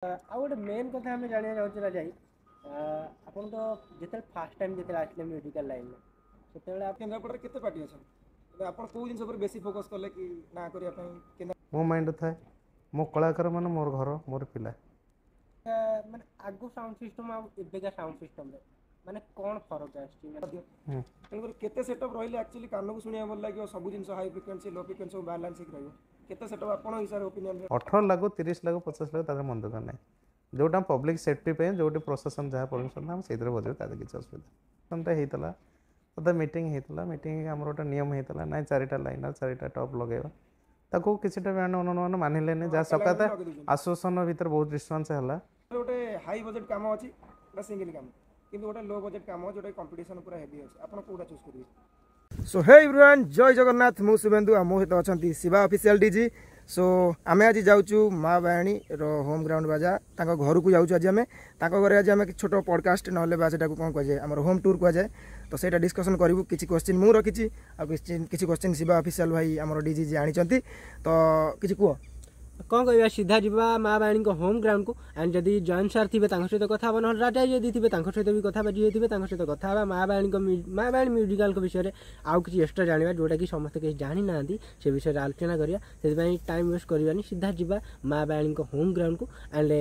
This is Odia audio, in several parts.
ଆଉ ଗୋଟେ ମେନ୍ କଥା ଆମେ ଜାଣିବାକୁ ଚାହୁଁଛୁ ରାଜା ଆପଣ ତ ଯେତେବେଳେ ଫାଷ୍ଟ ଟାଇମ୍ ଯେତେବେଳେ ଆସିଲେ ମେଡ଼ିକାଲ ଲାଇନ୍ରେ ସେତେବେଳେ କେନ୍ଦ୍ରାପଡ଼ାରେ କେତେ ପାର୍ଟି ଅଛନ୍ତି ଆପଣ କେଉଁ ଜିନିଷ ଉପରେ ବେଶୀ ଫୋକସ୍ କଲେ କି ନା କରିବା ପାଇଁ ମୋ ମାଇଣ୍ଡ ଥାଏ ମୋ କଳାକାର ମାନେ ମୋର ଘର ମୋର ପିଲା। ମାନେ ଆଗ ସାଉଣ୍ଡ ସିଷ୍ଟମ୍ ଆଉ ଏବେକା ସାଉଣ୍ଡ ସିଷ୍ଟମ୍ରେ ମାନେ କ'ଣ ଫରକ ଆସିଛି? ତେଣୁକରି କେତେ ସେଟଅପ୍ ରହିଲେ ଆକ୍ଚୁଆଲି କାନକୁ ଶୁଣିବାକୁ ଭଲ ଲାଗିବ ସବୁ ଜିନିଷ ହାଇ ଫ୍ରିକ୍ୱେନ୍ସି ଲୋ ଫ୍ରିକ୍ୱେନ୍ସି ସବୁ ବାଲାନ୍ସ ହେଇକି ରହିବ କେତେ ସେଟଅପ୍ ଆପଣ ହିସାବରେ ଓପିନିଅନ୍ 18 ଲାଗୁ 30 ଲାଗୁ 50 ଲାଗୁ ତାদের ମନ ଦରକାର ନାହିଁ ଯେଉଁଟା ପବ୍ଲିକ୍ ସେଫ୍ଟି ପାଇଁ ଯେଉଁଠି ପ୍ରଶାସନ ଯାହା ପରମିଶନ ଆମେ ସେଇଥିରେ ବଜାଇବୁ ତାদের କିଛି ଅସୁବିଧା ସେମିତି ହେଇଥିଲା ତ ମିଟିଂ ହେଇଥିଲା ମିଟିଂ ଆମର ଗୋଟେ ନିୟମ ହେଇଥିଲା ନାଇଁ 4ଟା ଲାଇନର 4ଟା ଟପ୍ ଲଗାଇବା ତାକୁ କିଛିଟା ବ୍ୟାଣ୍ଡ ଅନୁମାନ ମାନିଲେନି ଯାହା ସକାଶେ ଆସୋସିଏସନ ଭିତରେ ବହୁତ ଡିଷ୍ଟର୍ବାନ୍ସ ହେଲା। ଗୋଟେ ହାଇ ବଜେଟ୍ କାମ ଅଛି ଗୋଟେ ସିଙ୍ଗଲ କାମ କିନ୍ତୁ ଗୋଟେ लो बजेट काम जोटा कंपटीशन पूरा हेवी अछि आपण कोडा चूज करिवे। सो हे एवरीवन जय जगन्नाथ मु शुभेंदु आ मो सहित अछंती शिवा ऑफिशियल डीजी। सो आमे आज जाउचु माँ बायाणी रो होम ग्राउंड बाजा तांको घर को जाउचु आज आमे तांको घरे आज आमे छोटो पॉडकास्ट नहले बाजाटा को कोन कह जाय हमर होम टूर को जाय तो सेटा डिस्कशन करिवु किछि क्वेश्चन मु रखिछि आ किछि क्वेश्चन शिवा ऑफिशियल भाई हमर डीजी जी आनी चंती तो किछि को କ'ଣ କହିବା ସିଧା ଯିବା ମା ବାଣୀଙ୍କ ହୋମ୍ ଗ୍ରାଉଣ୍ଡକୁ ଆଣ୍ଡ ଯଦି ଜଏନ୍ ସାର୍ ଥିବେ ତାଙ୍କ ସହିତ କଥା ହେବା ନହେଲେ ରାଜା ଯଦି ଥିବେ ତାଙ୍କ ସହିତ ବି କଥା ହେବା ଯିଏ ଥିବେ ତାଙ୍କ ସହିତ କଥା ହେବା ମା ବାଣୀ ମ୍ୟୁଜିକାଲଙ୍କ ବିଷୟରେ ଆଉ କିଛି ଏକ୍ସଟ୍ରା ଜାଣିବା ଯେଉଁଟାକି ସମସ୍ତେ କିଛି ଜାଣିନାହାନ୍ତି ସେ ବିଷୟରେ ଆଲୋଚନା କରିବା ସେଥିପାଇଁ ଟାଇମ୍ ୱେଷ୍ଟ କରିବାନି ସିଧା ଯିବା ମା ବାଣୀଙ୍କ ହୋମ୍ ଗ୍ରାଉଣ୍ଡକୁ ଆଣ୍ଡ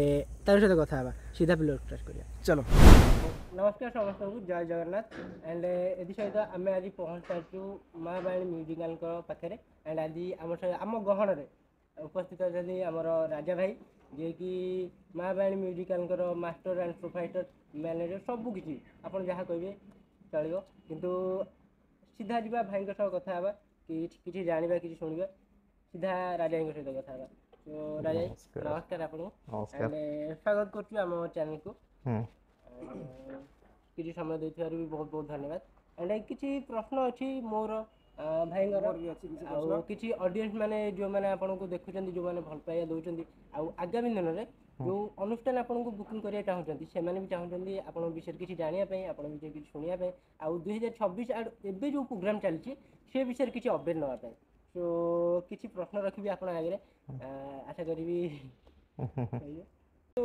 ତାଙ୍କ ସହିତ କଥା ହେବା ସିଧା ପିଲା ଷ୍ଟାର୍ଟ କରିବା ଚାଲ। ନମସ୍କାର ସମସ୍ତଙ୍କୁ ଜୟ ଜଗନ୍ନାଥ ଆଣ୍ଡ ଏଥିସହିତ ଆମେ ଆଜି ପହଞ୍ଚି ସାରିଛୁ ମା ବାଣୀ ମ୍ୟୁଜିକାଲଙ୍କ ପାଖରେ ଆଣ୍ଡ ଆଜି ଆମ ଗହଣରେ ଉପସ୍ଥିତ ଅଛନ୍ତି ଆମର ରାଜା ଭାଇ ଯିଏକି ମା ବାଣୀ ମ୍ୟୁଜିକାଲଙ୍କର ମାଷ୍ଟର ଆଣ୍ଡ ପ୍ରୋଭାଇଡ଼ର ମ୍ୟାନେଜର ସବୁକିଛି ଆପଣ ଯାହା କହିବେ ଚଳିବ କିନ୍ତୁ ସିଧା ଯିବା ଭାଇଙ୍କ ସହ କଥା ହେବା କିଛି ଜାଣିବା କିଛି ଶୁଣିବା ସିଧା ରାଜାଙ୍କ ସହିତ କଥା ହେବା। ତ ରାଜା ନମସ୍କାର ଆପଣଙ୍କୁ ଆଣ୍ଡ ସ୍ୱାଗତ କରୁଛୁ ଆମ ଚ୍ୟାନେଲକୁ କିଛି ସମୟ ଦେଇଥିବାରୁ ବି ବହୁତ ବହୁତ ଧନ୍ୟବାଦ ଆଣ୍ଡ କିଛି ପ୍ରଶ୍ନ ଅଛି ମୋର ଭାଇଙ୍କର ଆଉ କିଛି ଅଡ଼ିଏନ୍ସ ମାନେ ଯେଉଁମାନେ ଆପଣଙ୍କୁ ଦେଖୁଛନ୍ତି ଯେଉଁମାନେ ଭଲ ପାଇବା ଦେଉଛନ୍ତି ଆଉ ଆଗାମୀ ଦିନରେ ଯେଉଁ ଅନୁଷ୍ଠାନ ଆପଣଙ୍କୁ ବୁକିଂ କରିବାକୁ ଚାହୁଁଛନ୍ତି ସେମାନେ ବି ଚାହୁଁଛନ୍ତି ଆପଣଙ୍କ ବିଷୟରେ କିଛି ଜାଣିବା ପାଇଁ ଆପଣଙ୍କ ବିଷୟରେ କିଛି ଶୁଣିବା ପାଇଁ ଆଉ 2026 ଏବେ ଯେଉଁ ପ୍ରୋଗ୍ରାମ ଚାଲିଛି ସେ ବିଷୟରେ କିଛି ଅପଡ଼େଟ୍ ନେବା ପାଇଁ ତ କିଛି ପ୍ରଶ୍ନ ରଖିବି ଆପଣ ଆଗରେ ଆଶା କରିବି। ତ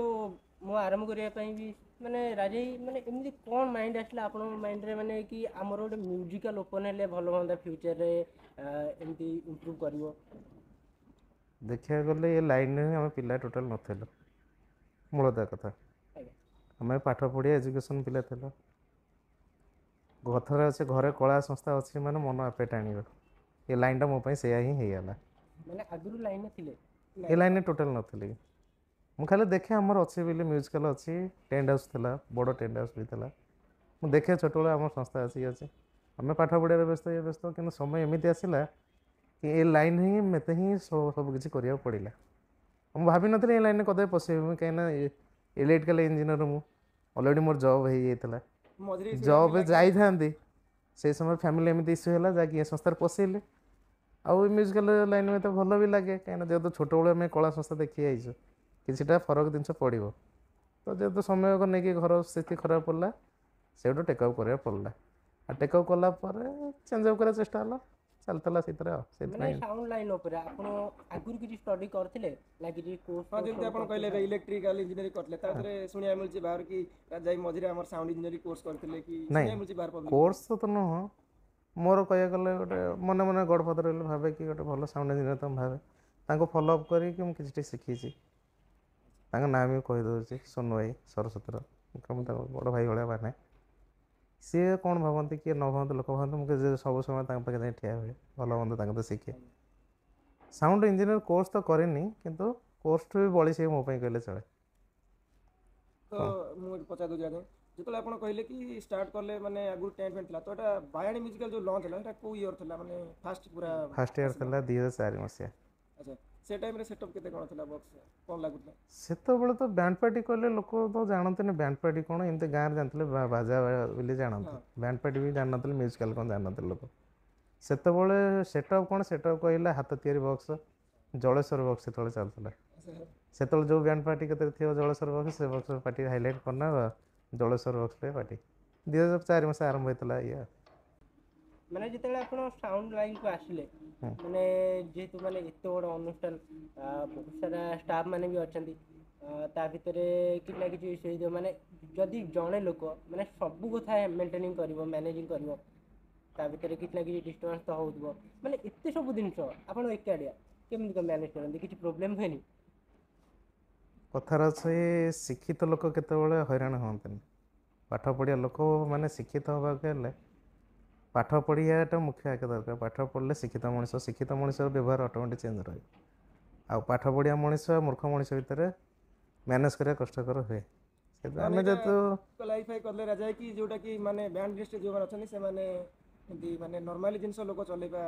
ମୁଁ ଆରମ୍ଭ କରିବା ପାଇଁ ବି ମାନେ ରାଜା ମାନେ ଏମିତି କ'ଣ ମାଇଣ୍ଡ ଆସିଲା ଆପଣଙ୍କ ମାଇଣ୍ଡରେ ମାନେ କି ଆମର ଗୋଟେ ମ୍ୟୁଜିକାଲ ଓପନ୍ ହେଲେ ଭଲ ହୁଅନ୍ତା ଫ୍ୟୁଚରରେ ଏମିତି ଇମ୍ପ୍ରୁଭ୍ କରିବ। ଦେଖିବାକୁ ଗଲେ ଏ ଲାଇନ୍ରେ ହିଁ ଆମେ ପିଲା ଟୋଟାଲ୍ ନଥିଲୁ ମୂଳତା କଥା ଆମେ ପାଠ ପଢ଼ି ଏଜୁକେସନ୍ ପିଲା ଥିଲୁ କଥାରେ ଅଛି ଘରେ କଳା ସଂସ୍ଥା ଅଛି ମାନେ ମନ ଆପେ ଟାଣିବ ଏ ଲାଇନ୍ଟା ମୋ ପାଇଁ ସେଇଆ ହିଁ ହେଇଗଲା ମାନେ ଆଗରୁ ଲାଇନ୍ରେ ଥିଲେ ଏ ଲାଇନ୍ରେ ଟୋଟାଲ୍ ନଥିଲି ମୁଁ ଖାଲି ଦେଖେ ଆମର ଅଛି ବୋଲି ମ୍ୟୁଜିକାଲ୍ ଅଛି ଟେଣ୍ଟ ହାଉସ୍ ଥିଲା ବଡ଼ ଟେଣ୍ଟ ହାଉସ୍ ବି ଥିଲା ମୁଁ ଦେଖେ ଛୋଟବେଳେ ଆମର ସଂସ୍ଥା ଅଛି ଆମେ ପାଠ ପଢ଼ିବାରେ ବ୍ୟସ୍ତ କିନ୍ତୁ ସମୟ ଏମିତି ଆସିଲା कि ए लाइन ही मत ही सब किसी କରିବାକୁ ପଡ଼ିଲା ମୁଁ ଭାବିନଥିଲି ଏ ଲାଇନ୍ରେ କଦାପି ପଶିବି କାହିଁକିନା ଇଲେକ୍ଟ୍ରିକାଲ ଇଞ୍ଜିନିୟର ମୁଁ ଅଲରେଡ଼ି ମୋର ଜବ୍ ହେଇଯାଇଥିଲା ଜବ୍ ଯାଇଥାନ୍ତି ସେଇ ସମୟ ଫ୍ୟାମିଲି ଏମିତି ଇସ୍ୟୁ ହେଲା ଯାହାକି ଏ ସଂସ୍ଥାରେ ପଶେଇଲେ ଆଉ ମ୍ୟୁଜିକାଲ ଲାଇନ୍ ମୋତେ ଭଲ ବି ଲାଗେ କାହିଁକିନା ଯେହେତୁ ଛୋଟବେଳୁ ଆମେ କଳା ସଂସ୍ଥା ଦେଖି ଯାଇଛୁ କିଛିଟା ଫରକ ଜିନିଷ ପଡ଼ିବ ତ ଯେହେତୁ ସମୟକୁ ନେଇକି ଘର ସ୍ଥିତି ଖରାପ ପଡ଼ିଲା ସେଇଠୁ ଟେକ୍ଅପ୍ କରିବାକୁ ପଡ଼ିଲା ଆଉ ଟେକ୍ଅପ୍ କଲା ପରେ ଚେଞ୍ଜ ଅପ୍ କରିବା ଚେଷ୍ଟା ହେଲା ଚାଲିଥିଲା ସେଥିରେ ଆଉ ମାନେ ସାଉଣ୍ଡ ଲାଇନ୍ ଉପରେ ଆପଣ ଆଗରୁ କିଛି ଷ୍ଟଡି କରିଥିଲେ ନା କିଛି କୋର୍ସ ଯେମିତି ଆପଣ କହିଲେ ଇଲେକ୍ଟ୍ରିକାଲ ଇଞ୍ଜିନିୟରିଂ କରିଥିଲେ ତା ଭିତରେ ଶୁଣିବାକୁ ମିଳୁଛି ବାହାର କି ଯାଇ ମଝିରେ ଆମର ସାଉଣ୍ଡ ଇଞ୍ଜିନିୟରିଂ କୋର୍ସ କରିଥିଲେ କି ଶୁଣିବାକୁ ମିଳୁଛି ବାହାର ପବ୍ଲିକ୍ କୋର୍ସ ତ ନୁହଁ ମୋର କହିବାକୁ ଗଲେ ଗୋଟେ ମନେ ଗଡ଼ଫାଦର ବୋଲି ଭାବେ କି ଗୋଟେ ଭଲ ସାଉଣ୍ଡ ଇଞ୍ଜିନିୟର ତ ମୁଁ ଭାବେ ତାଙ୍କୁ ଫଲୋ ଅପ୍ କରିକି ମୁଁ କିଛିଟା ଶିଖିଛି ତାଙ୍କ ନାଁ ବି କହିଦେଉଛି ସୋନୁ ଭାଇ ସରସ୍ୱତୀର ମୁଁ ତାଙ୍କ ବଡ଼ ଭାଇ ଭଳିଆ ମାନେ ସିଏ କ'ଣ ଭାବନ୍ତି କିଏ ନ ଭାବନ୍ତି ଲୋକ ଭାବନ୍ତି ମୁଁ ସବୁ ସମୟ ତାଙ୍କ ପାଖରେ ଯାଇ ଠିଆ ହୁଏ ଭଲ ମନ୍ଦ ତାଙ୍କ ତ ଶିଖେ ସାଉଣ୍ଡ ଇଞ୍ଜିନିୟର କୋର୍ସ ତ କରିନି କିନ୍ତୁ କୋର୍ସଠୁ ବି ବଳି ସେ ମୋ ପାଇଁ କହିଲେ ଚଳେ। ତ ମୁଁ ପଚାରି ଦେଉଛି ଆଜ୍ଞା ଯେତେବେଳେ ଆପଣ କହିଲେ କି ଷ୍ଟାର୍ଟ କଲେ ମାନେ ଆଗରୁ ଟେଣ୍ଟ ଫେଣ୍ଟ ଥିଲା ତ ଏଇଟା ବାୟାଣୀ ମ୍ୟୁଜିକାଲ ଯେଉଁ ଲଞ୍ଚ ହେଲା ଏଇଟା କେଉଁ ଇୟର୍ ଥିଲା ମାନେ ଫାଷ୍ଟ ଇୟର୍ ଥିଲା 2004 ମସିହା। ଆଚ୍ଛା ସେ ଟାଇମ୍ରେ ସେଟଅପ୍ କେତେ କ'ଣ ଥିଲା ବକ୍ସ କ'ଣ ଲାଗୁଥିଲା ସେତେବେଳେ ତ ବ୍ୟାଣ୍ଡ ପାର୍ଟି କହିଲେ ଲୋକ ତ ଜାଣନ୍ତିନି ବ୍ୟାଣ୍ଡ ପାର୍ଟି କ'ଣ ଏମିତି ଗାଁରେ ଜାଣିଥିଲେ ବାଜା ବୋଲି ଜାଣନ୍ତି ବ୍ୟାଣ୍ଡ ପାର୍ଟି ବି ଜାଣିନଥିଲେ ମ୍ୟୁଜିକାଲ କ'ଣ ଜାଣିନଥିଲେ ଲୋକ ସେତେବେଳେ ସେଟଅପ୍ କ'ଣ ସେଟଅପ୍ କହିଲା ହାତ ତିଆରି ବକ୍ସ ଜଳେଶ୍ୱର ବକ୍ସ ସେତେବେଳେ ଚାଲୁଥିଲା ସେତେବେଳେ ଯେଉଁ ବ୍ୟାଣ୍ଡ ପାର୍ଟି କେତେ ଥିବ ଜଳେଶ୍ୱର ବକ୍ସ ସେ ବକ୍ସ ପାର୍ଟି ହାଇଲାଇଟ୍ କରନା ଜଳେଶ୍ୱର ବକ୍ସରେ ପାର୍ଟି 2004 ମସିହା ଆରମ୍ଭ ହେଇଥିଲା ଇଏ ମାନେ ଯେତେବେଳେ ଆପଣ ସାଉଣ୍ଡ ଲାଇନ୍କୁ ଆସିଲେ ମାନେ ଯେହେତୁ ମାନେ ଏତେ ବଡ଼ ଅନୁଷ୍ଠାନ ବହୁତ ସାରା ଷ୍ଟାଫ୍ ମାନେ ବି ଅଛନ୍ତି ତା ଭିତରେ କିଛି ନା କିଛି ଇସ୍ୟୁ ହେଇଥିବ ମାନେ ଯଦି ଜଣେ ଲୋକ ମାନେ ସବୁ କଥା ମେଣ୍ଟେନିଂ କରିବ ମ୍ୟାନେଜିଂ କରିବ ତା ଭିତରେ କିଛି ନା କିଛି ଡିଷ୍ଟର୍ବାନ୍ସ ତ ହେଉଥିବ ମାନେ ଏତେ ସବୁ ଜିନିଷ ଆପଣ ଏକାଡ଼ିଆ କେମିତି କ'ଣ ମ୍ୟାନେଜ୍ କରନ୍ତି କିଛି ପ୍ରୋବ୍ଲେମ୍ ହୁଏନି? କଥାରେ ଅଛି ଶିକ୍ଷିତ ଲୋକ କେତେବେଳେ ହଇରାଣ ହୁଅନ୍ତିନି। ପାଠ ପଢ଼ିଆ ଲୋକ ମାନେ ଶିକ୍ଷିତ ହେବାକୁ ହେଲେ ପାଠ ପଢ଼ିବାଟା ମୁଖ୍ୟ ଏକା ଦରକାର। ପାଠ ପଢ଼ିଲେ ଶିକ୍ଷିତ ମଣିଷର ବ୍ୟବହାର ଅଟୋମେଟିକ୍ ଚେଞ୍ଜ ରହିବ। ଆଉ ପାଠ ପଢ଼ିଆ ମଣିଷ ମୂର୍ଖ ମଣିଷ ଭିତରେ ମ୍ୟାନେଜ୍ କରିବା କଷ୍ଟକର ହୁଏ। ସେଥିପାଇଁ ଆମେ ଯେହେତୁ କ୍ଲାରିଫାଇ କଲେ ରାଜା କି ଯୋଉଟା କି ମାନେ ବ୍ୟାଣ୍ଡ ଲିଷ୍ଟ ଯେଉଁମାନେ ଅଛନ୍ତି ସେମାନେ ଏମିତି ମାନେ ନର୍ମାଲି ଜିନିଷ ଲୋକ ଚଲେଇବା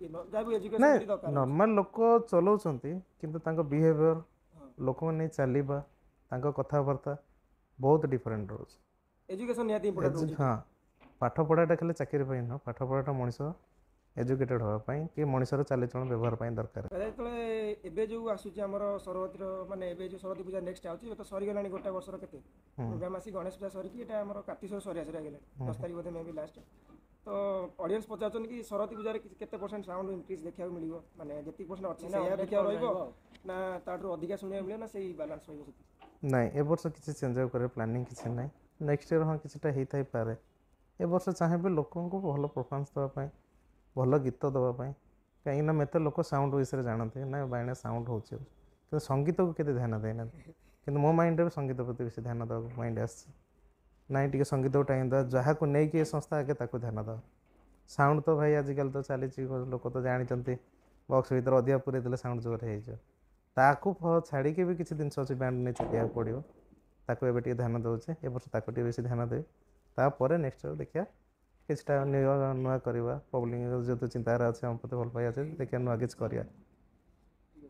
ଯାହା ବି ଏଜୁକେସନ ନାଇଁ ବି ଦରକାର ଅଛି। ନର୍ମାଲ ଲୋକ ଚଲାଉଛନ୍ତି କିନ୍ତୁ ତାଙ୍କ ବିହେଭିଅର ଲୋକମାନେ ନେଇ ଚାଲିବା ତାଙ୍କ କଥାବାର୍ତ୍ତା ବହୁତ ଡିଫରେଣ୍ଟ ରହୁଛି। ଏଜୁକେସନ ନିହାତି ଇମ୍ପୋର୍ଟାଣ୍ଟ ରହୁଛି। ହଁ ପାଠ ପଢ଼ାଟା ଖାଲି ଚାକିରି ପାଇଁ ନୁହଁ, ପାଠ ପଢ଼ାଟା ମଣିଷ ଏଜୁକେଟେଡ଼ ହେବା ପାଇଁ କି ମଣିଷର ଚାଲିଚଳନ ବ୍ୟବହାର ପାଇଁ ଦରକାର। ଯେତେବେଳେ ଏବେ ଯେଉଁ ଆସୁଛି ଆମର ସରସ୍ୱତୀର ମାନେ ଏବେ ଯେଉଁ ସରସ୍ୱତୀ ପୂଜା ନେକ୍ସଟ ଆସୁଛି ଏବେ ତ ସରିଗଲାଣି ଗୋଟେ ବର୍ଷର କେତେ ପ୍ରୋଗ୍ରାମ ଆସି ଗଣେଶ ପୂଜା ସରିକି ଏଇଟା ଆମର କାର୍ତ୍ତିକ ସରି ଆସିଗଲାଣି 10 ତାରିଖ ବୋଧେ ମେ ବି ଲାଷ୍ଟ। ତ ଅଡ଼ିଏନ୍ସ ପଚାରୁଛନ୍ତି କି ସରସ୍ୱତୀ ପୂଜାରେ କେତେ ପରସେଣ୍ଟ ସାଉଣ୍ଡ ଇନକ୍ରିଜ୍ ଦେଖିବାକୁ ମିଳିବ ମାନେ ଯେତିକି ପରସେଣ୍ଟ ଅଛି ସେଇଆ ଦେଖିବାକୁ ରହିବ ନା ତାଠୁ ଅଧିକା ଶୁଣିବାକୁ ମିଳିବ ନା ସେଇ ବାଲାନ୍ସ ରହିବ ସେଠି? ନାଇଁ ଏ ବର୍ଷ କିଛି ଚେଞ୍ଜ କରିବା ପ୍ଲାନିଂ କିଛି ନାହିଁ। ନେକ୍ସଟ ଇୟର ହଁ କିଛିଟା ହେଇଥାଇପାରେ। ଏ ବର୍ଷ ଚାହିଁବି ଲୋକଙ୍କୁ ଭଲ ପରଫର୍ମାନ୍ସ ଦେବା ପାଇଁ ଭଲ ଗୀତ ଦେବା ପାଇଁ କାହିଁକିନା ମୋତେ ଲୋକ ସାଉଣ୍ଡ ବିଷୟରେ ଜାଣନ୍ତି ନା ବାଇନା ସାଉଣ୍ଡ ହେଉଛି କିନ୍ତୁ ସଙ୍ଗୀତକୁ କେତେ ଧ୍ୟାନ ଦେଇନାହାନ୍ତି। କିନ୍ତୁ ମୋ ମାଇଣ୍ଡରେ ବି ସଙ୍ଗୀତ ପ୍ରତି ବେଶୀ ଧ୍ୟାନ ଦେବାକୁ ମାଇଣ୍ଡ ଆସିଛି। ନାଇଁ ଟିକେ ସଙ୍ଗୀତକୁ ଟାଇମ୍ ଦେବା ଯାହାକୁ ନେଇକି ଏ ସଂସ୍ଥା ଆଗେ ତାକୁ ଧ୍ୟାନ ଦେବା। ସାଉଣ୍ଡ ତ ଭାଇ ଆଜିକାଲି ତ ଚାଲିଛି ଲୋକ ତ ଜାଣିଛନ୍ତି ବକ୍ସ ଭିତରେ ଅଧିକା ପୁରେଇ ଦେଲେ ସାଉଣ୍ଡ ଜୋରରେ ହେଇଯିବ। ତାକୁ ଛାଡ଼ିକି ବି କିଛି ଜିନିଷ ଅଛି ବ୍ୟାଣ୍ଡ ନେଇ ଚାଲିବାକୁ ପଡ଼ିବ। ତାକୁ ଏବେ ଟିକେ ଧ୍ୟାନ ଦେଉଛି ଏ ବର୍ଷ ତାକୁ ଟିକେ ବେଶୀ ଧ୍ୟାନ ଦେବି। ତାପରେ ନେକ୍ସଟ ଇୟର ଦେଖିବା କିଛିଟା ନୂଆ କରିବା। ପବ୍ଲିକ ଯେହେତୁ ଚିନ୍ତାଧାରା ଅଛି ଆମ ପ୍ରତି ଭଲ ପାଇବା ଅଛି ଦେଖିବା ନୂଆ କିଛି କରିବା।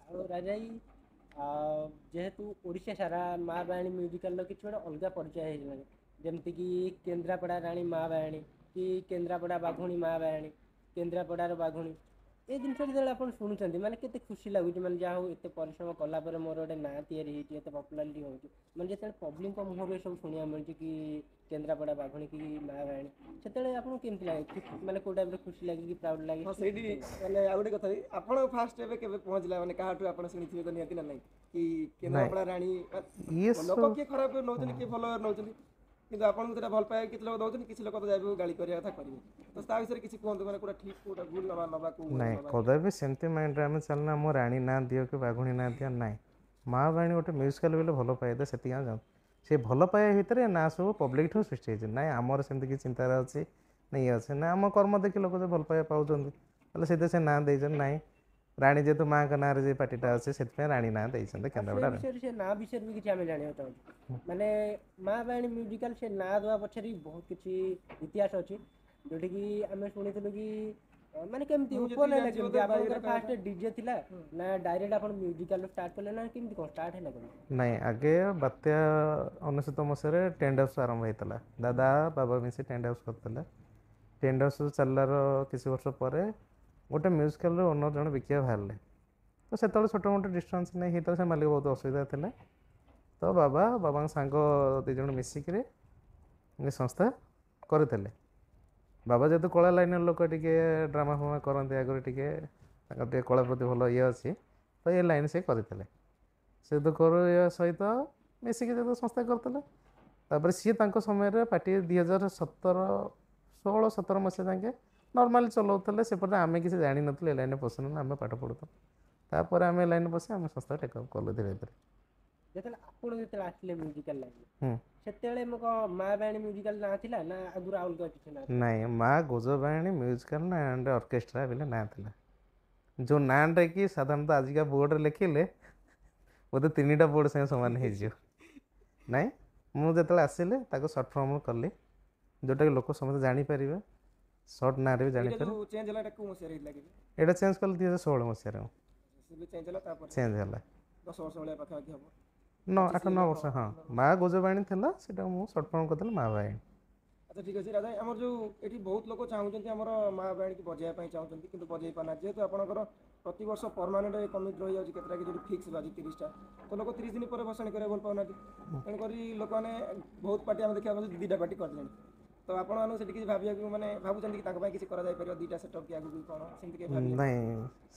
ଆଉ ରାଜା ଯେହେତୁ ଓଡ଼ିଶା ସାରା ମା ବାୟାଣୀ ମ୍ୟୁଜିକାଲର କିଛି ଗୋଟେ ଅଲଗା ପରିଚୟ ହେଇଗଲାଣି ଯେମିତିକି କେନ୍ଦ୍ରାପଡ଼ା ରାଣୀ ମା ବାୟାଣୀ କି କେନ୍ଦ୍ରାପଡ଼ା ବାଘୁଣୀ ମା ବାୟାଣୀ କେନ୍ଦ୍ରାପଡ଼ାର ବାଘୁଣୀ ଏ ଜିନିଷ ଯେତେବେଳେ ଆପଣ ଶୁଣୁଛନ୍ତି ମାନେ କେତେ ଖୁସି ଲାଗୁଛି ମାନେ ଯାହା ହଉ ଏତେ ପରିଶ୍ରମ କଲା ପରେ ମୋର ଗୋଟେ ନାଁ ତିଆରି ହେଇଛି ଏତେ ପପୁଲାରିଟି ହେଉଛି ମାନେ ଯେତେବେଳେ ପବ୍ଲିକଙ୍କ ମୁହଁରୁ ଏସବୁ ଶୁଣିବାକୁ ମିଳୁଛି କି କେନ୍ଦ୍ରାପଡ଼ା ବାଘୁଣୀ କି ମା ବାୟାଣୀ ସେତେବେଳେ ଆପଣଙ୍କୁ କେମିତି ଲାଗେ ମାନେ କେଉଁ ଟାଇପ୍ର ଖୁସି ଲାଗେ କି ପ୍ରାଉଡ଼ ଲାଗେ? ହଁ ସେଇଠି ମାନେ ଆଉ ଗୋଟେ କଥା ଆପଣ ଫାଷ୍ଟ ଏବେ କେବେ ପହଞ୍ଚିଲା ମାନେ କାହାଠୁ ଆପଣ ଶୁଣିଥିବେ ତ ନିହାତି ନା ନାହିଁ କି ନାଇଁ କେନ୍ଦ୍ରାପଡ଼ା ରାଣୀ ଇଏ ଲୋକ କିଏ ଖରାପ ନେଉଛନ୍ତି କିଏ ଭଲ ନେଉଛନ୍ତି କିନ୍ତୁ ଆପଣଙ୍କୁ ସେଇଟା ଭଲ ପାଇବା କିଛି ଲୋକ ଦେଉଛନ୍ତି କିଛି ଲୋକ ତ ଯାଇ ଗାଳି କରିବା କଥା କରିବେ ତ ତା ବିଷୟରେ କିଛି କୁହନ୍ତୁ ମାନେ କୋଉଟା ଠିକ୍ କୋଉଟା ଭୁଲ ନବା କୋଉ ନାଇଁ କଦାପି ସେମିତି ମାଇଣ୍ଡରେ ଆମେ ଚାଲିନା ମୋ ରାଣୀ ନାଁ ଦିଅ କି ବାଘୁଣୀ ନାଁ ଦିଅ ନାହିଁ। ମା ବାୟାଣୀ ଗୋଟେ ମ୍ୟୁଜିକାଲ ବୋଲେ ଭଲ ପାଇବା ସେତିକି ଆମେ ଜାଣୁ। ସେ ଭଲ ପାଇବା ଭିତରେ ନାଁ ସବୁ ପବ୍ଲିକ ଠୁ ସୃଷ୍ଟି ହେଇଛି ନାଇଁ ଆମର ସେମିତି କିଛି ଚିନ୍ତାଧାରା ଅଛି ନା ଇଏ ଅଛି ନା ଆମ କର୍ମ ଦେଖି ଲୋକ ଯେ ଭଲ ପାଇବା ପାଉଛନ୍ତି ତାହେଲେ ସେଥିରେ ସେ ନାଁ ଦେଇଛନ୍ତି ନାହିଁ। ରାଣୀ ଯେହେତୁ ମାଆଙ୍କ ନାଁରେ ଯେ ପାର୍ଟିଟା ଅଛି ସେଥିପାଇଁ ରାଣୀ ନାଁ ଦେଇଛନ୍ତି ଆଉ ସେ କେନ୍ଦ୍ରାପଡ଼ା ରାଣୀ। ବିଷୟରେ ସେ ନାଁ ବିଷୟରେ ବି କିଛି ଆମେ ଜାଣିବାକୁ ଚାହୁଁଛୁ ମାନେ ମା ବାୟାଣୀ ମ୍ୟୁଜିକାଲ ସେ ନାଁ ଦେବା ପଛରେ ବି ବହୁତ କିଛି ଇତିହାସ ଅଛି ଯୋଉଠିକି ଆମେ ଶୁଣିଥିଲୁ କି ମାନେ କେମିତି ମୁଁ ଓପନ୍ ଯେତିକି ହେଲା ଜାଣିଛି କେମିତି ବୋଧେ ଆପଣଙ୍କର ଏଇଟା କହିବା ଫାଷ୍ଟ ଡିଜେ ଥିଲା ନା ଡାଇରେକ୍ଟ ଆପଣ ମ୍ୟୁଜିକାଲ ଷ୍ଟାର୍ଟ କଲେ ନା କେମିତି କ'ଣ ଷ୍ଟାର୍ଟ ହେଲା କେମିତି? ନାଇଁ ଆଗେ ବାତ୍ୟା 1999 ମସିହାରେ ଟେଣ୍ଟ ହାଉସ୍ ଆରମ୍ଭ ହେଇଥିଲା। ଦାଦା ବାବା ମିଶି ଟେଣ୍ଟ ହାଉସ୍ କରିଥିଲେ। ଟେଣ୍ଟ ହାଉସ୍ ଚାଲିଲାର କିଛି ବର୍ଷ ପରେ ଗୋଟେ ମ୍ୟୁଜିକାଲର ଓନର୍ ଜଣେ ବିକିବା ବାହାରିଲେ ତ ସେତେବେଳେ ଛୋଟ ମୋଟ ଡିଷ୍ଟାନ୍ସ ନେଇ ହେଇଥିଲା ସେ ମାଲିକ ବହୁତ ଅସୁବିଧା ଥିଲେ ତ ବାବାଙ୍କ ସାଙ୍ଗ ଦୁଇ ଜଣ ମିଶିକିରି ଏ ସଂସ୍ଥା କରିଥିଲେ। ବାବା ଯେହେତୁ କଳା ଲାଇନ୍ର ଲୋକ ଟିକେ ଡ୍ରାମା ଫ୍ରାମା କରନ୍ତି ଆଗରୁ ଟିକେ ତାଙ୍କର ଟିକେ କଳା ପ୍ରତି ଭଲ ଇଏ ଅଛି ତ ଏ ଲାଇନ୍ ସେ କରିଥିଲେ। ସେ ତ କରିବା ସହିତ ମିଶିକି ଯେହେତୁ ସଂସ୍ଥା କରିଥିଲେ ତାପରେ ସିଏ ତାଙ୍କ ସମୟରେ ପାର୍ଟି 2016-17 ମସିହା ଯାକେ ନର୍ମାଲି ଚଲାଉଥିଲେ। ସେପଟେ ଆମେ କିଛି ଜାଣିନଥିଲୁ ଏ ଲାଇନ୍ରେ ପଶିନୁ ଆମେ ପାଠ ପଢ଼ୁଥିଲୁ। ତାପରେ ଆମେ ଏ ଲାଇନ୍ରେ ପଶି ଆମେ ସଂସ୍ଥା ଟେକଅପ୍ କଲୁ ଧୀରେ ଧୀରେ। ଯେତେବେଳେ ଆସିଲେ ମ୍ୟୁଜିକାଲ ଲାଇନ୍ ସେତେବେଳେ ମୋ କ'ଣ ମା ବାୟାଣୀ ମ୍ୟୁଜିକାଲ ନାଁ ଥିଲା ନା ଆଗରୁ ଆଉ ଅଲଗା କିଛି ନାଁ ଥିଲା? ନାଇଁ ମା ଗଜବାୟାଣୀ ମ୍ୟୁଜିକାଲ ଆଣ୍ଡ ଅର୍କେଷ୍ଟ୍ରା ବୋଲି ନାଁ ଥିଲା। ଯେଉଁ ନାଁଟା କି ସାଧାରଣତଃ ଆଜିକା ବୋର୍ଡ଼ରେ ଲେଖିଲେ ବୋଧେ 3ଟା ବୋର୍ଡ଼ ସାଙ୍ଗେ ସମାନ ହେଇଯିବ। ନାଇଁ ମୁଁ ଯେତେବେଳେ ଆସିଲି ତାକୁ ସର୍ଟ ଫର୍ମ କଲି ଯେଉଁଟାକି ଲୋକ ସମସ୍ତେ ଜାଣିପାରିବେ ସର୍ଟ ନାଁରେ ବି ଏଇଟା ଜାଣିପାରିବେ। ଯୋଉ ଚେଞ୍ଜ ହେଲା ଏଟା କୋଉ ମସିହାରେ ହେଇଥିଲା କି? ଏଇଟା ଚେଞ୍ଜ କଲି 2016 ମସିହାରେ ଚେଞ୍ଜ ହେଲା ତାପରେ ଚେଞ୍ଜ ହେଲା 10 ବର୍ଷ ଭଳିଆ ପାଖାପାଖି ହବ। 8-9 ବର୍ଷ ହଁ ମା ଗଜବାୟାଣୀ ଥିଲା ସେଇଟା ମୁଁ ସର୍ଟ ଫର୍ମ କରିଦେଲି ମା ବାୟାଣୀ। ଆଚ୍ଛା ଠିକ୍ ଅଛି ରାଜା ଆମର ଯେଉଁ ଏଠି ବହୁତ ଲୋକ ଚାହୁଁଛନ୍ତି ଆମର ମା ବାୟାଣୀକି ବଜାଇବା ପାଇଁ ଚାହୁଁଛନ୍ତି କିନ୍ତୁ ବଜାଇ ପାରୁନାହାନ୍ତି ଯେହେତୁ ଆପଣଙ୍କର ପ୍ରତିବର୍ଷ ପରମାନେଣ୍ଟ କମିଟି ରହିଯାଉଛି କେତେଟା କି ଯଦି ଫିକ୍ସ ବାଜି 30ଟା ତ ଲୋକ 30 ଦିନ ପରେ ଭସାଣି କରିବାକୁ ଭଲ ପାଉନାହାନ୍ତି ତେଣୁକରି ଲୋକମାନେ ବହୁତ ପାର୍ଟି ଆମେ ଦେଖିବାକୁ ପାଉଛୁ 2ଟା ପାର୍ଟି କରିଦେଲେଣି ତ ଆପଣମାନଙ୍କୁ ସେଠି କିଛି ଭାବିବାକୁ ମାନେ ଭାବୁଛନ୍ତି କି ତାଙ୍କ ପାଇଁ କିଛି କରାଯାଇପାରିବ 2ଟା ସେଟଅପ୍ କି ଆଗକୁ କ'ଣ ସେମିତି କିଛି ଭାବିଛନ୍ତି? ନାଇଁ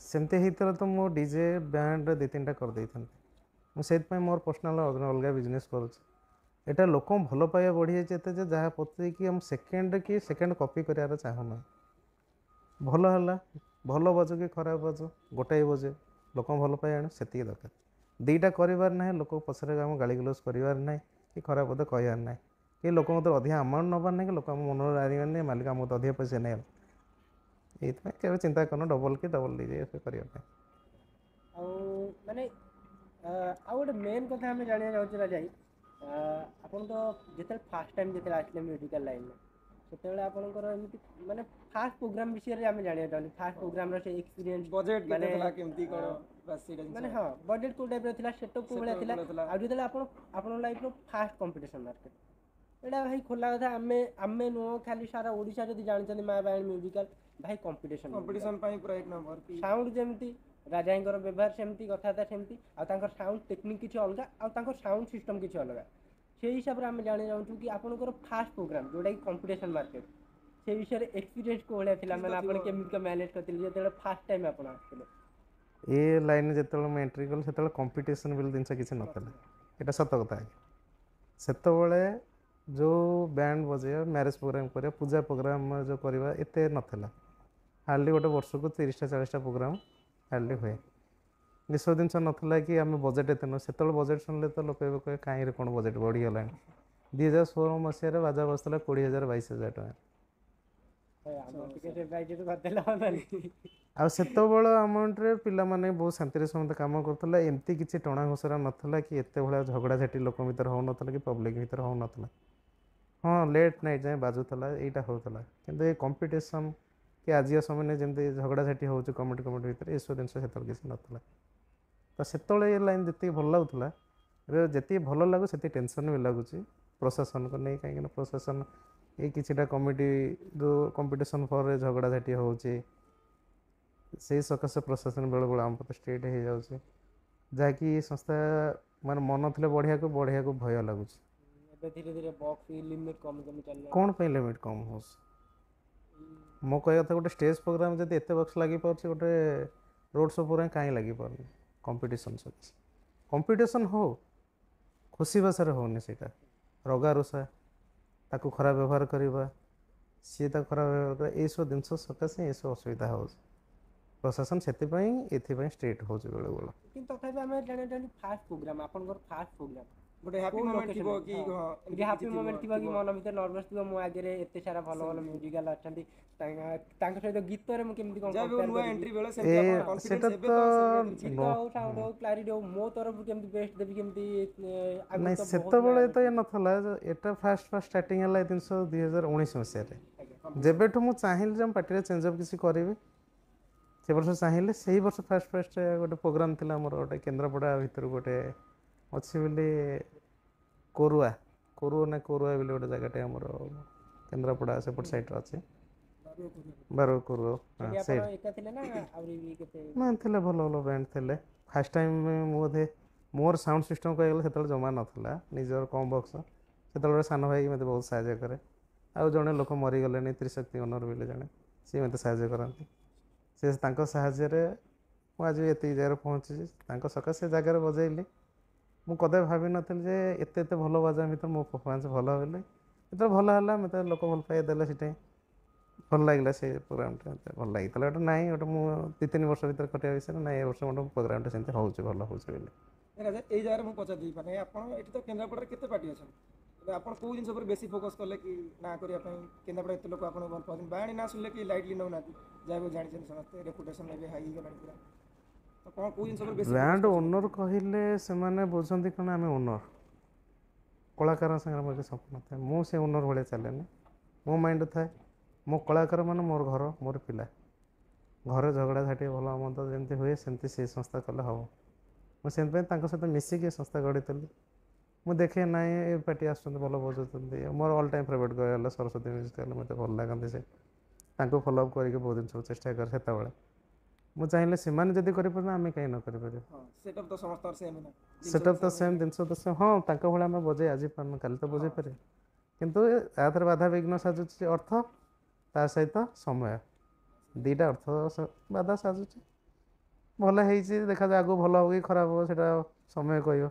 ସେମିତି ହେଇଥିଲା ତ ମୁଁ ଡିଜେ ବ୍ୟାଣ୍ଡ 2-3ଟା କରିଦେଇଥାନ୍ତି ମୁଁ ସେଇଥିପାଇଁ ମୋର ପର୍ସନାଲ୍ ଅଲଗା ବିଜନେସ୍ କରୁଛି। ଏଇଟା ଲୋକଙ୍କୁ ଭଲ ପାଇବା ବଢ଼ିଯାଇଛି ଏତେ ଯେ ଯାହା ପ୍ରତି କି ଆମେ ସେକେଣ୍ଡ କପି କରିବାର ଚାହୁଁନା। ଭଲ ହେଲା, ଭଲ ବଜୁ କି ଖରାପ ବଜୁ, ଗୋଟାଏ ବଜୁ ଲୋକଙ୍କୁ ଭଲ ପାଇବା ଆଣୁ, ସେତିକି ଦରକାର। ଦୁଇଟା କରିବାର ନାହିଁ, ଲୋକ ପଛରେ ଆମ ଗାଳିଗୁଲଜ କରିବାର ନାହିଁ କି ଖରାପ ପଦ କହିବାର ନାହିଁ, କି ଲୋକଙ୍କ ତ ଅଧିକା ଆମାଉଣ୍ଟ ନେବାର ନାହିଁ, କି ଲୋକ ଆମ ମନରେ ଆଣିବାର ନାହିଁ, ମାଲିକ ଆମକୁ ଅଧିକା ପଇସା ନେଇଗଲା। ଏଇଥିପାଇଁ କେବେ ଚିନ୍ତା କରୁନ ଡବଲ କରିବା ପାଇଁ। ଆଉ ମାନେ ଆଉ ଗୋଟେ ମେନ୍ କଥା ଆମେ ଜାଣିବାକୁ ଚାହୁଁଛୁ ରାଜା ଭାଇ, ଆପଣ ତ ଯେତେବେଳେ ଫାଷ୍ଟ ଟାଇମ୍ ଯେତେବେଳେ ଆସିଲେ ମ୍ୟୁଜିକାଲ ଲାଇନ୍ରେ, ସେତେବେଳେ ଆପଣଙ୍କର ଏମିତି ମାନେ ଫାଷ୍ଟ ପ୍ରୋଗ୍ରାମ ବିଷୟରେ ଆମେ ଜାଣିବାକୁ ଚାହୁଁଛୁ। ଫାଷ୍ଟ ପ୍ରୋଗ୍ରାମର ସେ ଏକ୍ସପିରିଏନ୍ସ ବଜେଟ୍ ମାନେ ଥିଲା କେମିତି କ'ଣ, ବାସ୍ ସେଇଟା ମାନେ ଜିନିଷ। ହଁ ବଜେଟ୍ କୋଉ ଟାଇପ୍ର ଥିଲା, ସେଟଅପ୍ କୋଉ ଭଳିଆ ଥିଲା, ଆଉ ଯେତେବେଳେ ଆପଣଙ୍କ ଲାଇଫ୍ର ଫାଷ୍ଟ କମ୍ପିଟିସନ୍ ମାର୍କେଟ, ଏଇଟା ଭାଇ ଖୋଲା କଥା। ଆମେ ନୁହଁ ଖାଲି ସାରା ଓଡ଼ିଶା ଯଦି ଜାଣିଛନ୍ତି ମା ବାୟାଣୀ ମ୍ୟୁଜିକାଲ, ଭାଇ କମ୍ପିଟିସନ୍ ପାଇଁ ପୁରା ଏକ ନମ୍ବର। ସାଉଣ୍ଡ ଯେମିତି ରାଜାଙ୍କର ବ୍ୟବହାର ସେମିତି, କଥାବାର୍ତ୍ତା ସେମିତି, ଆଉ ତାଙ୍କର ସାଉଣ୍ଡ ଟେକ୍ନିକ୍ କିଛି ଅଲଗା, ଆଉ ତାଙ୍କର ସାଉଣ୍ଡ ସିଷ୍ଟମ୍ କିଛି ଅଲଗା। ସେଇ ହିସାବରେ ଆମେ ଜାଣିବାକୁ ଚାହୁଁଛୁ କି ଆପଣଙ୍କର ଫାଷ୍ଟ ପ୍ରୋଗ୍ରାମ ଯେଉଁଟାକି କମ୍ପିଟିସନ୍ ମାର୍କେଟ, ସେ ବିଷୟରେ ଏକ୍ସପିରିଏନ୍ସ କେଉଁ ଭଳିଆ ଥିଲା, ମାନେ ଆପଣ କେମିତି ମ୍ୟାନେଜ୍ କରିଥିଲେ ଯେତେବେଳେ ଫାଷ୍ଟ ଟାଇମ୍ ଆପଣ ଆସିଥିଲେ? ଏ ଲାଇନ୍ରେ ଯେତେବେଳେ ମୁଁ ଏଣ୍ଟ୍ରି କଲି ସେତେବେଳେ କମ୍ପିଟିସନ୍ ବୋଲି ଜିନିଷ କିଛି ନଥିଲା, ଏଇଟା ସତ କଥା। ସେତେବେଳେ ଯେଉଁ ବ୍ୟାଣ୍ଡ ବଜେଇବା, ମ୍ୟାରେଜ୍ ପ୍ରୋଗ୍ରାମ୍ କରିବା, ପୂଜା ପ୍ରୋଗ୍ରାମ୍ ଯେଉଁ କରିବା ଏତେ ନଥିଲା। ହାର୍ଡ଼ଲି ଗୋଟେ ବର୍ଷକୁ 30ଟା 40ଟା ପ୍ରୋଗ୍ରାମ୍ ହାର୍ଡ଼ଲି ହୁଏ। ଏସବୁ ଜିନିଷ ନଥିଲା କି ଆମେ ବଜେଟ୍ ଏତେ ନୁହଁ। ସେତେବେଳେ ବଜେଟ୍ ଶୁଣିଲେ ତ ଲୋକ ଏବେ କହିବେ କାହିଁରେ କ'ଣ ବଜେଟ୍ ବଢ଼ିଗଲାଣି। 2016 ମସିହାରେ ବାଜା ବସିଥିଲା 20,000 22,000 ଟଙ୍କା। ଆଉ ସେତେବେଳେ ଆମାଉଣ୍ଟରେ ପିଲାମାନେ ବହୁତ ଶାନ୍ତିରେ ସମସ୍ତେ କାମ କରୁଥିଲେ। ଏମିତି କିଛି ଟଣା ଘୋଷରା ନଥିଲା କି ଏତେ ଭଳିଆ ଝଗଡ଼ାଝାଟି ଲୋକ ଭିତରେ ହେଉନଥିଲା କି ପବ୍ଲିକ୍ ଭିତରେ ହେଉନଥିଲା। ହଁ ଲେଟ୍ ନାଇଟ୍ ଯାଏଁ ବାଜୁଥିଲା, ଏଇଟା ହେଉଥିଲା। କିନ୍ତୁ ଏ କମ୍ପିଟିସନ୍ କି ଆଜିକା ସମୟରେ ଯେମିତି ଝଗଡ଼ାଝାଟି ହେଉଛି କମିଟି ଭିତରେ, ଏସବୁ ଜିନିଷ ସେତେବେଳେ କିଛି ନଥିଲା। ତ ସେତେବେଳେ ଏ ଲାଇନ୍ ଯେତିକି ଭଲ ଲାଗୁଥିଲା, ଏବେ ଯେତିକି ଭଲ ଲାଗୁ ସେତିକି ଟେନସନ୍ ବି ଲାଗୁଛି ପ୍ରଶାସନକୁ ନେଇ। କାହିଁକିନା ପ୍ରଶାସନ ଏଇ କିଛିଟା କମିଟି ଯେଉଁ କମ୍ପିଟିସନ୍ ଫଳରେ ଝଗଡ଼ାଝାଟି ହେଉଛି, ସେଇ ସକାଶେ ପ୍ରଶାସନ ବେଳେବେଳେ ଆମ ପ୍ରତି ଷ୍ଟ୍ରିକ୍ଟ ହେଇଯାଉଛି, ଯାହାକି ସଂସ୍ଥା ମାନେ ମନ ଥିଲେ ବଢ଼ିବାକୁ ଭୟ ଲାଗୁଛି। ଏବେ ଧୀରେ ଧୀରେ ବକ୍ସ ଲିମିଟ୍ କମି ଚାଲିଲାଣି। କ'ଣ ପାଇଁ ଲିମିଟ୍ କମ୍ ହେଉଛି? ମୋ କହିବା କଥା, ଗୋଟେ ଷ୍ଟେଜ୍ ପ୍ରୋଗ୍ରାମ୍ ଯଦି ଏତେ ବକ୍ସ ଲାଗିପାରୁଛି, ଗୋଟେ ରୋଡ଼ ଶୋ ପ୍ରୋଗ୍ରାମ୍ କାହିଁ ଲାଗିପାରୁନି? କମ୍ପିଟିସନ୍ ସକାଶେ କମ୍ପିଟିସନ୍ ହଉ, ଖୁସି ଭାଷାରେ ହେଉନି। ସେଇଟା ରଗାରୁଷା, ତାକୁ ଖରାପ ବ୍ୟବହାର କରିବା, ସିଏ ତାକୁ ଖରାପ ବ୍ୟବହାର କରିବା, ଏଇସବୁ ଜିନିଷ ସକାଶେ ଏସବୁ ଅସୁବିଧା ହେଉଛି। ପ୍ରଶାସନ ସେଥିପାଇଁ ଏଥିପାଇଁ ଷ୍ଟ୍ରିକ୍ଟ ହେଉଛି ବେଳେବେଳେ। କିନ୍ତୁ ତଥାପି ଆମେ ଜାଣିବାକୁ ଚାହୁଁଛୁ ଫାଷ୍ଟ ପ୍ରୋଗ୍ରାମ, ଆପଣଙ୍କର ଫାଷ୍ଟ ପ୍ରୋଗ୍ରାମ ଗୋଟେ ହ୍ୟାପି ମୋମେଣ୍ଟ ଥିବ କି ହ୍ୟାପି ମୋମେଣ୍ଟ ଥିବ କି ମନ ଭିତରେ ନର୍ଭସ୍ ଥିବ, ମୋ ଆଗରେ ଏତେ ସାରା ଭଲ ଭଲ ମ୍ୟୁଜିକାଲ ଅଛନ୍ତି, ତାଙ୍କ ସହିତ ଗୀତରେ ମୁଁ କେମିତି କ'ଣ କମ୍ପେୟାର କରିବି, ସେଟା ତ ଗୀତ ହଉ, ସାଉଣ୍ଡ ହଉ, କ୍ଲାରିଟି ହଉ, ମୋ ତରଫରୁ କେମିତି ବେଷ୍ଟ ଦେବି, କେମିତି ନାଇଁ ସେତେବେଳେ ତ ଇଏ ନଥିଲା। ଏଟା ଫାଷ୍ଟ ଷ୍ଟାର୍ଟିଂ ହେଲା ଏ ଜିନିଷ 2019 ମସିହାରେ। ଯେବେଠୁ ମୁଁ ଚାହିଁଲି ଯେ ମୁଁ ପାର୍ଟିରେ ଚେଞ୍ଜ ଅଫ୍ କିଛି କରିବି, ସେ ବର୍ଷ ଚାହିଁଲେ ସେଇ ବର୍ଷ ଫାଷ୍ଟ ଗୋଟେ ପ୍ରୋଗ୍ରାମ୍ ଥିଲା ଆମର, ଗୋଟେ କେନ୍ଦ୍ରାପଡ଼ା ଭିତରୁ ଗୋଟେ ଅଛି ବୋଲି କୋରୁଆ ବୋଲି ଗୋଟେ ଜାଗାଟେ ଆମର କେନ୍ଦ୍ରାପଡ଼ା ସେପଟ ସାଇଡ଼୍ରେ ଅଛି, କୋରୁଅ। ନା ଥିଲେ ଭଲ ବ୍ୟାଣ୍ଡ ଥିଲେ। ଫାଷ୍ଟ ଟାଇମ୍ ମୁଁ ବୋଧେ ମୋର ସାଉଣ୍ଡ ସିଷ୍ଟମ୍ କହିଗଲେ ସେତେବେଳେ ଜମା ନଥିଲା, ନିଜର କମ୍ ବକ୍ସ। ସେତେବେଳେ ସାନ ଭାଇ ମୋତେ ବହୁତ ସାହାଯ୍ୟ କରେ। ଆଉ ଜଣେ ଲୋକ ମରିଗଲେଣି, ତ୍ରିଶକ୍ତି ଅନର ବୋଲି ଜଣେ, ସିଏ ମୋତେ ସାହାଯ୍ୟ କରନ୍ତି। ସେ ତାଙ୍କ ସାହାଯ୍ୟରେ ମୁଁ ଆଜି ଏତିକି ଜାଗାରେ ପହଞ୍ଚିଛି। ତାଙ୍କ ସକାଶେ ସେ ଜାଗାରେ ବଜାଇଲି। ମୁଁ କଦାପି ଭାବିନଥିଲି ଯେ ଏତେ ଭଲ ବାଜା ଭିତରେ ମୋ ପରଫର୍ମାନ୍ସ ଭଲ ହେଲେ। ଯେତେବେଳେ ଭଲ ହେଲା, ମୋତେ ଲୋକ ଭଲ ପାଇବା ଦେଲେ, ସେଠି ଭଲ ଲାଗିଲା। ସେ ପ୍ରୋଗ୍ରାମଟା ମୋତେ ଭଲ ଲାଗିଥିଲା। ଗୋଟେ ନାହିଁ, ଗୋଟେ ମୁଁ 2-3 ବର୍ଷ ଭିତରେ କଟିବା ବିଷୟରେ ନାହିଁ, ଏ ବର୍ଷ ଗୋଟେ ପ୍ରୋଗ୍ରାମଟା ସେମିତି ହେଉଛି, ଭଲ ହେଉଛି ବୋଲି। ଏଇ ଜାଗାରେ ମୁଁ ପଚାରିଦେବି, ମାନେ ଆପଣ ଏଠି ତ କେନ୍ଦ୍ରାପଡ଼ାରେ କେତେ ପାର୍ଟି ଅଛନ୍ତି, ଏବେ ଆପଣ କେଉଁ ଜିନିଷ ଉପରେ ବେଶୀ ଫୋକସ୍ କଲେ କି ନା କରିବା ପାଇଁ? କେନ୍ଦ୍ରାପଡ଼ା ଏତେ ଲୋକ ଆପଣଙ୍କୁ ଭଲ ପାଉଛନ୍ତି, ବାଣୀ ନା ଶୁଣିଲେ କି ଲାଇଟଲି ନେଉନାହାନ୍ତି, ଯାହାକୁ ଜାଣିଛନ୍ତି ସମସ୍ତେ, ରେପୁଟେସନ୍ ଏବେ ହାଇ ହେଇଗଲାଣି ପୁରା। ତ କ'ଣ କେଉଁ ଜିନିଷ ଉପରେ ବେଶୀ ବ୍ୟାଣ୍ଡ ଓନର୍ କହିଲେ ସେମାନେ ବୁଝନ୍ତି କ'ଣ ଆମେ ଓନର୍, କଳାକାର ସାଙ୍ଗରେ ମୋର ସମ୍ପୂର୍ଣ୍ଣ ଥାଏ। ମୁଁ ସେ ଓନର୍ ଭଳିଆ ଚାଲେନି। ମୋ ମାଇଣ୍ଡ ଥାଏ ମୋ କଳାକାର ମାନେ ମୋର ଘର, ମୋର ପିଲା। ଘରେ ଝଗଡ଼ାଝାଟି ଭଲ ମନ୍ଦ ଯେମିତି ହୁଏ, ସେମିତି ସେ ସଂସ୍ଥା କଲେ ହେବ। ମୁଁ ସେଥିପାଇଁ ତାଙ୍କ ସହିତ ମିଶିକି ସଂସ୍ଥା ଗଢ଼ିଥିଲି। ମୁଁ ଦେଖେ ନାହିଁ ଏ ପାର୍ଟି ଆସୁଛନ୍ତି ଭଲ ବଜାଉଛନ୍ତି। ମୋର ଅଲ୍ ଟାଇମ୍ ଫେଭରେଟ୍ କହିଗଲା ସରସ୍ୱତୀ ମ୍ୟୁଜିକାଲ୍, ମୋତେ ଭଲ ଲାଗନ୍ତି। ସେ ତାଙ୍କୁ ଫଲୋ ଅପ୍ କରିକି ବହୁତ ଜିନିଷ ଚେଷ୍ଟା କରେ। ସେତେବେଳେ ମୁଁ ଚାହିଁଲେ ସେମାନେ ଯଦି କରିପାରିବେ, ଆମେ କାହିଁ ନ କରିପାରିବୁ? ସେଟଅପ୍ ତ ସମସ୍ତଙ୍କର ସେମ୍ ନା, ସେଟଅପ୍ ତ ସେମ୍, ଜିନିଷ ତ ସେମ୍। ହଁ, ତାଙ୍କ ଭଳିଆ ଆମେ ବଜେଇ ଆଜି ପାରୁନୁ, କାଲି ତ ବଜେଇ ପାରିବେ। କିନ୍ତୁ ତା ଦେହରେ ବାଧାବିଘ୍ନ ସାଜୁଛି ଅର୍ଥ, ତା ସହିତ ସମୟ। ଦୁଇଟା ଅର୍ଥ ବାଧା ସାଜୁଛି। ଭଲ ହେଇଛି ଦେଖାଯାଉ ଆଗକୁ ଭଲ ହବ କି ଖରାପ ହବ ସେଇଟା ସମୟ କହିବ।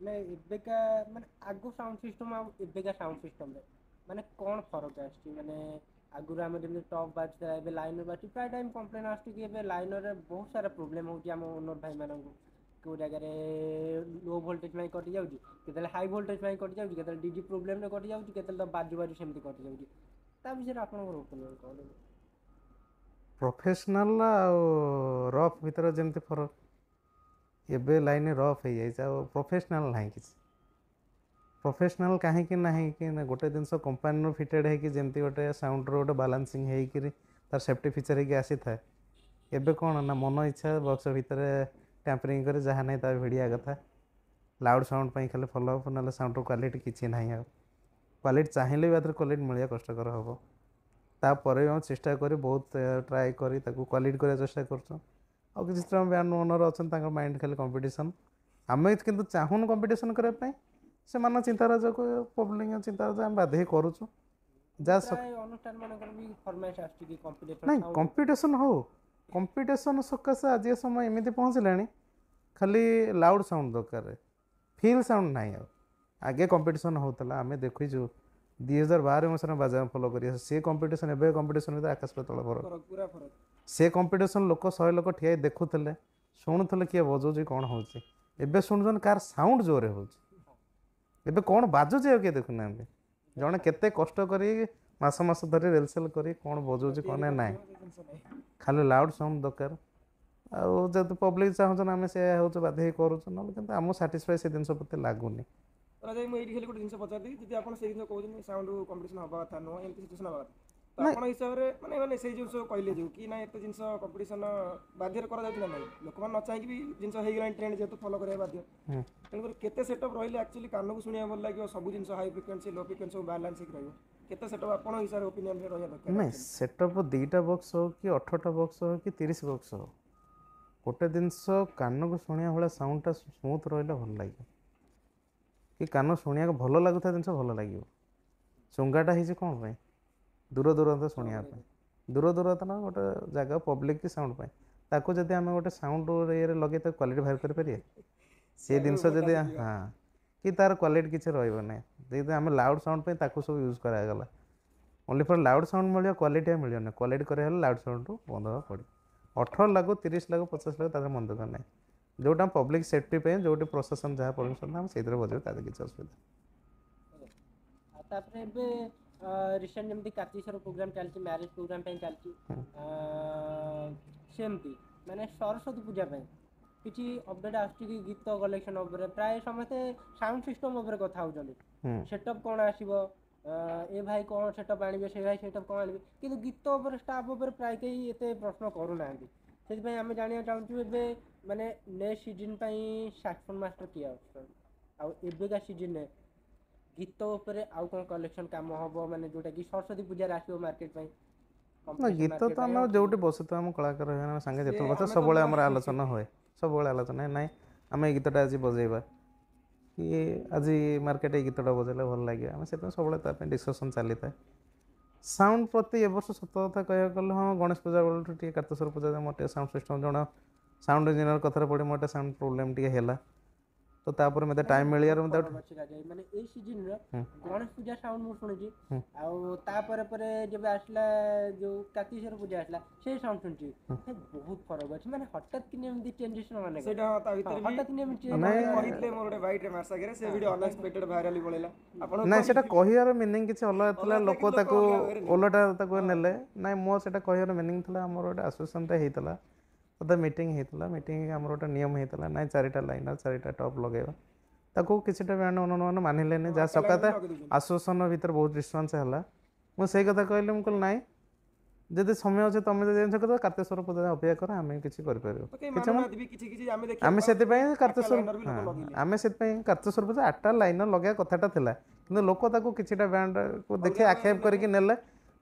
ମାନେ ଏବେକା ମାନେ ଆଗ ସାଉଣ୍ଡ ସିଷ୍ଟମ ଆଉ ଏବେକା ସାଉଣ୍ଡ ସିଷ୍ଟମରେ ମାନେ କ'ଣ ଫରକ ଆସିଛି? ମାନେ ଆଗରୁ ଆମେ ଯେମିତି ଟପ୍ ବାଜୁଥିଲା ଏବେ ଲାଇନର ବାଜୁଛି। ପ୍ରାୟ ଟାଇମ୍ କମ୍ପ୍ଲେନ୍ ଆସୁଛି କି ଏବେ ଲାଇନରେ ବହୁତ ସାରା ପ୍ରୋବ୍ଲେମ୍ ହେଉଛି ଆମ ଓନର ଭାଇମାନଙ୍କୁ। କେଉଁ ଜାଗାରେ ଲୋ ଭୋଲ୍ଟେଜ୍ ପାଇଁ କଟିଯାଉଛି, କେତେବେଳେ ହାଇ ଭୋଲ୍ଟେଜ୍ ପାଇଁ କଟିଯାଉଛି, କେତେବେଳେ ଡିଜି ପ୍ରୋବ୍ଲେମ୍ରେ କଟିଯାଉଛି, କେତେବେଳେ ତ ବାଜୁ ବାଜୁ ସେମିତି କଟିଯାଉଛି। ତା ବିଷୟରେ ଆପଣଙ୍କର ଓପିନିଅନ୍ କ'ଣ? ପ୍ରଫେସନାଲ ଆଉ ରଫ୍ ଭିତରେ ଯେମିତି ଫରକ, ଏବେ ଲାଇନ୍ ରଫ୍ ହେଇଯାଇଛି ଆଉ ପ୍ରଫେସନାଲ ନାହିଁ କିଛି। ପ୍ରଫେସନାଲ କାହିଁକି ନାହିଁ କି ନା ଗୋଟେ ଜିନିଷ କମ୍ପାନୀରୁ ଫିଟେଡ଼ ହେଇକି ଯେମିତି ଗୋଟେ ସାଉଣ୍ଡର ଗୋଟେ ବାଲାନ୍ସିଂ ହେଇକିରି ତାର ସେଫ୍ଟି ଫିଚର୍ ହେଇକି ଆସିଥାଏ। ଏବେ କ'ଣ ନା ମନ ଇଚ୍ଛା ବକ୍ସ ଭିତରେ ଟ୍ୟାମ୍ପରିଂ କରି ଯାହା ନାହିଁ ତା ଭିଡ଼ିଆ କଥା। ଲାଉଡ଼ ସାଉଣ୍ଡ ପାଇଁ ଖାଲି ଫଲୋ ଅପ୍, ନହେଲେ ସାଉଣ୍ଡର କ୍ୱାଲିଟି କିଛି ନାହିଁ। ଆଉ କ୍ୱାଲିଟି ଚାହିଁଲେ ବି ଏଥିରେ କ୍ୱାଲିଟି ମିଳିବା କଷ୍ଟକର ହେବ। ତାପରେ ବି ଆମେ ଚେଷ୍ଟା କରି ବହୁତ ଟ୍ରାଏ କରି ତାକୁ କ୍ୱାଲିଟି କରିବା ଚେଷ୍ଟା କରୁଛୁ। ଆଉ କିଛି ଜଣ ବ୍ୟାଣ୍ଡ ଓନର ଅଛନ୍ତି ତାଙ୍କ ମାଇଣ୍ଡ ଖାଲି କମ୍ପିଟିସନ୍। ଆମେ କିନ୍ତୁ ଚାହୁଁନୁ କମ୍ପିଟିସନ୍ କରିବା ପାଇଁ, ସେମାନଙ୍କ ଚିନ୍ତାରାଜକୁ ପବ୍ଲିକ ଚିନ୍ତାରାଜ ଆମେ ବାଧ୍ୟ ହେଇ କରୁଛୁ। ଯାହା ପ୍ରାୟ ଅନୁଷ୍ଠାନ ମାନଙ୍କର ବି ଫରମାଇଶ ଆସୁଛି କି କମ୍ପିଟିସନ ନାଇଁ ସାଉଣ୍ଡ କମ୍ପିଟିସନ୍ ହଉ, କମ୍ପିଟିସନ୍ ସକାଶେ ଆଜି ସମୟ ଏମିତି ପହଞ୍ଚିଲାଣି ଖାଲି ଲାଉଡ଼ ସାଉଣ୍ଡ ଦରକାର, ଫିଲ୍ ସାଉଣ୍ଡ ନାହିଁ। ଆଉ ଆଗେ କମ୍ପିଟିସନ୍ ହେଉଥିଲା, ଆମେ ଦେଖିଛୁ 2012 ମସିହାରେ ବାଜା ଫଲୋ କରି ସେ କମ୍ପିଟିସନ୍ ଏବେ କମ୍ପିଟିସନ୍ ଭିତରେ ଆକାଶ ପାତାଳ ଫରକ। ପୁରା ଫରକ। ସେ କମ୍ପିଟିସନ୍ ଲୋକ 100 ଲୋକ ଠିଆ ହେଇ ଦେଖୁଥିଲେ, ଶୁଣୁଥିଲେ କିଏ ବଜାଉଛି କ'ଣ ହେଉଛି। ଏବେ ଶୁଣୁଛନ୍ତି କାହାର ସାଉଣ୍ଡ ଜୋରରେ ହେଉଛି। ଏବେ କ'ଣ ବାଜୁଛି ଆଉ କିଏ ଦେଖୁନାହାନ୍ତି। ଜଣେ କେତେ କଷ୍ଟ କରି ମାସ ମାସ ଧରି ରେଲସେଲ୍ କରି କ'ଣ ବଜାଉଛି କ'ଣ ନାହିଁ, ଖାଲି ଲାଉଡ଼ ସାଉଣ୍ଡ ଦରକାର। ଆଉ ଯେହେତୁ ପବ୍ଲିକ ଚାହୁଁଛନ୍ତି ଆମେ ସେ ହେଉଛୁ ବାଧ୍ୟ ହେଇ କରୁଛୁ, ନହେଲେ କିନ୍ତୁ ଆମକୁ ସାଟିସ୍ଫାଏ ସେ ଜିନିଷ ପ୍ରତି ଲାଗୁନି। ଧରାଯାଉ ମୁଁ ଏଇଠି ଖାଲି ଗୋଟେ ଜିନିଷ ପଚାରିଦେବି, ଯଦି ଆପଣ ସେଇ ଜିନିଷ କହୁଛନ୍ତି ସାଉଣ୍ଡ କମ୍ପିଟିସନ୍ ହେବା କଥା ନୁହଁ, ଏମିତି ସିଚୁଏସନ୍ ହେବା କଥା, ତ ଆପଣ ହିସାବରେ ମାନେ ସେଇ ଜିନିଷ କହିଲେ ଯେଉଁ କି ନା ଏତେ ଜିନିଷ କମ୍ପିଟିସନ୍ ବାଧ୍ୟରେ କରାଯାଉଛି ନା ନାହିଁ, ଲୋକମାନେ ନ ଚାହିଁକି ବି ଜିନିଷ ହେଇଗଲାଣି ଟ୍ରେଣ୍ଡ ଯେହେତୁ ଫଲୋ କରିବା ବାଧ୍ୟ। ତେଣୁକରି କେତେ ସେଟଅପ୍ ରହିଲେ ଆକ୍ଚୁଆଲି କାନକୁ ଶୁଣିବାକୁ ଭଲ ଲାଗିବ, ସବୁ ଜିନିଷ ହାଇ ଫ୍ରିକ୍ୱେନ୍ସି ଲୋ ଫ୍ରିକ୍ୱେନ୍ସି ସବୁ ବାଲାନ୍ସ ହେଇକି ରହିବ, କେତେ ସେଟଅପ୍ ଆପଣ ହିସାବରେ ଓପିନିଅନ୍ରେ ରହିବା ଦରକାର? ନାଇଁ ସେଟଅପ୍ 2ଟା ବକ୍ସ ହଉ କି 18ଟା ବକ୍ସ ହଉ କି 30 ବକ୍ସ ହଉ, ଗୋଟେ ଜିନିଷ କାନକୁ ଶୁଣିବା ଭଳିଆ ସାଉଣ୍ଡଟା ସ୍ମୁଥ୍ ରହିଲେ ଭଲ ଲାଗିବ। କି କାନ ଶୁଣିବାକୁ ଭଲ ଲାଗୁଥିବା ଜିନିଷ ଭଲ ଲାଗିବ। ଚୁଙ୍ଗାଟା ହେଇଛି କ'ଣ ପାଇଁ? ଦୂର ଦୂରାନ୍ତ ଶୁଣିବା ପାଇଁ। ଦୂର ଦୂରାନ୍ତ ନା ଗୋଟେ ଜାଗା ପବ୍ଲିକ୍ କି ସାଉଣ୍ଡ ପାଇଁ। ତାକୁ ଯଦି ଆମେ ଗୋଟେ ସାଉଣ୍ଡ ଇଏରେ ଲଗେଇ ତାକୁ କ୍ୱାଲିଟି ବାହାର କରିପାରିବା? ସେ ଜିନିଷ ଯଦି ହଁ କି ତା'ର କ୍ୱାଲିଟି କିଛି ରହିବ ନାହିଁ। ଯଦି ଆମେ ଲାଉଡ଼ ସାଉଣ୍ଡ ପାଇଁ ତାକୁ ସବୁ ୟୁଜ୍ କରାଗଲା, ଓନ୍ଲି ଫର୍ ଲାଉଡ଼ ସାଉଣ୍ଡ ମିଳିବ, କ୍ୱାଲିଟି ଆଉ ମିଳିବନି। କ୍ୱାଲିଟି କରିବା ହେଲେ ଲାଉଡ଼ ସାଉଣ୍ଡରୁ ବନ୍ଦ ହେବାକୁ ପଡ଼ିବ। 18 ଲାଗୁ 30 ଲାଗୁ 50 ଲାଗୁ ତାদের ମନ ଦରକାର ନାହିଁ। ଯେଉଁଟା ପବ୍ଲିକ୍ ସେଫ୍ଟି ପାଇଁ ଯେଉଁଠି ପ୍ରଶାସନ ଯାହା ପରମିସନ୍ ଆମେ ସେଇଥିରେ ବଜାଇବୁ, ତାদের କିଛି ଅସୁବିଧା। ତାପରେ ଏବେ ରିସେଣ୍ଟ ଯେମିତି କାର୍ତ୍ତିକେଶ୍ୱର ପ୍ରୋଗ୍ରାମ ଚାଲିଛି, ମ୍ୟାରେଜ ପ୍ରୋଗ୍ରାମ ପାଇଁ ଚାଲିଛି, ସେମିତି ମାନେ ସରସ୍ୱତୀ ପୂଜା ପାଇଁ କିଛି ଅପଡେଟ୍ ଆସୁଛି କି ଗୀତ କଲେକ୍ସନ ଉପରେ? ପ୍ରାୟ ସମସ୍ତେ ସାଉଣ୍ଡ ସିଷ୍ଟମ ଉପରେ କଥା ହେଉଛନ୍ତି, ସେଟଅପ୍ କ'ଣ ଆସିବ, ଏ ଭାଇ କ'ଣ ସେଟଅପ୍ ଆଣିବେ, ସେ ଭାଇ ସେଟଅପ୍ କ'ଣ ଆଣିବେ, କିନ୍ତୁ ଗୀତ ଉପରେ ଷ୍ଟାଫ୍ ଉପରେ ପ୍ରାୟ କେହି ଏତେ ପ୍ରଶ୍ନ କରୁନାହାନ୍ତି। ସେଥିପାଇଁ ଆମେ ଜାଣିବାକୁ ଚାହୁଁଛୁ ଏବେ ମାନେ ନେକ୍ସଟ ସିଜିନ୍ ପାଇଁ ସାକ୍ସୋଫୋନ୍ ମାଷ୍ଟର କିଏ ଆସୁଛନ୍ତି, ଆଉ ଏବେକା ସିଜିନ୍ରେ ଗୀତ ଉପରେ ଆଉ କ'ଣ କଲେକ୍ସନ୍ କାମ ହେବ, ମାନେ ଯେଉଁଟାକି ସରସ୍ୱତୀ ପୂଜାରେ ଆସିବ ମାର୍କେଟ ପାଇଁ? ନା ଗୀତ ତ ଆମେ ଯେଉଁଠି ବସିଥାଉ ଆମ କଳାକାର ସାଙ୍ଗେ ଯେତେବେଳେ ବସିଥାଉ ସବୁବେଳେ ଆମର ଆଲୋଚନା ହୁଏ, ସବୁବେଳେ ଆଲୋଚନା ନାହିଁ ଆମେ ଏଇ ଗୀତଟା ଆଜି ବଜେଇବା କି ଆଜି ମାର୍କେଟ ଏଇ ଗୀତଟା ବଜାଇଲେ ଭଲ ଲାଗିବ, ଆମେ ସେଥିପାଇଁ ସବୁବେଳେ ତା ପାଇଁ ଡିସ୍କସନ୍ ଚାଲିଥାଏ। ସାଉଣ୍ଡ ପ୍ରତି ଏ ବର୍ଷ ସତ କଥା କହିବାକୁ ଗଲେ ହଁ ଗଣେଶ ପୂଜା ବେଳଠୁ ଟିକେ କାର୍ତ୍ତିକେଶ୍ୱର ପୂଜା ମୋର ଟିକେ ସାଉଣ୍ଡ ସିଷ୍ଟମ୍ ଜଣେ ସାଉଣ୍ଡ ଇଞ୍ଜିନିୟର କଥାରେ ପଡ଼ି ମୋର ଟିକେ ସାଉଣ୍ଡ ପ୍ରୋବ୍ଲେମ୍ ଟିକେ ହେଲା, ତ ତାପରେ ମୋତେ ଟାଇମ୍ ମିଳିବାର ମୋତେ ମାନେ ଏଇ ସିଜିନ୍ରେ ଗଣେଶ ପୂଜା ସାଉଣ୍ଡ ମୁଁ ଶୁଣିଛି, ଆଉ ତାପରେ ପରେ ଯେବେ ଆସିଲା ଯେଉଁ କାର୍ତ୍ତିକେଶ୍ୱର ପୂଜା ଆସିଲା ସେଇ ସାଉଣ୍ଡ ଶୁଣିଛି, ବହୁତ ଫରକ ଅଛି। ମାନେ ହଠାତ୍ କିନି ଏମିତି ଚେଞ୍ଜେସ୍ ମାନେ ସେଇଟା ତା ଭିତରେ ହଠାତ୍ କିନି ଏମିତି କହିଥିଲେ ମୋର ଗୋଟେ ଭାଇଟେ ମାସାଗରେ ସେ ଭିଡ଼ିଓ ଅନଏକ୍ସପେକ୍ଟେଡ୍ ଭାଇରାଲି ପଳେଇଲା। ଆପଣ ନାଇଁ ସେଟା କହିବାର ମିନିଂ କିଛି ଅଲଗା ଥିଲା, ଲୋକ ତାକୁ ଓଲଟା ତାକୁ ନେଲେ। ନାଇଁ ମୋ ସେଟା କହିବାର ମିନିଂ ଥିଲା, ଆମର ଗୋଟେ ଆସୋସିଏସନ୍ଟା ହେଇଥିଲା, ଗୋଟେ ମିଟିଂ ହେଇଥିଲା, ମିଟିଂ ଆମର ଗୋଟେ ନିୟମ ହେଇଥିଲା, ନାଇଁ 4ଟା ଲାଇନର୍ 4ଟା ଟପ୍ ଲଗାଇବା, ତାକୁ କିଛିଟା ବ୍ୟାଣ୍ଡ ଅନୁମାନ ମାନିଲେନି, ଯାହା ସକାଶେ ଆସୋସିଏସନ୍ ଭିତରେ ବହୁତ ଡିଷ୍ଟର୍ବାନ୍ସ ହେଲା। ମୁଁ ସେଇ କଥା କହିଲି, ମୁଁ କହିଲି ନାଇଁ ଯଦି ସମୟ ଅଛି ତମେ ଯଦି ଜିନିଷ କରିବ କାର୍ତ୍ତିକେଶ୍ୱର ପୂଜା ଅପେକ୍ଷା କର, ଆମେ କିଛି କରିପାରିବୁ ଆମେ ସେଥିପାଇଁ କାର୍ତ୍ତିକେଶ୍ୱର ଆମେ ସେଥିପାଇଁ କାର୍ତ୍ତିକେଶ୍ୱର ପୂଜା 8ଟା ଲାଇନର୍ ଲଗାଇବା କଥାଟା ଥିଲା, କିନ୍ତୁ ଲୋକ ତାକୁ କିଛିଟା ବ୍ୟାଣ୍ଡକୁ ଦେଖି ଆକ୍ଷେପ କରିକି ନେଲେ।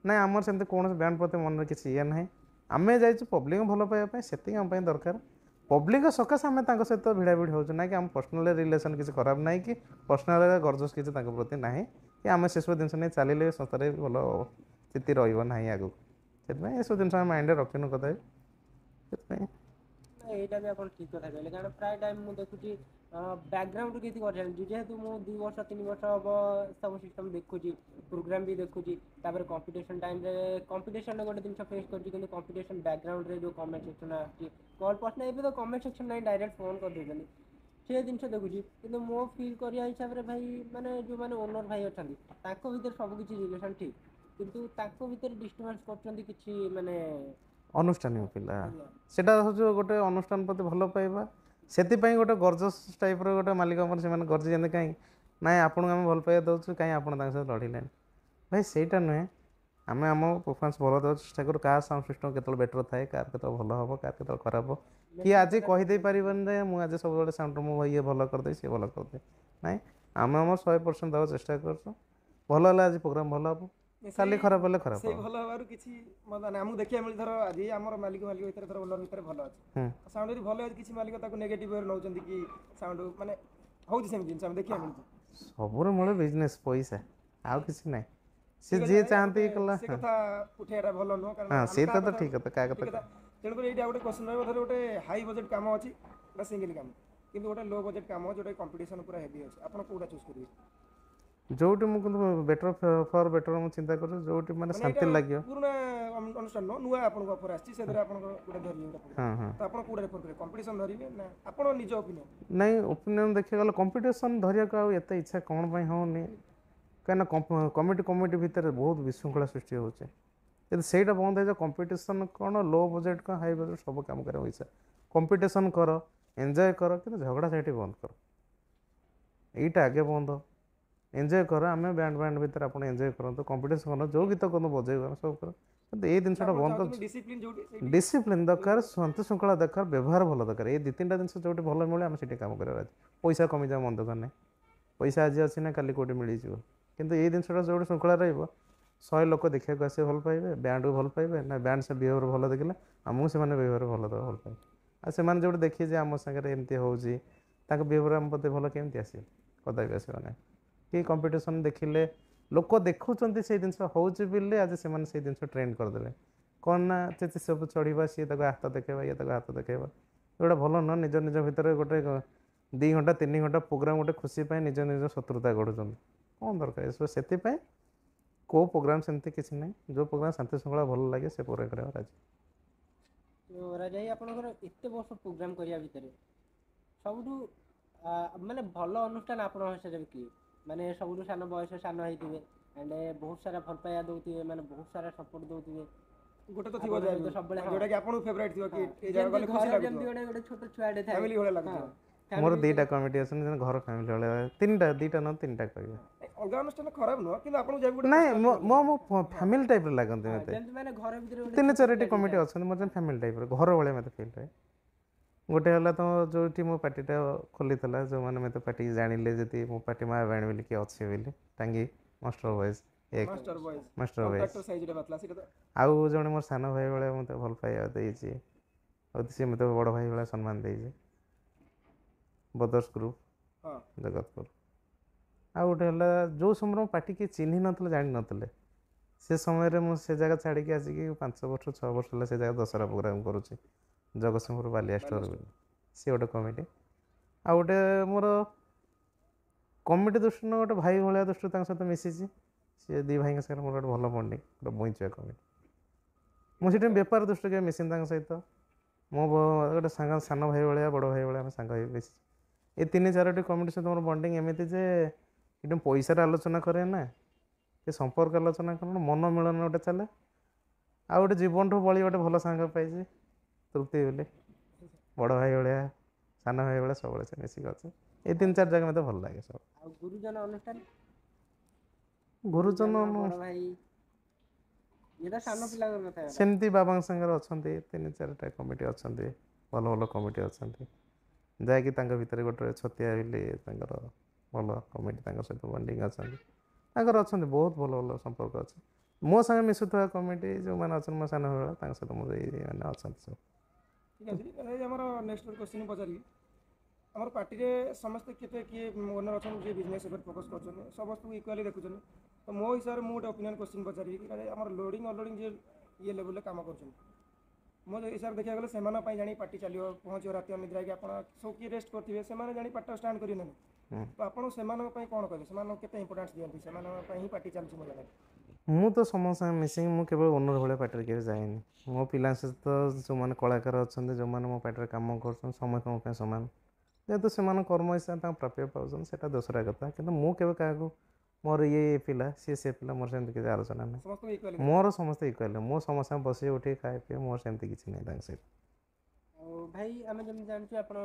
ନାଇଁ ଆମର ସେମିତି କୌଣସି ବ୍ୟାଣ୍ଡ ପ୍ରତି ମନରେ କିଛି ଇଏ ନାହିଁ, ଆମେ ଯାଇଛୁ ପବ୍ଲିକ୍ ଭଲ ପାଇବା ପାଇଁ, ସେତିକି ଆମ ପାଇଁ ଦରକାର। ପବ୍ଲିକ୍ ସକାଶେ ଆମେ ତାଙ୍କ ସହିତ ଭିଡ଼ାଭିଡ଼ି ହେଉଛୁ, ନାହିଁ କି ଆମ ପର୍ସନାଲ ରିଲେସନ୍ କିଛି ଖରାପ ନାହିଁ କି ପର୍ସନାଲ ଗର୍ଜସ୍ କିଛି ତାଙ୍କ ପ୍ରତି ନାହିଁ, କି ଆମେ ସେସବୁ ଜିନିଷ ନେଇ ଚାଲିଲେ ସଂସ୍ଥାରେ ଭଲ ସ୍ଥିତି ରହିବ ନାହିଁ ଆଗକୁ। ସେଥିପାଇଁ ଏସବୁ ଜିନିଷ ଆମେ ମାଇଣ୍ଡରେ ରଖିନୁ କଥା। ସେଥିପାଇଁ ନା ଏଇଟା ବି ଆପଣ ଠିକ କଥା କହିଲେ, କାରଣ ପ୍ରାୟ ଟାଇମ୍ ମୁଁ ଦେଖୁଛି ବ୍ୟାକଗ୍ରାଉଣ୍ଡ କିଛି କରିଥାନ୍ତି, ଯେହେତୁ ମୁଁ 2 ବର୍ଷ 3 ବର୍ଷ ହବ ସବୁ ସିଷ୍ଟମ୍ ଦେଖୁଛି, ପ୍ରୋଗ୍ରାମ ବି ଦେଖୁଛି, ତାପରେ କମ୍ପିଟିସନ୍ ଟାଇମ୍ରେ କମ୍ପିଟିସନ୍ରେ ଗୋଟେ ଜିନିଷ ଫେସ୍ କରୁଛି, କିନ୍ତୁ କମ୍ପିଟିସନ୍ ବ୍ୟାକଗ୍ରାଉଣ୍ଡରେ ଯେଉଁ କମେଣ୍ଟ ସେକ୍ସନ୍ ଆସୁଛି, କଲ୍ ପର୍ସନାଲ ଏବେ ତ କମେଣ୍ଟ ସେକ୍ସନ୍ ନାହିଁ, ଡାଇରେକ୍ଟ ଫୋନ୍ କରିଦେଉଛନ୍ତି, ସେ ଜିନିଷ ଦେଖୁଛି। କିନ୍ତୁ ମୋ ଫିଲ୍ କରିବା ହିସାବରେ ଭାଇ ମାନେ ଯେଉଁମାନେ ଓନର୍ ଭାଇ ଅଛନ୍ତି ତାଙ୍କ ଭିତରେ ସବୁ କିଛି ରିଲେସନ୍ ଠିକ୍, କିନ୍ତୁ ତାଙ୍କ ଭିତରେ ଡିଷ୍ଟର୍ବାନ୍ସ କରୁଛନ୍ତି କିଛି ମାନେ ଅନୁଷ୍ଠାନିକ ପିଲା, ଆଜ୍ଞା ସେଇଟା ହେଉଛି ଗୋଟେ ଅନୁଷ୍ଠାନ ପ୍ରତି ଭଲ ପାଇବା, ସେଥିପାଇଁ ଗୋଟେ ଗର୍ଜସ୍ ଟାଇପ୍ର ଗୋଟେ ମାଲିକ ଆମର ସେମାନେ ଗର୍ଜିଛନ୍ତି, କାହିଁକି ନାଇଁ ଆପଣଙ୍କୁ ଆମେ ଭଲ ପାଇବା ଦେଉଛୁ, କାହିଁ ଆପଣ ତାଙ୍କ ସହିତ ଲଢ଼ିଲେନି। ଭାଇ ସେଇଟା ନୁହେଁ, ଆମେ ଆମ ପରଫର୍ମାନ୍ସ ଭଲ ଦେବାକୁ ଚେଷ୍ଟା କରୁ, କାହା ସାଉଣ୍ଡ ସିଷ୍ଟମ୍ କେତେବେଳେ ବେଟର୍ ଥାଏ, କାହାର କେତେବେଳେ ଭଲ ହେବ, କାହାର କେତେବେଳେ ଖରାପ ହେବ, କିଏ ଆଜି କହିଦେଇ ପାରିବନି ଯେ ମୁଁ ଆଜି ସବୁବେଳେ ସାଉଣ୍ଡ ମୁଁ ଇଏ ଭଲ କରିଦେବି ସିଏ ଭଲ କରିଦେବି, ନାଇଁ ଆମେ ଆମର 100% ଦେବାକୁ ଚେଷ୍ଟା କରୁଛୁ, ଭଲ ହେଲେ ଆଜି ପ୍ରୋଗ୍ରାମ୍ ଭଲ ହେବ, କାଲି ଖରାପ ହେଲେ ଖରାପ ସେଇ ହେବ। ଭଲ ହେବାରୁ କିଛି ମାନେ ଆମକୁ ଦେଖିବା ମିଳେ, ଧର ଆଜି ଆମର ମାଲିକ ଭିତରେ ଧର ଓନର୍ ଭିତରେ ଭଲ ଅଛି, ସାଉଣ୍ଡ ଯଦି ଭଲ ଅଛି, କିଛି ମାଲିକ ତାକୁ ନେଗେଟିଭ୍ ୱେରେ ନେଉଛନ୍ତି କି ସାଉଣ୍ଡ ମାନେ ହେଉଛି ସେମିତି ଜିନିଷ ଆମେ ଦେଖିବା ମିଳୁଛି। ସବୁର ମୂଳ ବିଜନେସ୍ ପଇସା, ଆଉ କିଛି ନାହିଁ। ସେ ଠିକ୍ ଅଛି ଯିଏ ଭାଇ, ଚାହାନ୍ତି କଲା, ସେ କଥା ଉଠେଇବାଟା ଭଲ ନୁହଁ, କାରଣ ହଁ ଆମେ ସେଇଟା କାହା ତ କଥା ଠିକ୍ କଥା, କାହା ଠିକ୍ କଥା କଥା। ତେଣୁକରି ଏଇଟା ଗୋଟେ କ୍ୱେଶ୍ଚନ୍ ରହିବ, ଧର ଗୋଟେ ହାଇ ବଜେଟ୍ କାମ ଅଛି ବା ସିଙ୍ଗିଲ୍ କାମ, କିନ୍ତୁ ଗୋଟେ ଲୋ ବଜେଟ୍ କାମ ଯେଉଁଟା କମ୍ପିଟିସନ୍ ପୁରା ହେଭି ଅଛି, ଆପଣ କେଉଁଟା ଚୁଜ୍ କରିବେ? ଯୋଉଠି ମୁଁ କିନ୍ତୁ ବେଟର୍ ଫର୍ ବେଟର୍ ମୁଁ ଚିନ୍ତା କରୁଛି, ଯୋଉଠି ମାନେ ମାନେ ଏଇଟା ଶାନ୍ତି ଲାଗିବ। ପୁରୁଣା ଅନୁଷ୍ଠାନ ନୁହଁ, ନୂଆ ଆପଣଙ୍କ ଅଫର୍ ଆସିଛି, ସେଥିରେ ଆପଣଙ୍କ ଗୋଟେ ଧରିବେ ଗୋଟେ ପଡ଼ିବ, ହଁ ହଁ ତ ଆପଣ କେଉଁଟା ରେଫର୍ କରିବେ, କମ୍ପିଟିସନ୍ ଧରିବେ ନା ଆପଣ ନିଜ ଓପିନିଅନ୍? ନାଇଁ ଓପିନିଅନ୍ ଦେଖିବାକୁ ଗଲେ କମ୍ପିଟିସନ୍ ଧରିବାକୁ ଆଉ ଏତେ ଇଚ୍ଛା କ'ଣ ପାଇଁ ହେଉନି, କାହିଁକିନା କମିଟି ଭିତରେ ବହୁତ ବିଶୃଙ୍ଖଳା ସୃଷ୍ଟି ହେଉଛି, ଯଦି ସେଇଟା ବନ୍ଦ ହେଇଯାଏ, କମ୍ପିଟିସନ୍ କ'ଣ ଲୋ ବଜେଟ୍ କ'ଣ ହାଇ ବଜେଟ୍ ସବୁ କାମ କରିବାକୁ ଇଚ୍ଛା, କମ୍ପିଟିସନ୍ କର, ଏନ୍ଜୟ କର, କିନ୍ତୁ ଝଗଡ଼ା ଝାଟି ବନ୍ଦ କର, ଏଇଟା ଆଗେ ବନ୍ଦ। ଏନ୍ଜୟ କର, ଆମେ ବ୍ୟାଣ୍ଡ ଭିତରେ ଆପଣ ଏନ୍ଜୟ କରନ୍ତୁ, କମ୍ପିଟିସନ୍ କର, ଯେଉଁ ଗୀତ କରନ୍ତୁ ବଜେଇ କର, ସବୁ କର, କିନ୍ତୁ ଏଇ ଜିନିଷଟା ବନ୍ଦ ଅଛି। ଡିସିପ୍ଲିନ୍ ଯୋଉଠି ସେଇଠି ଡିସିପ୍ଲିନ୍ ଦରକାର, ଶାନ୍ତି ଶୃଙ୍ଖଳା ଦରକାର, ବ୍ୟବହାର ଭଲ ଦରକାର, ଏଇ 2-3ଟା ଜିନିଷ ଯୋଉଠି ଭଲ ମିଳେ ଆମେ ସେଠି କାମ କରିବାର ଅଛି। ପଇସା କମିଯାଉ ମନ ଦରକାର ନାହିଁ, ପଇସା ଆଜି ଅଛି ନା କାଲି କେଉଁଠି ମିଳିଯିବ, କିନ୍ତୁ ଏଇ ଜିନିଷଟା ଯୋଉଠି ଶୃଙ୍ଖଳା ରହିବ, 100 ଲୋକ ଦେଖିବାକୁ ଆସିବେ ଭଲ ପାଇବେ, ବ୍ୟାଣ୍ଡକୁ ଭଲ ପାଇବେ, ନା ବ୍ୟାଣ୍ଡ ସେ ବିହେଭିଅର୍ ଭଲ ଦେଖିଲେ ଆମକୁ ସେମାନେ ବିହେଭିଅର୍ ଭଲ ଦେବା ଭଲ ପାଇବେ, ଆଉ ସେମାନେ ଯୋଉଠି ଦେଖିବେ ଯେ ଆମ ସାଙ୍ଗରେ ଏମିତି ହେଉଛି, ତାଙ୍କ ବିହେଭିଅର୍ ଆମ ପ୍ରତି ଭଲ କେମିତି ଆସିବ, କଦାପି ଆସିବ ନାହିଁ। କି କମ୍ପିଟିସନ୍ ଦେଖିଲେ ଲୋକ ଦେଖୁଛନ୍ତି ସେଇ ଜିନିଷ ହେଉଛି ବୋଲି ଆଜି ସେମାନେ ସେଇ ଜିନିଷ ଟ୍ରେଣ୍ଡ କରିଦେଲେ, କ'ଣ ନା ସବୁ ଚଢ଼ିବା, ସିଏ ତାକୁ ହାତ ଦେଖେଇବା, ଇଏ ତାକୁ ହାତ ଦେଖେଇବା, ଏଗୁଡ଼ା ଭଲ ନୁହଁ। ନିଜ ନିଜ ଭିତରେ ଗୋଟେ 2 ଘଣ୍ଟା 3 ଘଣ୍ଟା ପ୍ରୋଗ୍ରାମ୍ ଗୋଟେ ଖୁସି ପାଇଁ ନିଜ ନିଜ ଶତ୍ରୁତା ଗଢ଼ୁଛନ୍ତି, କ'ଣ ଦରକାର ଏସବୁ। ସେଥିପାଇଁ କେଉଁ ପ୍ରୋଗ୍ରାମ୍ ସେମିତି କିଛି ନାହିଁ, ଯେଉଁ ପ୍ରୋଗ୍ରାମ୍ ଶାନ୍ତି ଶୃଙ୍ଖଳା ଭଲ ଲାଗେ ସେ ପ୍ରୋଗ୍ରାମ୍ କରିବା ରାଜି। ତ ରାଜା ଭାଇ, ଆପଣଙ୍କର ଏତେ ବର୍ଷ ପ୍ରୋଗ୍ରାମ କରିବା ଭିତରେ ସବୁଠୁ ମାନେ ଭଲ ଅନୁଷ୍ଠାନ ଆପଣଙ୍କ ହିସାବରେ କିଏ? ମାନେ ସବୁଠୁ ସାନ ବୟସ ସାନ ହେଇଥିବେ, ଆଣ୍ଡ ବହୁତ ସାରା ଭଲ ପାଇବା ଦେଉଥିବେ, ମାନେ ବହୁତ ସାରା ସପୋର୍ଟ ଦେଉଥିବେ, ଗୋଟେ ତ ଥିବ ଆପଣଙ୍କ ଯାହା ବି ସହିତ ସବୁବେଳେ ହଁ ଯୋଉଟା କି ଆପଣଙ୍କୁ ଫେଭରାଇଟ୍ ଥିବ, କି ହଁ ଏଇ ଜାଗା ଯେମିତି ଗଲେ ଖୁସି ଘର ଲାଗୁଥିବ, ଯେମିତି ଗୋଟେ ଛୋଟ ଛୁଆଟେ ଥାଏ, ଫ୍ୟାମିଲି ଭଳିଆ ହଁ ଲାଗୁଥିବ। ମୋର ଫ୍ୟାମିଲି 2ଟା ଭିତରେ କମିଟି ଅଛନ୍ତି, ଘର ଫ୍ୟାମିଲି ଭଳିଆ, 2ଟା ନୁହଁ 3ଟା କହିବେ। ଅଲଗା ଅନୁଷ୍ଠାନ ଖରାପ ନୁହଁ, କିନ୍ତୁ ଆପଣଙ୍କୁ ଯାହା ବି ଗୋଟେ ନାଇଁ ପର୍ସନାଲି ଭଲ ମୋ ଲାଗେ। ମୋ ହଁ ଫ୍ୟାମିଲି ଟାଇପ୍ର ଲାଗନ୍ତି ହଁ ମୋତେ, ଯେମିତି ମାନେ ଘର ଭିତରେ ଗୋଟେ 3-4ଟି ପିଲାଟେ କମିଟି ଥାଏ। ଅଛନ୍ତି, ମୋର ଯେମିତି ଫ୍ୟାମିଲି ଟାଇପ୍ର ଘର ଭଳିଆ ମୋତେ ଫିଲ୍ ହୁଏ। ଗୋଟେ ହେଲା ତ ଯୋଉଠି ମୋ ପାର୍ଟିଟା ଖୋଲିଥିଲା, ଯେଉଁମାନେ ମୋତେ ପାର୍ଟି ଜାଣିଲେ, ଯଦି ମୋ ପାର୍ଟି ମା ବାଣୀ ବୋଲି କିଏ ଅଛି ବୋଲି, ଟାଙ୍ଗି master voice master boys master voice, contractor size ଗୋଟେ ବାତଲା ସେଇଟା ତ ଆଉ ଜଣେ ମୋର ସାନ ଭାଇ ଭଳିଆ ମୋତେ ଭଲ ପାଇବା ଦେଇଛି, ଆଉ ସିଏ ମୋତେ ବଡ଼ ଭାଇ ଭଳିଆ ସମ୍ମାନ ଦେଇଛି, ବଦର୍ସ ଗ୍ରୁପ୍ ହଁ ଜଗତପୁର। ଆଉ ଗୋଟେ ହେଲା ଯେଉଁ ସମୟରେ ମୋ ପାର୍ଟି କିଏ ଚିହ୍ନି ନଥିଲେ ଜାଣିନଥିଲେ, ସେ ସମୟରେ ମୁଁ ସେ ଜାଗା ଛାଡ଼ିକି ଆସିକି 5 ବର୍ଷ 6 ବର୍ଷ ହେଲା ସେ ଜାଗା ଦଶହରା ପ୍ରୋଗ୍ରାମ୍ କରୁଛି, ଜଗତସିଂହପୁର ବାଲିଆ ଷ୍ଟୋର ବୋଲି, ସିଏ ଗୋଟେ କମିଟି। ଆଉ ଗୋଟେ ମୋର କମିଟି ଦୃଷ୍ଟିରୁ ଗୋଟେ ଭାଇ ଭଳିଆ ଦୃଷ୍ଟିରୁ ତାଙ୍କ ସହିତ ମିଶିଛି, ସିଏ 2 ଭାଇଙ୍କ ସାଙ୍ଗରେ ମୋର ଗୋଟେ ଭଲ ବଣ୍ଡିଂ, ଗୋଟେ ବଇଁଚୁଆ କମିଟି। ମୁଁ ସେଠି ବେପାର ଦୃଷ୍ଟିରୁ କେବେ ମିଶିନି ତାଙ୍କ ସହିତ, ମୋ ଗୋଟେ ସାନ ଭାଇ ଭଳିଆ ବଡ଼ ଭାଇ ଭଳିଆ ଆମେ ସାଙ୍ଗ ହେଇ ମିଶିଛୁ। ଏ 3-4ଟି କମିଟି ସହିତ ମୋର ବଣ୍ଡିଂ ଏମିତି ଯେ ଏଠି ପଇସାର ଆଲୋଚନା କରେ ନା, କି ସମ୍ପର୍କ ଆଲୋଚନା କରେ, ମନ ମିଳନ ଗୋଟେ ଚାଲେ, ଆଉ ଗୋଟେ ଜୀବନଠୁ ବଳି ଗୋଟେ ଭଲ ସାଙ୍ଗ ପାଇଛି ତୃପ୍ତି ବୋଲି, ବଡ଼ ଭାଇ ଭଳିଆ ସାନ ଭାଇ ଭଳିଆ ସବୁବେଳେ ସେ ମିଶିକି ଅଛି। ଏଇ 3-4 ଜାଗା ମୋତେ ଭଲ ଲାଗେ ସବୁ। ଆଉ ଗୁରୁଜନ ଅନୁଷ୍ଠାନ, ଗୁରୁଜନ ବଡ଼ ଭାଇ, ଇଏ ତ ସାନ ପିଲାଙ୍କ କଥା ଗଲା। ସେମିତି ବାବାଙ୍କ ସାଙ୍ଗରେ ଅଛନ୍ତି, 3-4ଟା କମିଟି ଅଛନ୍ତି, ଭଲ ଭଲ କମିଟି ଅଛନ୍ତି, ଯାହାକି ତାଙ୍କ ଭିତରେ ଗୋଟେ ଛତିଆ ବୋଲି ତାଙ୍କର ଭଲ କମିଟି, ତାଙ୍କ ସହିତ ବଣ୍ଡିଂ ଅଛନ୍ତି, ତାଙ୍କର ଅଛନ୍ତି ବହୁତ ଭଲ ଭଲ ସମ୍ପର୍କ ଅଛି। ମୋ ସାଙ୍ଗେ ମିଶୁଥିବା କମିଟି ଯେଉଁମାନେ ଅଛନ୍ତି ମୋ ସାନ ଭାଇ ତାଙ୍କ ସହିତ ମୋର ଏଇମାନେ ଅଛନ୍ତି ସବୁ। ଠିକ୍ ଅଛି। ଏଇ ଆମର ନେକ୍ସଟ କ୍ୱେଶ୍ଚିନ୍ ପଚାରିବି, ଆମର ପାର୍ଟିରେ ସମସ୍ତେ କେତେ କିଏ ଓନର୍ ଅଛନ୍ତି ଯିଏ ବିଜନେସ୍ ଉପରେ ଫୋକସ୍ କରୁଛନ୍ତି, ସମସ୍ତଙ୍କୁ ଇକ୍ୱାଲି ଦେଖୁଛନ୍ତି, ତ ମୋ ହିସାବରେ ମୁଁ ଗୋଟେ ଓପିନିଅନ୍ କ୍ୱେଶ୍ଚିନ୍ ପଚାରିବି କି ଆମର ଲୋଡ଼ିଂ ଅନଲୋଡ଼ିଂ ଯିଏ ଇଏ ଲେଭେଲରେ କାମ କରୁଛନ୍ତି, ମୋ ହିସାବରେ ଦେଖିବାକୁ ଗଲେ ସେମାନଙ୍କ ପାଇଁ ଜାଣି ପାର୍ଟି ଚାଲିବ ପହଞ୍ଚିବ ରାତି ଅନିଦ୍ରା ହେଇକି ଆପଣ ସବୁ କିଏ ରେଷ୍ଟ କରିଥିବେ ସେମାନେ ଜାଣି ପାର୍ଟିଟା ଷ୍ଟାର୍ଟ କରିବେ ନା ତ ଆପଣ ସେମାନଙ୍କ ପାଇଁ କ'ଣ କହିବେ ସେମାନଙ୍କୁ କେତେ ଇମ୍ପୋର୍ଟାନ୍ସ ଦିଅନ୍ତି ସେମାନଙ୍କ ପାଇଁ ହିଁ ପାର୍ଟି ଚାଲିଛି ମୋ ଜାଗାରେ ମୁଁ ତ ସମସ୍ତଙ୍କ ସାଙ୍ଗେ ମିଶିକି ମୁଁ କେବଳ ଓନର ଭଳିଆ ପାର୍ଟିରେ କେବେ ଯାଏନି ମୋ ପିଲାଙ୍କ ସହିତ ଯେଉଁମାନେ କଳାକାର ଅଛନ୍ତି ଯେଉଁମାନେ ମୋ ପାର୍ଟିରେ କାମ କରୁଛନ୍ତି ସମସ୍ତେ ମୋ ପାଇଁ ସମାନ ଯେହେତୁ ସେମାନଙ୍କ କର୍ମ ହିସାବରେ ତାଙ୍କ ପ୍ରାପ୍ୟ ପାଉଛନ୍ତି ସେଇଟା ଦୋସରା କଥା କିନ୍ତୁ ମୁଁ କେବେ କାହାକୁ ମୋର ଇଏ ପିଲା ସିଏ ସେ ପିଲା ମୋର ସେମିତି କିଛି ଆଲୋଚନା ନାହିଁ ସମସ୍ତଙ୍କୁ ଇକ୍ୱାଲି ମୋର ସମସ୍ତେ ଇକ୍ୱାଲି ମୁଁ ସମସ୍ତଙ୍କୁ ବସି ଉଠିକି ଖାଇ ପିଏ ମୋର ସେମିତି କିଛି ନାହିଁ ତାଙ୍କ ସହିତ ଆଉ ଭାଇ ଆମେ ଯେମିତି ଜାଣିଛୁ ଆପଣ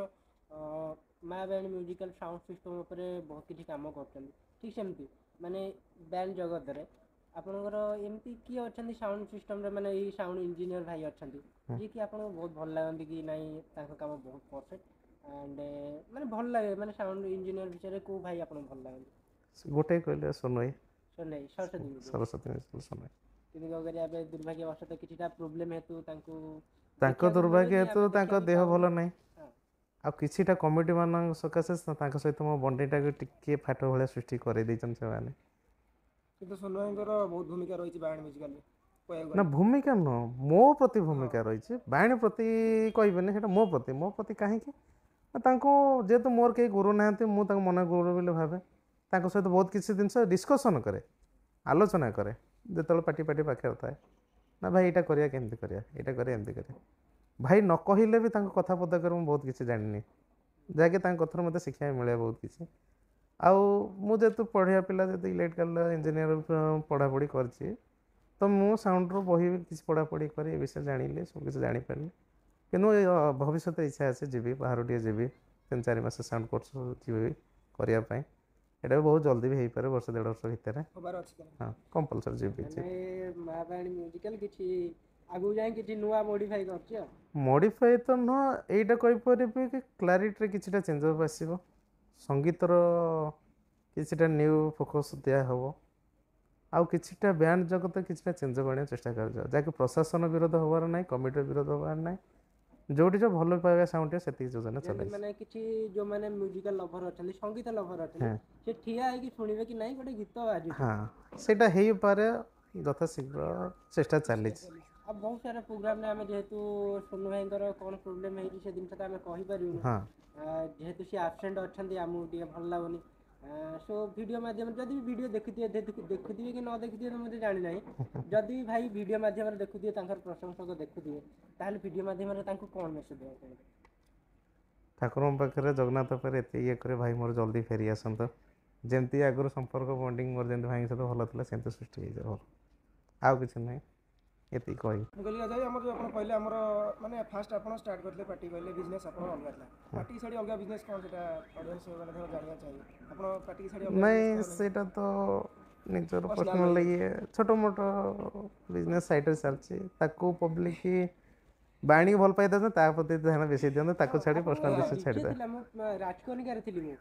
ମା ବ୍ୟାଣ୍ଡ ମ୍ୟୁଜିକାଲ ସାଉଣ୍ଡ ସିଷ୍ଟମ ଉପରେ ବହୁତ କିଛି କାମ କରୁଛନ୍ତି ଠିକ୍ ସେମିତି ମାନେ ବ୍ୟାଣ୍ଡ ଜଗତରେ ଆପଣଙ୍କର ଏମିତି କିଏ ଅଛନ୍ତି ସାଉଣ୍ଡ ସିଷ୍ଟମରେ ମାନେ ଏଇ ସାଉଣ୍ଡ ଇଞ୍ଜିନିୟର ଭାଇ ଅଛନ୍ତି ଯିଏକି ଆପଣଙ୍କୁ ବହୁତ ଭଲ ଲାଗନ୍ତି କି ନାଇଁ ତାଙ୍କ କାମ ବହୁତ ପରଫେକ୍ଟ ଆଣ୍ଡ ମାନେ ଭଲ ଲାଗେ ମାନେ ସାଉଣ୍ଡ ଇଞ୍ଜିନିୟର ବିଷୟରେ କେଉଁ ଭାଇ ଆପଣଙ୍କୁ ଭଲ ଲାଗନ୍ତି ଗୋଟେ କହିଲେ ସୋନଭାଇ ଶୁଣେଇ ସରସ୍ୱତୀ ସରସ୍ୱତୀ ମିଶ୍ର ସୋନଭାଇ କିନ୍ତୁ କ'ଣ କରିବା ଏବେ ଦୁର୍ଭାଗ୍ୟବଶତଃ କିଛିଟା ପ୍ରୋବ୍ଲେମ୍ ହେତୁ ତାଙ୍କୁ ତାଙ୍କ ଦୁର୍ଭାଗ୍ୟ ହେତୁ ତାଙ୍କ ଦେହ ଭଲ ନାହିଁ ହଁ ଆଉ କିଛିଟା କମିଟି ମାନଙ୍କ ସକାଶେ ତାଙ୍କ ସହିତ ମୋ ବଣ୍ଡିଟାକୁ ଟିକେ ଫାଟ ଭଳିଆ ସୃଷ୍ଟି କରିଦେଇଛନ୍ତି ସେମାନେ କିନ୍ତୁ ସୋନୁ ଭାଇଙ୍କର ବହୁତ ଭୂମିକା ରହିଛି ବ୍ୟାଣ୍ଡ ମ୍ୟୁଜିକାଲରେ କହିବାକୁ ନା ଗଲେ ଭୂମିକା ନୁହଁ ମୋ ପ୍ରତି ଭୂମିକା ରହିଛି ବାଣୀ ପ୍ରତି କହିବେନି ସେଇଟା ମୋ ପ୍ରତି କାହିଁକି ନା ତାଙ୍କୁ ଯେହେତୁ ମୋର କେହି ଗୁରୁ ନାହାନ୍ତି ମୁଁ ତାଙ୍କୁ ମନେ ଗୁରୁ ବୋଲି ଭାବେ ତାଙ୍କ ସହିତ ବହୁତ କିଛି ଜିନିଷ ଡିସ୍କସନ୍ କରେ ଆଲୋଚନା କରେ ଯେତେବେଳେ ପାଟି ପାଖରେ ଥାଏ ନା ଭାଇ ଏଇଟା କରିବା କେମିତି କରିବା ଏଇଟା କରିବା ଏମିତି କରିବା ଭାଇ ନ କହିଲେ ବି ତାଙ୍କ କଥା ପଦକରେ ମୁଁ ବହୁତ କିଛି ଜାଣିନି ଯାହାକି ତାଙ୍କ କଥାରୁ ମୋତେ ଶିକ୍ଷା ମିଳେ ବହୁତ କିଛି ଆଉ ମୁଁ ଯେହେତୁ ପଢ଼ିବା ପିଲା ଯେହେତୁ ଇଲେକ୍ଟ୍ରିକାଲ ଇଞ୍ଜିନିୟର ପଢ଼ାପଢ଼ି କରିଛି ତ ମୁଁ ସାଉଣ୍ଡର ବହି କିଛି ପଢ଼ାପଢ଼ି କରି ଏ ବିଷୟରେ ଜାଣିଲି ସବୁ କିଛି ଜାଣିପାରିଲି କିନ୍ତୁ ଭବିଷ୍ୟତରେ ଇଚ୍ଛା ଅଛି ଯିବି ବାହାରୁ ଟିକେ ଯିବି 3-4 ମାସ ସାଉଣ୍ଡ କୋର୍ସ ଯିବି କରିବା ପାଇଁ ଏଇଟା ବି ବହୁତ ଜଲ୍ଦି ବି ହେଇପାରେ ବର୍ଷ 1.5 ବର୍ଷ ଭିତରେ ହବାର ଅଛି ହଁ କମ୍ପଲସରି ଯିବି ମାନେ ମା ବ୍ୟାଣ୍ଡ ମ୍ୟୁଜିକାଲ କିଛି ଆଗକୁ ଯାଇ କିଛି ନୂଆ ମଡିଫାଇ କରୁଛି ଆଉ ମଡ଼ିଫାଏ ତ ନୁହଁ ଏଇଟା କହିପାରିବି କି କ୍ଲାରିଟିରେ କିଛିଟା ଚେଞ୍ଜଅପ୍ ଆସିବ ସଙ୍ଗୀତର କିଛିଟା ନ୍ୟୁ ଫୋକସ୍ ଦିଆହେବ ଆଉ କିଛିଟା ବ୍ୟାଣ୍ଡ ଜଗତରେ କିଛିଟା ଚେଞ୍ଜଅପ୍ ଆଣିବାକୁ ଚେଷ୍ଟା କରାଯିବ ଯାହାକି ପ୍ରଶାସନ ବିରୋଧ ହେବାର ନାହିଁ କମିଟିର ବିରୋଧ ହେବାର ନାହିଁ ଯୋଉଠି ଯେଉଁ ଭଲ ପାଇବା ସାଉଣ୍ଡ ସେତିକି ଯୋଜନା ଚଲାଇଛି ମାନେ କିଛି ଯୋଉମାନେ ମ୍ୟୁଜିକାଲ ଲଭର ଅଛନ୍ତି ସଙ୍ଗୀତ ଲଭର ଅଛନ୍ତି ସେ ଠିଆ ହେଇକି ଶୁଣିବେ କି ନାଇଁ ଗୋଟେ ଗୀତ ବାଜୁଛି ହଁ ସେଇଟା ହେଇପାରେ ଯଥାଶୀଘ୍ର ଚେଷ୍ଟା ଚାଲିଛି ଆଉ ବହୁତ ସାରା ପ୍ରୋଗ୍ରାମରେ ଆମେ ଯେହେତୁ ସୋନୁ ଭାଇଙ୍କର କ'ଣ ପ୍ରୋବ୍ଲେମ୍ ହେଇଛି ସେ ଜିନିଷଟା ଆମେ କହିପାରିବୁନି ହଁ ଯେହେତୁ ସେ ଆବସେଣ୍ଟ ଅଛନ୍ତି ଆମକୁ ଟିକେ ଭଲ ଲାଗୁନି ସୋ ଭିଡ଼ିଓ ମାଧ୍ୟମରେ ଯଦି ବି ଭିଡ଼ିଓ ଦେଖୁଥିବେ କି ନ ଦେଖୁଥିବେ ତ ମୋତେ ଜାଣିନାହିଁ ଯଦି ଭାଇ ଭିଡ଼ିଓ ମାଧ୍ୟମରେ ଦେଖୁଥିବେ ତାଙ୍କର ପ୍ରଶଂସକ ଦେଖୁଥିବେ ତାହେଲେ ଭିଡ଼ିଓ ମାଧ୍ୟମରେ ତାଙ୍କୁ କ'ଣ ମେସେଜ୍ ଦେବାକୁ ଚାହିଁବେ ଠାକୁରଙ୍କ ପାଖରେ ଜଗନ୍ନାଥ ପାଖରେ ଏତେ ଇଏ କରି ଭାଇ ମୋର ଜଲ୍ଦି ଫେରି ଆସନ୍ତୁ ଯେମିତି ଆଗରୁ ସମ୍ପର୍କ ବଣ୍ଡିଙ୍ଗ ମୋର ଯେମିତି ଭାଇଙ୍କ ସହିତ ଭଲ ଥିଲା ସେମିତି ସୃଷ୍ଟି ହେଇଯାଉ ଆଉ କିଛି ନାହିଁ ଏତିକି କହିବି ମୁଁ କହିଲି ଆଜି ଆମର ଯେଉଁ ଆପଣ କହିଲେ ଆମର ମାନେ ଫାଷ୍ଟ ଆପଣ ଷ୍ଟାର୍ଟ କରିଥିଲେ ପାର୍ଟି କହିଲେ ବିଜନେସ୍ ଆପଣ ଅଲଗା ଥିଲା ପାର୍ଟି ଛାଡ଼ି ଅଲଗା ବିଜନେସ୍ କ'ଣ ସେଇଟା ଅଡ଼ିଏନ୍ସ ମାନେ ଧର ଜାଣିବା ଚାହିଁବେ ଆପଣ ପାର୍ଟି ଛାଡ଼ି ନାଇଁ ସେଇଟା ତ ନିଜର ପର୍ସନାଲ ଇଏ ଛୋଟ ମୋଟ ବିଜନେସ୍ ସାଇଡ଼ରେ ଚାଲିଛି ତାକୁ ପବ୍ଲିକ ବାଣିକି ଭଲ ପାଇଥାନ୍ତି ତା ପ୍ରତି ଧ୍ୟାନ ବେଶୀ ଦିଅନ୍ତୁ ତାକୁ ଛାଡ଼ି ପର୍ସନାଲ ବିଷୟ ଛାଡ଼ିଦେବେ ମୁଁ ରାଜକନିକାରେ ଥିଲି ମୁଁ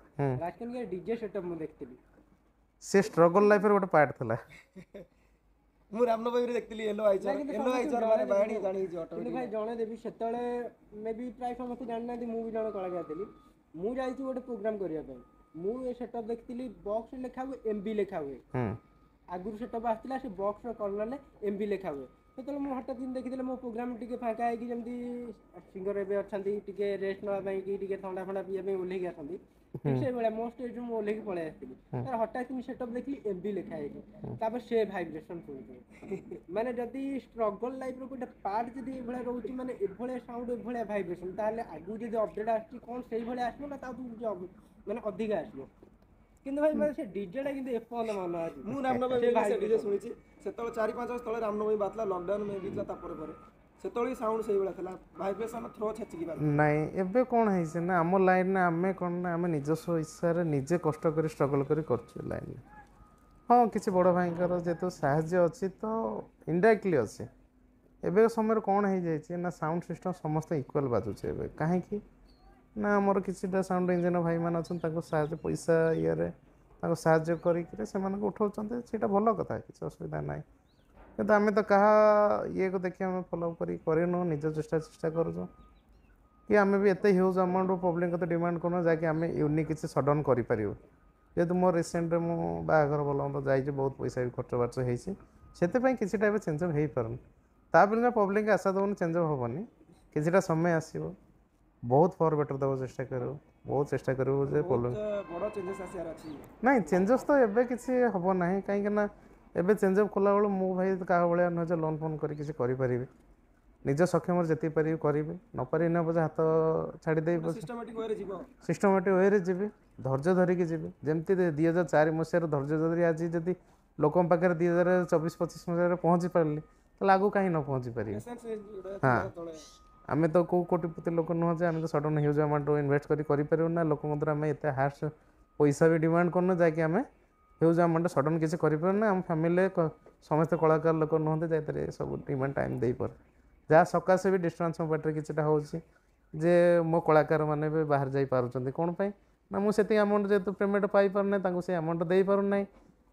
ରାଜକନିକାରେ ଡିଜେ ସେଟଅପ୍ ମୁଁ ଦେଖିଥିଲି ସେ ଷ୍ଟ୍ରଗଲ୍ ଲାଇଫ୍ର ଗୋଟେ ପାର୍ଟ ଥିଲା ମୁଁ ରାମନବମୀରେ ଦେଖିଥିଲି ୟେଲୋ ଆଇଚର ମାନେ ବାଣୀ ଜାଣିଛି କିନ୍ତୁ ଭାଇ ଜଣେଇଦେବି ସେତେବେଳେ ମେ ବି ପ୍ରାୟ ସମସ୍ତେ ଜାଣିନାହାନ୍ତି ମୁଁ ବି ଜଣେ କଳାକାର ଥିଲି ମୁଁ ଯାଇଛି ଗୋଟେ ପ୍ରୋଗ୍ରାମ କରିବା ପାଇଁ ମୁଁ ଏ ସେଟଅପ୍ ଦେଖିଥିଲି ବକ୍ସରେ ଲେଖା ହୁଏ MB ଲେଖା ହୁଏ ଆଗରୁ ସେଟଅପ୍ ଆସିଥିଲା ସେ ବକ୍ସର କର୍ଣ୍ଣରରେ MB ଲେଖା ହୁଏ ସେତେବେଳେ ମୁଁ ହଠାତ୍ ଦିନ ଦେଖିଥିଲି ମୋ ପ୍ରୋଗ୍ରାମ ଟିକେ ଫାଙ୍କା ହେଇକି ଯେମିତି ସିଙ୍ଗର ଏବେ ଅଛନ୍ତି ଟିକେ ରେଷ୍ଟ ନେବା ପାଇଁ କି ଟିକେ ଥଣ୍ଡା ଫଣ୍ଡା ପିଇବା ପାଇଁ ଓହ୍ଲେଇକି ଆସନ୍ତି ଠିକ୍ ସେଇଭଳିଆ ମୋ ଷ୍ଟେଜ୍ରୁ ମୁଁ ଓହ୍ଲେଇକି ପଳେଇ ଆସିଥିଲି ତାର ହଠାତ୍ ମୁଁ ସେଟଅପ୍ ଦେଖିଲି MB ଲେଖା ହେଇଛି ତାପରେ ସେ ଭାଇବ୍ରେସନ୍ ଶୁଣିଥିଲି ମାନେ ଯଦି ଷ୍ଟ୍ରଗଲ୍ ଲାଇଫ୍ର ଗୋଟେ ପାର୍ଟ ଯଦି ଏଭଳିଆ ରହୁଛି ମାନେ ଏଭଳିଆ ସାଉଣ୍ଡ ଏଭଳିଆ ଭାଇବ୍ରେସନ୍ ତାହେଲେ ଆଗକୁ ଯଦି ଅପଡେଟ୍ ଆସୁଛି କ'ଣ ସେଇଭଳିଆ ଆସିବ ନା ତାଠୁ ମାନେ ଅଧିକା ଆସିବ କିନ୍ତୁ ଭାଇ ମାନେ ସେ ଡିଜେଟା କିନ୍ତୁ ଏପର୍ଯ୍ୟନ୍ତ ମନ ଅଛି ମୁଁ ରାମନବମୀ ସେ ଡିଜେ ଶୁଣିଛି ସେତେବେଳେ 4-5 ବର୍ଷ ତଳେ ରାମନବମୀ ବାଜିଲା ଲକଡାଉନ ମେ ବି ତା ପରେ ସେତେବେଳେ ସାଉଣ୍ଡ ସେଇଭଳିଆ ଥିଲା ଭାଇବ୍ରେସନ୍ ଥ୍ରୋ ଛେଚିକି ନାଇଁ ଏବେ କ'ଣ ହେଇଛି ନା ଆମ ଲାଇନରେ ଆମେ କ'ଣ ନା ଆମେ ନିଜସ୍ୱ ଇଚ୍ଛାରେ ନିଜେ କଷ୍ଟ କରି ଷ୍ଟ୍ରଗଲ୍ କରି କରୁଛୁ ଲାଇନରେ ହଁ କିଛି ବଡ଼ ଭାଇଙ୍କର ଯେହେତୁ ସାହାଯ୍ୟ ଅଛି ତ ଇନଡାଇରେକ୍ଟଲି ଅଛି ଏବେ ସମୟରେ କ'ଣ ହେଇଯାଇଛି ନା ସାଉଣ୍ଡ ସିଷ୍ଟମ୍ ସମସ୍ତେ ଇକ୍ୱାଲ୍ ବାଜୁଛି ଏବେ କାହିଁକି ନା ଆମର କିଛିଟା ସାଉଣ୍ଡ ଇଞ୍ଜିନିୟର ଭାଇମାନେ ଅଛନ୍ତି ତାଙ୍କୁ ସାହାଯ୍ୟ ପଇସା ଇଏରେ ତାଙ୍କୁ ସାହାଯ୍ୟ କରିକିରି ସେମାନଙ୍କୁ ଉଠାଉଛନ୍ତି ସେଇଟା ଭଲ କଥା କିଛି ଅସୁବିଧା ନାହିଁ କିନ୍ତୁ ଆମେ ତ କାହା ଇଏକୁ ଦେଖି ଆମେ ଫଲୋ କରିନୁ ନିଜ ଚେଷ୍ଟା କରୁଛୁ କି ଆମେ ବି ଏତେ ହ୍ୟୁଜ୍ ଆମାଉଣ୍ଟ ପବ୍ଲିକ ତ ଡିମାଣ୍ଡ କରୁନୁ ଯାହାକି ଆମେ ୟୁନିକ୍ କିଛି ସଡନ୍ କରିପାରିବୁ ଯେହେତୁ ମୋ ରିସେଣ୍ଟରେ ମୁଁ ବାହାଘର ଭଲ ମନ୍ଦ ଯାଇଛି ବହୁତ ପଇସା ବି ଖର୍ଚ୍ଚ ବାର୍ଚ୍ଚ ହେଇଛି ସେଥିପାଇଁ କିଛିଟା ଏବେ ଚେଞ୍ଜ ହେଇପାରୁନି ତା ବୋଲି ପବ୍ଲିକ୍ ଆଶା ଦେବନି ଚେଞ୍ଜ ହେବନି, କିଛିଟା ସମୟ ଆସିବ, ବହୁତ ଫର୍ ବେଟର୍ ଦେବାକୁ ଚେଷ୍ଟା କରିବୁ, ବହୁତ ଚେଷ୍ଟା କରିବୁ ଯେ ବହୁତ ବଡ଼ ଚେଞ୍ଜେସ୍ ଆସିବାର ଅଛି। ନାଇଁ ଚେଞ୍ଜେସ୍ ତ ଏବେ କିଛି ହେବ ନାହିଁ, କାହିଁକି ନା ଏବେ ଚେଞ୍ଜ ଅପ୍ କଲାବେଳୁ ମୁଁ ଭାଇ କାହା ଭଳିଆ ନୁହେଁ ଯେ ଲୋନ୍ ଫୋନ୍ କରି କିଛି କରିପାରିବି, ନିଜ ସକ୍ଷମରେ ଯେତିକି ପାରିବି କରିବି, ନ ପାରିବି ନା ପଛେ ହାତ ଛାଡ଼ି ଦେଇ ସିଷ୍ଟମାଟିକ୍ ୱେରେ ଯିବ, ସିଷ୍ଟମାଟିକ୍ ୱେରେ ଯିବି, ଧୈର୍ଯ୍ୟ ଧରିକି ଯିବି। ଯେମିତି 2004 ମସିହାରୁ ଧୈର୍ଯ୍ୟ ଧରି ଆଜି ଯଦି ଲୋକଙ୍କ ପାଖରେ 2024-25 ମସିହାରେ ପହଞ୍ଚି ପାରିଲି, ତାହେଲେ ଆଗକୁ କାହିଁ ନ ପହଞ୍ଚି ପାରିବି। ହଁ, ଆମେ ତ କେଉଁ କୋଟିପତି ଲୋକ ନୁହଁ ଯେ ଆମେ ତ ସଡ଼ନ୍ ହ୍ୟୁଜ୍ ଆମାଉଣ୍ଟ ଇନଭେଷ୍ଟ କରିପାରିବୁ ନା, ଲୋକଙ୍କ ଦ୍ୱାରା ଆମେ ଏତେ ହାର୍ସ ପଇସା ବି ଡିମାଣ୍ଡ କରୁନୁ ଯାହାକି ଆମେ ହ୍ୟୁଜ୍ ଆମାଉଣ୍ଟ ସଡ଼ନ୍ କିଛି କରିପାରୁନା। ଆମ ଫ୍ୟାମିଲିରେ ସମସ୍ତେ କଳାକାର ଲୋକ ନୁହନ୍ତି ଯାହାଥିରେ ସବୁ ଡିମାଣ୍ଡ ଟାଇମ୍ ଦେଇପାରୁ, ଯାହା ସକାଶେ ବି ଡିଷ୍ଟାନ୍ସ ମୋ ପାଖରେ କିଛିଟା ହେଉଛି ଯେ ମୋ କଳାକାରମାନେ ବି ବାହାରେ ଯାଇପାରୁଛନ୍ତି। କ'ଣ ପାଇଁ ନା ମୁଁ ସେତିକି ଆମାଉଣ୍ଟ ଯେହେତୁ ପେମେଣ୍ଟ ପାଇପାରୁନାହିଁ, ତାଙ୍କୁ ସେ ଆମାଉଣ୍ଟ ଦେଇପାରୁନାହିଁ,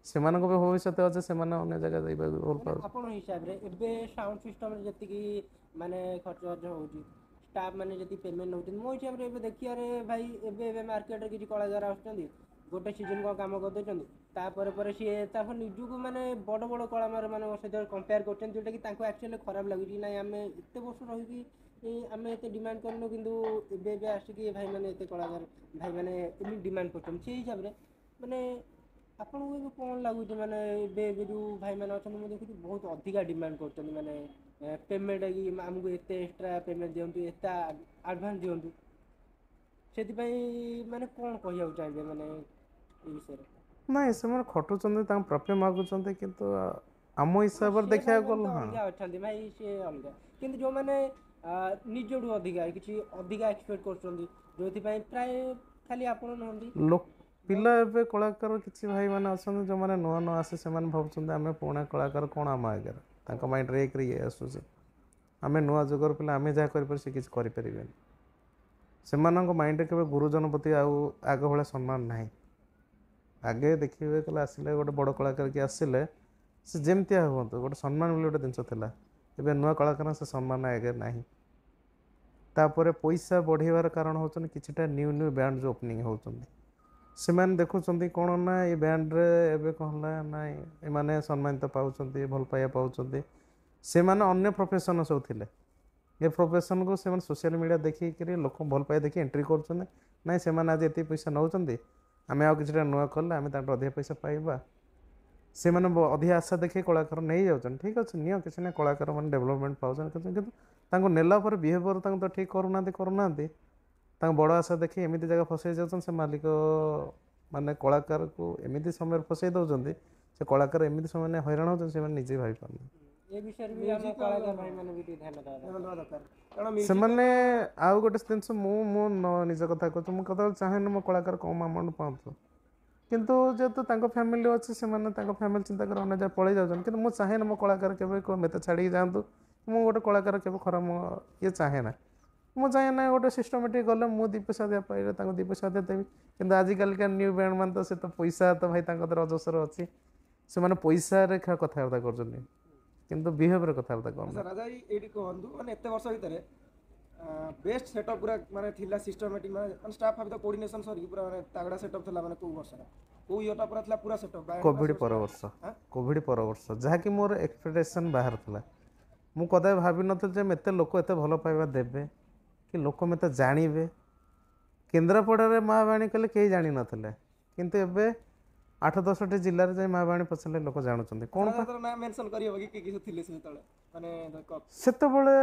ସେମାନଙ୍କ ବି ଭବିଷ୍ୟତ ଅଛି, ସେମାନେ ଅନ୍ୟ ଜାଗା ଯାଇପାରିବେ ଭଲ ପାଉଛି। ଆପଣଙ୍କ ହିସାବରେ ଏବେ ସାଉଣ୍ଡ ସିଷ୍ଟମରେ ଯେତିକି ମାନେ ଖର୍ଚ୍ଚ ହେଉଛି, ଷ୍ଟାଫ୍ ମାନେ ଯେତିକି ପେମେଣ୍ଟ ନେଉଛନ୍ତି, ମୋ ହିସାବରେ ଏବେ ଦେଖିବାରେ ଭାଇ ଏବେ ମାର୍କେଟରେ କିଛି କଳାକାର ଆସୁଛନ୍ତି, ଗୋଟେ ସିଜନ୍ କ'ଣ କାମ କରିଦେଉଛନ୍ତି, ତାପରେ ପରେ ସିଏ ତାଙ୍କ ନିଜକୁ ମାନେ ବଡ଼ ବଡ଼ କଳାକାରମାନଙ୍କ ସହିତ କମ୍ପେୟାର କରୁଛନ୍ତି, ଯେଉଁଟାକି ତାଙ୍କୁ ଆକ୍ଚୁଆଲି ଖରାପ ଲାଗୁଛି। ନାଇଁ ଆମେ ଏତେ ବର୍ଷ ରହିକି ଆମେ ଏତେ ଡିମାଣ୍ଡ କରୁନୁ, କିନ୍ତୁ ଏବେ ଆସିକି ଭାଇମାନେ ଏତେ କଳାକାର ଭାଇମାନେ ଏମିତି ଡିମାଣ୍ଡ କରୁଛନ୍ତି। ସେଇ ହିସାବରେ ମାନେ ଆପଣଙ୍କୁ ଏବେ କ'ଣ ଲାଗୁଛି, ମାନେ ଏବେ ଯେଉଁ ଭାଇମାନେ ଅଛନ୍ତି ମୁଁ ଦେଖୁଛି ବହୁତ ଅଧିକା ଡିମାଣ୍ଡ କରୁଛନ୍ତି, ମାନେ ପେମେଣ୍ଟ କି ଆମକୁ ଏତେ ଏକ୍ସଟ୍ରା ପେମେଣ୍ଟ ଦିଅନ୍ତୁ, ଏତେ ଆଡ଼ଭାନ୍ସ ଦିଅନ୍ତୁ, ସେଥିପାଇଁ ମାନେ କ'ଣ କହିବାକୁ ଚାହିଁବେ ମାନେ ଏ ବିଷୟରେ? ନାଇଁ ସେମାନେ ଖଟୁଛନ୍ତି, ତାଙ୍କ ପ୍ରାପ୍ୟ ମାଗୁଛନ୍ତି, କିନ୍ତୁ ଆମ ହିସାବରେ ଦେଖିବାକୁ ଗଲେ ଅଲଗା ଅଛନ୍ତି ଭାଇ, ସିଏ ଅଲଗା, କିନ୍ତୁ ଯେଉଁମାନେ ନିଜଠୁ ଅଧିକା କିଛି ଅଧିକା ଏକ୍ସପେକ୍ଟ କରୁଛନ୍ତି, ଯେଉଁଥିପାଇଁ ପ୍ରାୟ ଖାଲି ଆପଣ ନୁହନ୍ତି ପିଲା ଏବେ କଳାକାର କିଛି ଭାଇମାନେ ଅଛନ୍ତି ଯେଉଁମାନେ ନୂଆ ନୂଆ ଆସେ, ସେମାନେ ଭାବୁଛନ୍ତି ଆମେ ପୁରୁଣା କଳାକାର କ'ଣ ଆମ ଆଗରେ, ତାଙ୍କ ମାଇଣ୍ଡରେ ଏକରେ ଇଏ ଆସୁଛି ଆମେ ନୂଆ ଯୁଗର ପିଲା, ଆମେ ଯାହା କରିପାରୁ ସେ କିଛି କରିପାରିବେନି। ସେମାନଙ୍କ ମାଇଣ୍ଡରେ କେବେ ଗୁରୁଜନ ପ୍ରତି ଆଉ ଆଗ ଭଳିଆ ସମ୍ମାନ ନାହିଁ। ଆଗେ ଦେଖିବେ କହିଲେ ଆସିଲେ ଗୋଟେ ବଡ଼ କଳାକାର କିଏ ଆସିଲେ ସେ ଯେମିତିଆ ହୁଅନ୍ତୁ ଗୋଟେ ସମ୍ମାନ ବୋଲି ଗୋଟେ ଜିନିଷ ଥିଲା, ଏବେ ନୂଆ କଳାକାର ସେ ସମ୍ମାନ ଆଗେ ନାହିଁ। ତାପରେ ପଇସା ବଢ଼େଇବାର କାରଣ ହେଉଛନ୍ତି କିଛିଟା ନ୍ୟୁ ବ୍ୟାଣ୍ଡ ଯେଉଁ ଓପନିଂ ହେଉଛନ୍ତି, ସେମାନେ ଦେଖୁଛନ୍ତି କ'ଣ ନା ଏ ବ୍ୟାଣ୍ଡରେ ଏବେ କ'ଣ ହେଲା ନାଇଁ ଏମାନେ ସମ୍ମାନିତ ପାଉଛନ୍ତି, ଭଲ ପାଇବା ପାଉଛନ୍ତି, ସେମାନେ ଅନ୍ୟ ପ୍ରଫେସନ୍ ସବୁ ଥିଲେ, ଏ ପ୍ରଫେସନ୍କୁ ସେମାନେ ସୋସିଆଲ ମିଡ଼ିଆ ଦେଖିକିରି ଲୋକ ଭଲ ପାଇବା ଦେଖି ଏଣ୍ଟ୍ରି କରୁଛନ୍ତି, ନାଇଁ ସେମାନେ ଆଜି ଏତିକି ପଇସା ନେଉଛନ୍ତି, ଆମେ ଆଉ କିଛିଟା ନୂଆ କଲେ ଆମେ ତାଙ୍କଠୁ ଅଧିକ ପଇସା ପାଇବା, ସେମାନେ ଅଧିକ ଆଶା ଦେଖି କଳାକାର ନେଇଯାଉଛନ୍ତି। ଠିକ୍ ଅଛି ନିଅ, କିଛି ନାହିଁ, କଳାକାରମାନେ ଡେଭଲପମେଣ୍ଟ ପାଉଛନ୍ତି, କିନ୍ତୁ ତାଙ୍କୁ ନେଲା ପରେ ବିହେଭିଅର୍ ତାଙ୍କୁ ତ ଠିକ୍ କରୁନାହାନ୍ତି, ତାଙ୍କୁ ବଡ଼ ଆଶା ଦେଖି ଏମିତି ଜାଗା ଫସାଇ ଯାଉଛନ୍ତି, ସେ ମାଲିକ ମାନେ କଳାକାରକୁ ଏମିତି ସମୟରେ ଫସାଇ ଦେଉଛନ୍ତି, ସେ କଳାକାର ଏମିତି ସମୟରେ ହଇରାଣ ହେଉଛନ୍ତି ସେମାନେ ନିଜେ ଭାବିପାରୁନାହାନ୍ତି। ଏ ବିଷୟରେ ବି ଆମ କଳାକାର ଭାଇମାନେ ବି ଟିକେ ଧ୍ୟାନ ଦେବା ଦରକାର। ସେମାନେ ଆଉ ଗୋଟେ ଜିନିଷ ମୁଁ ନିଜ କଥା କହୁଛି, ମୁଁ କେତେବେଳେ ଚାହେଁନି ମୋ କଳାକାର କମ୍ ଆମାଉଣ୍ଟ ପାଆନ୍ତୁ, କିନ୍ତୁ ଯେହେତୁ ତାଙ୍କ ଫ୍ୟାମିଲି ଅଛି ସେମାନେ ତାଙ୍କ ଫ୍ୟାମିଲି ଚିନ୍ତା କରି ଅନ୍ୟ ଜାଗା ପଳେଇ ଯାଉଛନ୍ତି, କିନ୍ତୁ ମୁଁ ଚାହେଁନି ମୋ କଳାକାର କେବେ ମୋତେ ଛାଡ଼ିକି ଯାଆନ୍ତୁ, ମୁଁ ଗୋଟେ କଳାକାର କେବେ ଖରାପ ଇଏ ଚାହେଁ ନା, ମୁଁ ଚାହେଁ ନା ଗୋଟେ ସିଷ୍ଟମେଟିକ୍ ଗଲେ ମୁଁ ଦୁଇ ପଇସା ଦେବା ପାଇଲେ ତାଙ୍କୁ ଦୁଇ ପଇସା ଦେବି, କିନ୍ତୁ ଆଜିକାଲିକା ନ୍ୟୁ ବ୍ୟାଣ୍ଡ ମାନେ ତ ସେ ତ ପଇସା ତ ଭାଇ ତାଙ୍କ ଦ୍ୱାରା ଅଜସ୍ର ଅଛି, ସେମାନେ ପଇସାରେ କଥାବାର୍ତ୍ତା କରୁଛନ୍ତି କିନ୍ତୁ ବିହେଭିଅର କଥାବାର୍ତ୍ତା କରୁଛନ୍ତି। ରାଜା ଏଇଠି କୁହନ୍ତୁ ମାନେ ଏତେ ବର୍ଷ ଭିତରେ ବେଷ୍ଟ ସେଟଅପ୍ ପୁରା ମାନେ ଥିଲା ସିଷ୍ଟମେଟିକ୍, ମାନେ ଷ୍ଟାଫ୍ ଫାଫ୍ କୋର୍ଡିନେସନ୍ ସରିକି ପୁରା ମାନେ ତାଗଡ଼ା ସେଟଅପ୍ ଥିଲା, ମାନେ କେଉଁ ବର୍ଷଟା କେଉଁ ଇୟର୍ଟା ପୁରା ଥିଲା ପୁରା ସେଟଅପ୍? କୋଭିଡ଼ ପର ବର୍ଷ ଯାହାକି ମୋର ଏକ୍ସପେକ୍ଟେସନ୍ ବାହାର ଥିଲା, ମୁଁ କଦାପି ଭାବିନଥିଲି ଯେ ଏତେ ଲୋକ ଏତେ ଭଲ ପାଇବା ଦେବେ କି ଲୋକ ମୋତେ ଜାଣିବେ। କେନ୍ଦ୍ରାପଡ଼ାରେ ମା ବାଣୀ କଲେ କେହି ଜାଣିନଥିଲେ, କିନ୍ତୁ ଏବେ 8-10ଟି ଜିଲ୍ଲାରେ ଯାଇ ମା ବାଣୀ ପଚାରିଲେ ଲୋକ ଜାଣୁଛନ୍ତି। କ'ଣ ସେତେବେଳେ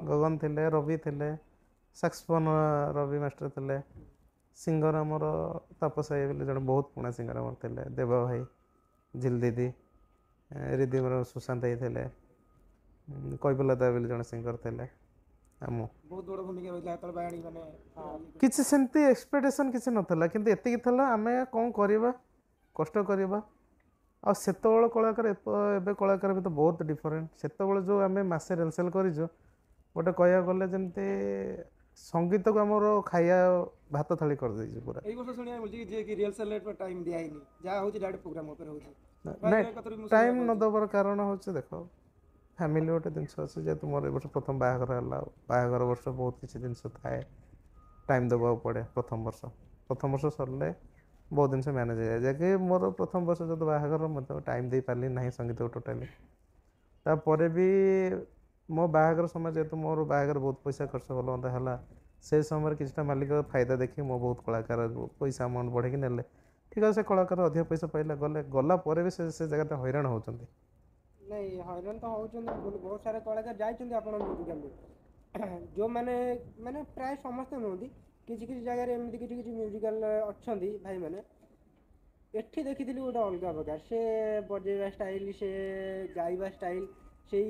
ଗଗନ ଥିଲେ, ରବି ଥିଲେ, ସାକ୍ସଫୋନ୍ ରବି ମାଷ୍ଟର ଥିଲେ, ସିଙ୍ଗର ଆମର ତାପସାଇ ବୋଲି ଜଣେ ବହୁତ ପୁରୁଣା ସିଙ୍ଗର ଆମର ଥିଲେ, ଦେବା ଭାଇ, ଝିଲ ଦିଦି, ରିଦିମର ସୁଶାନ୍ତ ଭାଇ ଥିଲେ, କୈବଲତା ବୋଲି ଜଣେ ସିଙ୍ଗର ଥିଲେ, କିଛି ସେମିତି ଏକ୍ସପେକ୍ଟେସନ୍ କିଛି ନଥିଲା, କିନ୍ତୁ ଏତିକି ଥିଲା ଆମେ କ'ଣ କରିବା, କଷ୍ଟ କରିବା। ଆଉ ସେତେବେଳେ କଳାକାର ଏବେ କଳାକାର ବି ତ ବହୁତ ଡିଫରେଣ୍ଟ। ସେତେବେଳେ ଯେଉଁ ଆମେ ମାସେ ରିହର୍ସାଲ୍ କରିଛୁ, ଗୋଟେ କହିବାକୁ ଗଲେ ଯେମିତି ସଙ୍ଗୀତକୁ ଆମର ଖାଇବା ଭାତ ଥାଳି କରିଦେଇଛୁ ପୁରା। ଟାଇମ୍ ନ ଦେବାର କାରଣ ହେଉଛି ଦେଖ ଫ୍ୟାମିଲି ଗୋଟେ ଜିନିଷ ଅଛି, ଯେହେତୁ ମୋର ଏ ବର୍ଷ ପ୍ରଥମ ବାହାଘର ହେଲା, ବାହାଘର ବର୍ଷ ବହୁତ କିଛି ଜିନିଷ ଥାଏ, ଟାଇମ୍ ଦେବାକୁ ପଡ଼େ। ପ୍ରଥମ ବର୍ଷ ସରିଲେ ବହୁତ ଜିନିଷ ମ୍ୟାନେଜ୍ ହେଇଯାଏ, ଯାହାକି ମୋର ପ୍ରଥମ ବର୍ଷ ଯଦି ବାହାଘର ମୋତେ ଟାଇମ୍ ଦେଇପାରିଲି ନାହିଁ ସଙ୍ଗୀତକୁ ଟୋଟାଲି। तापर भी मो बाहागर समय जेहेतु मोर बाहागर बहुत पैसा खर्च भल मत है से समय किसी मालिक फायदा देखी मो बहुत कलाकार पैसा अमाउंट बढ़ेकी नेले ठीक है से कलाकार अधिक पैसा पाइला गले गला पर भी से जगह हैरान होती नहीं हईरान तो होउछन बहुत सारा कलाकार जाइछन आपण म्यूजिकल जो माने माने प्राय समस्त नुहति किसी किसी जगह एमती किसी किसी म्यूजिकल अच्छा भाई मैंने एठी देखी गोटे अलग प्रकार से बजेवा स्टाइल से गाइबा स्टाइल से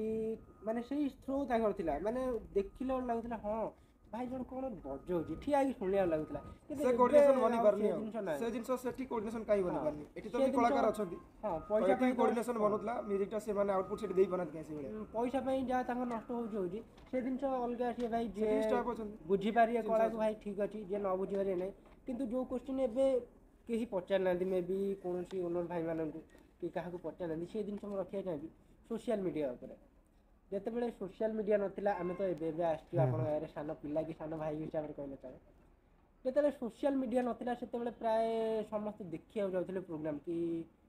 माने से थ्रो था माने देखिले लगुला हाँ भाई जन कौन बजाऊँ ठिया शुणा लगुला से कोऑर्डिनेशन बनी पारनी से जिंस सेठी कोऑर्डिनेशन काई बनी पारनी एठी तो भी कलाकार अछंती हां पैसा पे कोऑर्डिनेशन बनुतला म्यूजिक टा से माने आउटपुट सेठी देई बनत कैसे बेले पैसा पे जा तांग नष्ट होउछ से जिंस अलगा से भाई जे बुझी पारिए कला को भाई ठीक अछि जे न बुझी पारिए नै किंतु जो क्वेश्चन एबे केही पचार नांदी मे भी कोनसी ओनर भाई मानन कि काहा को पचार नांदी से जिंस हम रखिया चाहि सोशल मीडिया ऊपर जिते सोशल मीडिया नाला आम तो एवं आसू आप सान पिला कि सान भाई हिसाब से कहले चले जो सोशल मीडिया नाला से प्राय समस्त देखा जाते प्रोग्राम कि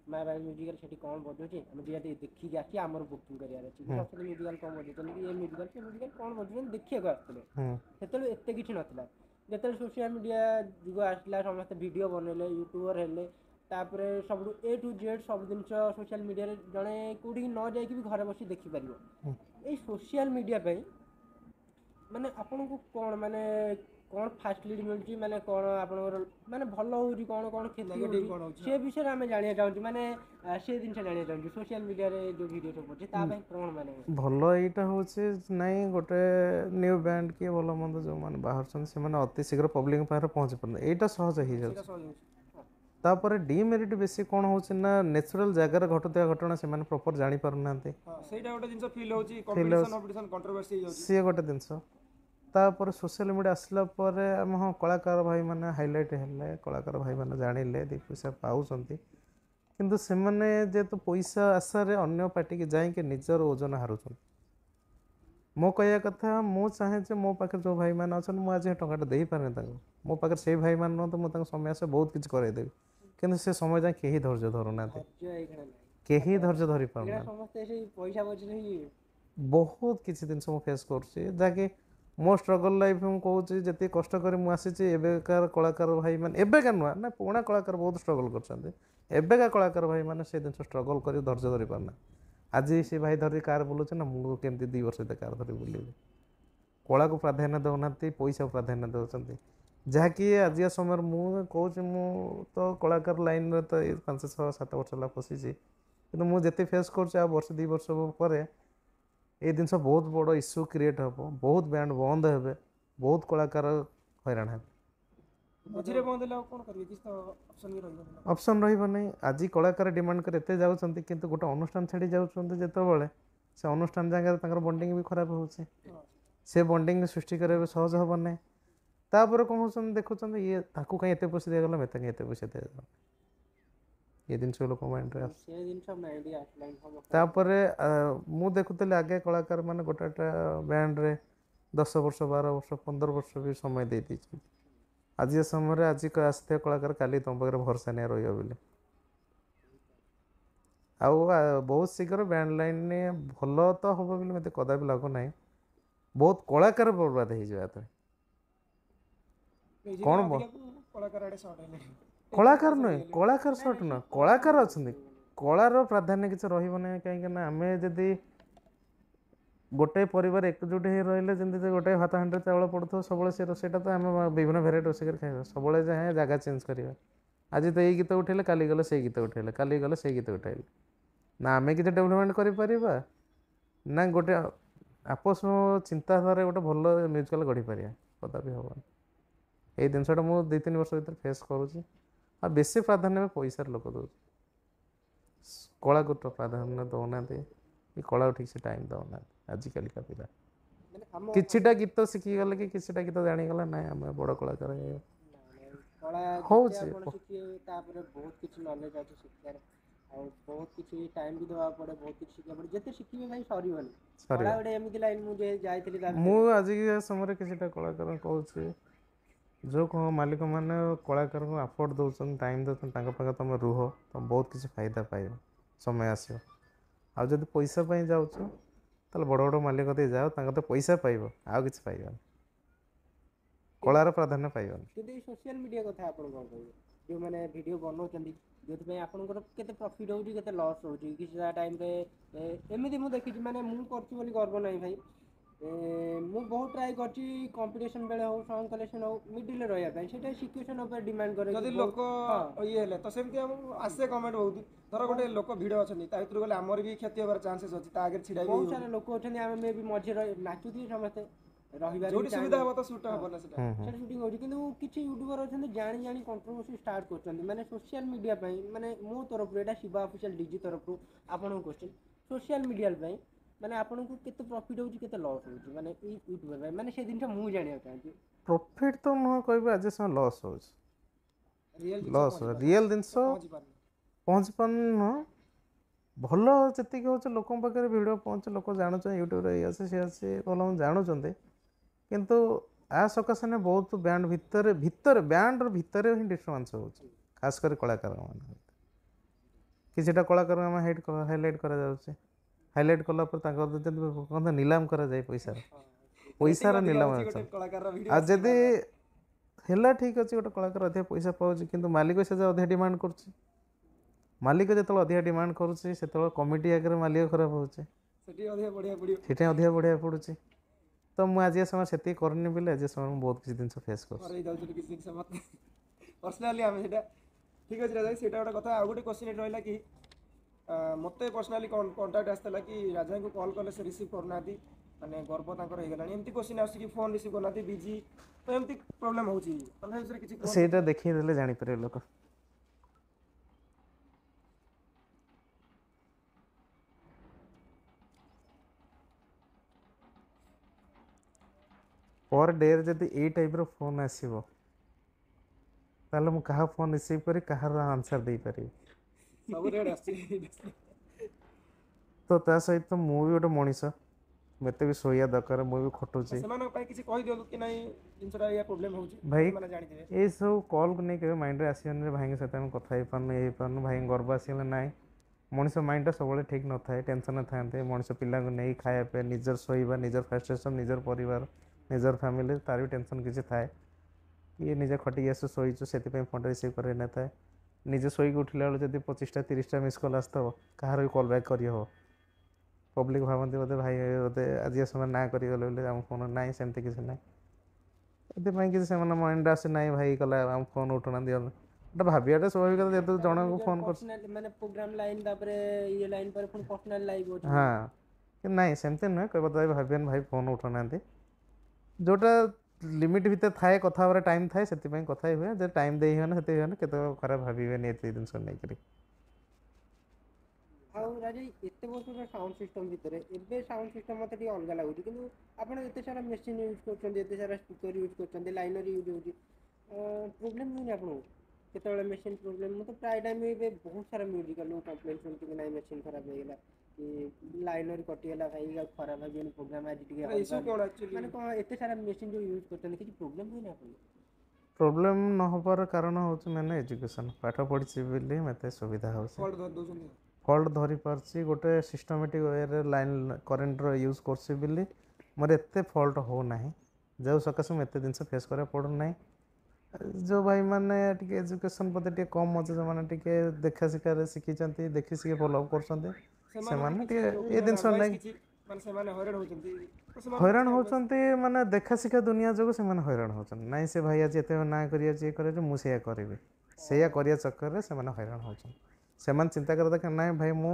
माँ बाई म्यूजिकल से कौन बजाऊे आम जी देखिए आसी आम बुकिंग करार अच्छे म्यूजिकल कौन बजाऊँ कि ये म्यूजिकल से म्यूजिकल कौन बजाऊँ देखा आसते एत कि नाला जो सोशल मीडिया जुग आसला समस्त वीडियो बनइले यूट्यूबर हेले तापर सब ए टू जेड सब जिन सोशल मीडिया जड़े कौटी न जाकि भी घर बस देखिपर ये सोशल मीडिया माने आपन को कौन माने कौन फैसिलिटी मिलची माने कौन आपनकर माने भल होउची कौन कौन खेती होउची से विषय आमे जानिया चाहूची माने से दिन से जानिया चाहूची सोशल मीडिया रे जो वीडियो सब पछे ता भाई कौन माने भल एटा होचे नाही गोटे न्यू बैंड के भल मंद जो माने बाहर सन से माने अति शीघ्र पब्लिक पार पहुंच परन एटा सहज ही जाय तापर डीमेरिट बेसी कौन होचे ना नेचुरल जगह घटुवा घटना से माने प्रॉपर जानि पारु नांते सेटा गोटे जिंस फील होची कंपटीशन कंट्रोवर्सी जाउची से गोटे जिंस तापर सोशल मीडिया आसला पर हम हाँ कलाकार भाई माने हाइलाइट हेले कलाकार भाई माने जानिले दी पैसा पाउछंती किंतु से माने जे तो पैसा आशा रे अन्य पार्टी के जाई के निजर ओजन हारुछन मो कहया कथा मो चाहे जे मो पाखे जो भाई मान अछन मो आज टंकाटा देई पारे ताको मो पाखे से भाई मान न तो मो ताको समय से बहुत किछ करे देबी किंतु से समय जाए केही धैर्य धरु नाते केही धैर्य धरि पाउना समस्त से पैसा बचले बहुत किछि दिन मो फेस करछि जाके मो स्ट्रगल लाइफ में कहूँ जिते कष्ट कर मुझे एबेकार कलाकार भाई मैंने एबेका नुआ ना पुराना कलाकार बहुत स्ट्रगल कर एबेका कलाकार भाई मैंने से जिन स्ट्रगल कर धैर्य धरी पारना आज से भाई धरी कार बुलूचे ना मुझे केमती 2 वर्ष कार धरी बुले कला को प्राधान्य दौना पैसा को प्राधान्य दौरान जहाँकि आज समय मुझे कहूँ मु तो कलाकार लाइन रे तो 5 6 7 वर्ष है फसी कि मुझे फेस कर वर्ष 2 वर्ष पर ये जिन बहुत बड़ इश्यू क्रिएट हम बहुत बैंड बंद हे बहुत कलाकार हैरान हे ऑप्शन रही आज कलाकार डिमांड कर एते जाउछंती किंतु गोटे अनुष्ठान छाड़ी जाउछंती जेतेबेले से अनुष्ठान जगह बॉन्डिंग भी खराब होउछे से बॉन्डिंग सृष्टि करे सहज हम ना तापर कौन होछन देखुछन ये ताकू कहीं एते पैसा दिगला मते कहीं एते पैसा दिगला ये दिन लोक माइंड रे से दिन सब माइंड आउटलाइन हम तापर मु देखुतले आगे कलाकार माने गोटाटा बैंड रे 10 वर्ष 12 वर्ष 15 वर्ष भी समय दे दी आज समय रे आज आस्ते कलाकार काली तुम पाखरे भरोसा नहीं रहियो बोले आउ बहुत शीघ्र बैंड लाइन ने भल तो हम बोले मते कदापि लागो नाही बहुत कलाकार बर्बाद हो जाए कौन कलाकार नुहे कलाकार सर्ट न कलाकार अच्छा कलार प्राधान्य किसी रही कहीं आम जदि गोटे परिवार एकजुट हो रही जमी गोटे भात हांडी चाउल पड़ो सब से रोषेटा तो आम विभिन्न भेराइट रोषे कर खाଇବା सब जाए जगह चेंज करवा आज तो यही गीत उठेले काली गले से गीत उठेले काली गले से गीत उठेले ना आम कि डेभलपमेंट कर ना गोटे आपस चिंताधारा गोटे भल म्यूजिकाल गढ़ी पार कदापि हम ये जिनसा मुझे 2-3 वर्ष भर फेस करुँच आ बेसी प्राधान्य में पैसा लोक दौ कला को तो प्राधान्य दौना कला ठीक से टाइम दौना आजिकल का पिला किछिटा गीत शिखीगले कि किछिटा गीत जानीगला ना आम बड़ कलाकार बहुत किसी टाइम भी देवा पड़े बहुत किसी शिखा पड़े जिते शिखिबे भाई सरीबनी कला गोटे एमिति लाइन मुझे जाइथिली मु आज के समय किछिटा कलाकार कहूँ जो कह मालिक मैंने कलाकार को अफोर्ड दौरान टाइम दौरान पाखे तुम रुह तुम बहुत किसी फायदा पाइब समय आस ଆଉ ଯଦି ପଇସା ପାଇଁ ଯାଉଛ ତାହେଲେ ବଡ଼ ବଡ଼ ମାଲିକ ଦେଇ ଯାଅ, ତାଙ୍କ ତ ପଇସା ପାଇବ, ଆଉ କିଛି ପାଇବନି, କଳାର ପ୍ରାଧାନ୍ୟ ପାଇବନି। କିନ୍ତୁ ଏଇ ସୋସିଆଲ ମିଡ଼ିଆ କଥା ଆପଣ କ'ଣ କହିବେ? ଯେଉଁମାନେ ଭିଡ଼ିଓ ବନାଉଛନ୍ତି ଯେଉଁଥିପାଇଁ ଆପଣଙ୍କର କେତେ ପ୍ରଫିଟ୍ ହେଉଛି କେତେ ଲସ୍ ହେଉଛି କିଛିଟା ଟାଇମ୍ରେ ଏମିତି ମୁଁ ଦେଖିଛି, ମାନେ ମୁଁ କରୁଛି ବୋଲି ଗର୍ବ ନାହିଁ ଭାଇ, ମୁଁ ବହୁତ ଟ୍ରାଏ କରିଛି କମ୍ପିଟିସନ୍ ବେଳେ ହଉ ସଙ୍ଗ କଲେକ୍ସନ୍ ହଉ ମିଡ଼ିଲ୍ରେ ରହିବା ପାଇଁ, ସେଇଟା ସିଚୁଏସନ୍ ଉପରେ ଡିମାଣ୍ଡ କରେ। ଯଦି ଲୋକ ଇଏ ହେଲେ ତ ସେମିତି ଆମକୁ ଆସେ କମେଣ୍ଟ ବହୁତ ଧର ଗୋଟେ ଲୋକ ଭିଡ଼ ଅଛନ୍ତି ତା ଭିତରୁ ଗଲେ ଆମର ବି କ୍ଷତି ହେବାର ଚାନ୍ସେସ୍ ଅଛି, ତା ଆଗରେ ଛିଡ଼ା ବହୁତ ସାରା ଲୋକ ଅଛନ୍ତି, ଆମେ ବି ମଝିରେ ନାଚୁଥିବେ ସମସ୍ତେ ରହିବାର ଯୋଉଠି ସୁବିଧା ହବ ତ ସୁଟ୍ ହବ ନା ସେଟା ସେଟା ସୁଟିଂ ହେଉଛି। କିନ୍ତୁ କିଛି ୟୁଟ୍ୟୁବର ଅଛନ୍ତି ଜାଣି ଜାଣି କଣ୍ଟ୍ରୋଭର୍ସି ଷ୍ଟାର୍ଟ କରୁଛନ୍ତି, ମାନେ ସୋସିଆଲ ମିଡ଼ିଆ ପାଇଁ, ମାନେ ମୋ ତରଫରୁ ଏଇଟା ଶିବା ଅଫିସିଆଲ ଡିଜି ତରଫରୁ ଆପଣଙ୍କୁ କ୍ୱେଶ୍ଚିନ୍, ସୋସିଆଲ ମିଡ଼ିଆ ପାଇଁ ମାନେ ଆପଣଙ୍କୁ କେତେ ପ୍ରଫିଟ୍ ହେଉଛି କେତେ ଲସ୍ ହେଉଛି ମାନେ ଏଇ ୟୁଟ୍ୟୁବର ପାଇଁ, ମାନେ ସେ ଜିନିଷ ମୁଁ ଜାଣିବାକୁ ଚାହୁଁଛି। ପ୍ରଫିଟ୍ ତ ନୁହଁ କହିବେ, ଆଜି ସମୟ ଲସ୍ ହେଉଛି, ଲସ୍ ରିଏଲ୍ ଜିନିଷ ପହଞ୍ଚି ପାରୁନି ନୁହଁ, ଭଲ ଯେତିକି ହେଉଛି ଲୋକଙ୍କ ପାଖରେ ଭିଡ଼ିଓ ପହଞ୍ଚେ, ଲୋକ ଜାଣୁଛନ୍ତି ୟୁଟ୍ୟୁବରେ ଇଏ ଅଛି ସିଏ ଅଛି ଭଲ ଜାଣୁଛନ୍ତି, କିନ୍ତୁ ଆ ସକାଶେ ବହୁତ ବ୍ୟାଣ୍ଡ ଭିତରେ ବ୍ୟାଣ୍ଡର ଭିତରେ ହିଁ ଡିଷ୍ଟର୍ବାନ୍ସ ହେଉଛି, ଖାସ୍ କରି କଳାକାରମାନଙ୍କ ଭିତରେ। କିଛିଟା କଳାକାରଙ୍କୁ ଆମେ ହାଇଲାଇଟ୍ କରାଯାଉଛି, ହାଇଲାଇଟ୍ କଲା ପରେ ତାଙ୍କର ଯେମିତି ନିଲାମ କରାଯାଏ ପଇସାର ନିଲାମ ଅଛି। ଆଉ ଯଦି ହେଲା ଠିକ୍ ଅଛି, ଗୋଟେ କଳାକାର ଅଧିକା ପଇସା ପାଉଛି, କିନ୍ତୁ ମାଲିକ ସେ ଅଧିକା ଡିମାଣ୍ଡ କରୁଛି, ମାଲିକ ଯେତେବେଳେ ଅଧିକା ଡିମାଣ୍ଡ କରୁଛି ସେତେବେଳେ କମିଟି ଆଗରେ ମାଲିକ ଖରାପ ହେଉଛି, ସେଥିପାଇଁ ଅଧିକା ବଢ଼ିବାକୁ ପଡ଼ୁଛି। ତ ମୁଁ ଆଜି ସମୟ ସେତିକି କରିନି ବୋଲି ଆଜି ସମୟ ମୁଁ ବହୁତ କିଛି ଜିନିଷ ଫେସ୍ କରୁଛି। ପର୍ସନାଲି ଆମେ ସେଇଟା ଠିକ୍ ଅଛି ରାଜା, ସେଇଟା ଗୋଟେ କଥା। ଆଉ ଗୋଟେ କ୍ୱେଶ୍ଚିନ୍ ଏଠି ରହିଲା କି ମୋତେ ପର୍ସନାଲି କଣ୍ଟାକ୍ଟ ଆସିଥିଲା କି ରାଜାଙ୍କୁ କଲ୍ କଲେ ସେ ରିସିଭ୍ କରୁନାହାନ୍ତି, ମାନେ ଗର୍ବ ତାଙ୍କର ହେଇଗଲାଣି, ଏମିତି କ୍ୱେଶ୍ଚିନ୍ ଆସୁଛି କି ଫୋନ୍ ରିସିଭ୍ କରୁନାହାନ୍ତି ବିଜି, ତ ଏମିତି ପ୍ରୋବ୍ଲେମ୍ ହେଉଛି, ତମେ ବିଷୟରେ କିଛି ସେଇଟା ଦେଖେଇ ଦେଲେ ଜାଣିପାରିବେ ଲୋକ। ପର୍ ଡେରେ ଯଦି ଏଇ ଟାଇପ୍ର ଫୋନ୍ ଆସିବ ତାହେଲେ ମୁଁ କାହା ଫୋନ୍ ରିସିଭ୍ କରି କାହାର ଆନ୍ସର୍ ଦେଇପାରିବି। ତ ତା ସହିତ ମୁଁ ବି ଗୋଟେ ମଣିଷ, ମୋତେ ବି ଶୋଇବା ଦରକାର, ମୁଁ ବି ଖଟୁଛି। ସେମାନଙ୍କ ପାଇଁ କିଛି କହିଦିଅନ୍ତୁ କି ନାଇଁ ଜିନିଷଟା ଏଇଆ ପ୍ରୋବ୍ଲେମ୍ ହେଉଛି ଭାଇ, ସେମାନେ ଜାଣିଥିବେ। ଏଇସବୁ କଲ୍କୁ ନେଇ କେବେ ମାଇଣ୍ଡରେ ଆସିବନି ଭାଇଙ୍କ ସହିତ ଆମେ କଥା ହେଇପାରୁନୁ ହେଇପାରୁନୁ, ଭାଇଙ୍କ ଗର୍ବ ଆସିଗଲେ ନାହିଁ। ମଣିଷ ମାଇଣ୍ଡଟା ସବୁବେଳେ ଠିକ୍ ନଥାଏ, ଟେନସନ୍ରେ ଥାଆନ୍ତି ମଣିଷ, ପିଲାଙ୍କୁ ନେଇ ଖାଇବା ପିଇବା, ନିଜର ଶୋଇବା, ନିଜର ଫ୍ରଷ୍ଟ୍ରେସନ୍, ନିଜର ପରିବାର, ନିଜର ଫ୍ୟାମିଲି, ତାର ବି ଟେନସନ୍ କିଛି ଥାଏ। ଇଏ ନିଜେ ଖଟିକି ଆସୁ ଶୋଇଛୁ ସେଥିପାଇଁ ଫୋନ୍ଟା ରିସିଭ୍ କରିନଥାଏ। ନିଜେ ଶୋଇକି ଉଠିଲା ବେଳେ ଯଦି 25ଟା 30ଟା ମିସ୍ କଲ୍ ଆସିଥିବ କାହାର ବି କଲ୍ ବ୍ୟାକ୍ କରିହେବ। ପବ୍ଲିକ୍ ଭାବନ୍ତି ବୋଧେ ଭାଇ ବୋଧେ ଆଜି ସମୟ ନା କରିଗଲେ ବୋଲି ଆମ ଫୋନ୍, ନାହିଁ ସେମିତି କିଛି ନାହିଁ। ଏଥିପାଇଁ କିଛି ସେମାନେ ମାଇଣ୍ଡ ଆସେ ନାହିଁ ଭାଇ କଲା ଆମ ଫୋନ୍ ଉଠୁନାହାନ୍ତି, ଏଇଟା ଭାବିବାଟା ସ୍ୱାଭାବିକ, ଯେହେତୁ ଜଣଙ୍କୁ ଫୋନ୍ କରୁଛି ମାନେ ପ୍ରୋଗ୍ରାମ ଲାଇନ୍ ତାପରେ ଇଏ ଲାଇନ୍ ପରେ ପୁଣି ପର୍ସନାଲ ଲାଇଫ୍ ଅଛି। ହଁ, କିନ୍ତୁ ନାହିଁ ସେମିତି ନୁହେଁ, କହିବ ତ ଭାବିବେନି ଭାଇ ଫୋନ୍ ଉଠୁନାହାନ୍ତି, ଯେଉଁଟା ଲିମିଟ୍ ଭିତରେ ଥାଏ, କଥା ହେବାର ଟାଇମ୍ ଥାଏ, ସେଥିପାଇଁ କଥା ହୁଏ, ଯେ ଟାଇମ୍ ଦେଇ ହୁଏନି ସେତେ ହୁଏନି, କେତେବେଳେ ଖରାପ ଭାବିବେନି ଏତେ ଜିନିଷ ନେଇକରି। ଆଉ ରାଜା ଏତେ ବର୍ଷର ସାଉଣ୍ଡ ସିଷ୍ଟମ୍ ଭିତରେ ଏବେ ସାଉଣ୍ଡ ସିଷ୍ଟମ୍ ମୋତେ ଟିକେ ଅଲଗା ଲାଗୁଛି, କିନ୍ତୁ ଆପଣ ଏତେ ସାରା ମେସିନ୍ ୟୁଜ୍ କରୁଛନ୍ତି, ଏତେ ସାରା ସ୍ପିକର ୟୁଜ୍ କରୁଛନ୍ତି, ଲାଇନର ୟୁଜ୍ ହେଉଛି, ପ୍ରୋବ୍ଲେମ୍ ହୁଏନି ଆପଣଙ୍କୁ କେତେବେଳେ ମେସିନ୍ ପ୍ରୋବ୍ଲେମ୍? ମୁଁ ତ ପ୍ରାୟ ଟାଇମ୍ ଏବେ ବହୁତ ସାରା ମ୍ୟୁଜିକାଲରୁ କମ୍ପ୍ଲେନ୍ ଶୁଣିଛି କି ନାଇଁ ମେସିନ୍ ଖରାପ ହେଇଗଲା କି ଲାଇନର କଟିଗଲା, ଭାଇ ଆଉ ଖରାପ ଭାବିବେନି ପ୍ରୋଗ୍ରାମ୍ ଆଜି ଟିକେ ମାନେ କ'ଣ ଏତେ ସାରା ମେସିନ୍ ଯେଉଁ ୟୁଜ୍ କରୁଛନ୍ତି କିଛି ପ୍ରୋବ୍ଲେମ୍ ହୁଏନି ଆପଣଙ୍କୁ? ପ୍ରୋବ୍ଲେମ୍ ନ ହେବାର କାରଣ ହେଉଛି ମାନେ ଏଜୁକେସନ୍, ପାଠ ପଢ଼ିଛି ବୋଲି ମୋତେ ସୁବିଧା ହେଉଛି, ଫଲ୍ଟ ଧରିପାରୁଛି, ଗୋଟେ ସିଷ୍ଟମେଟିକ୍ ୱେରେ ଲାଇନ୍ କରେଣ୍ଟର ୟୁଜ୍ କରୁଛି ବୋଲି ମୋର ଏତେ ଫଲ୍ଟ ହେଉନାହିଁ, ଯେଉଁ ସକାଶେ ମୁଁ ଏତେ ଜିନିଷ ଫେସ୍ କରିବାକୁ ପଡ଼ୁନାହିଁ। ଯେଉଁ ଭାଇମାନେ ଟିକେ ଏଜୁକେସନ୍ ପ୍ରତି ଟିକେ କମ୍ ଅଛି, ସେମାନେ ଟିକେ ଦେଖା ଶିଖାରେ ଶିଖିଛନ୍ତି, ଦେଖି ଶିଖି ଫଲୋ କରୁଛନ୍ତି, ସେମାନେ ଟିକେ ଏ ଜିନିଷ ନେଇ ହଇରାଣ ହେଉଛନ୍ତି, ମାନେ ଦେଖା ଶିଖା ଦୁନିଆ ଯୋଗୁଁ ସେମାନେ ହଇରାଣ ହେଉଛନ୍ତି। ନାଇଁ ସେ ଭାଇ ଆଜି ଏତେ ନାଁ କରିଅଛି ଇଏ କରିଅଛି ମୁଁ ସେଇଆ କରିବି, ସେଇଆ କରିବା ଚକ୍କରରେ ସେମାନେ ହଇରାଣ ହେଉଛନ୍ତି। ସେମାନେ ଚିନ୍ତା କରିବା ଦରକାର ନାହିଁ ଭାଇ ମୁଁ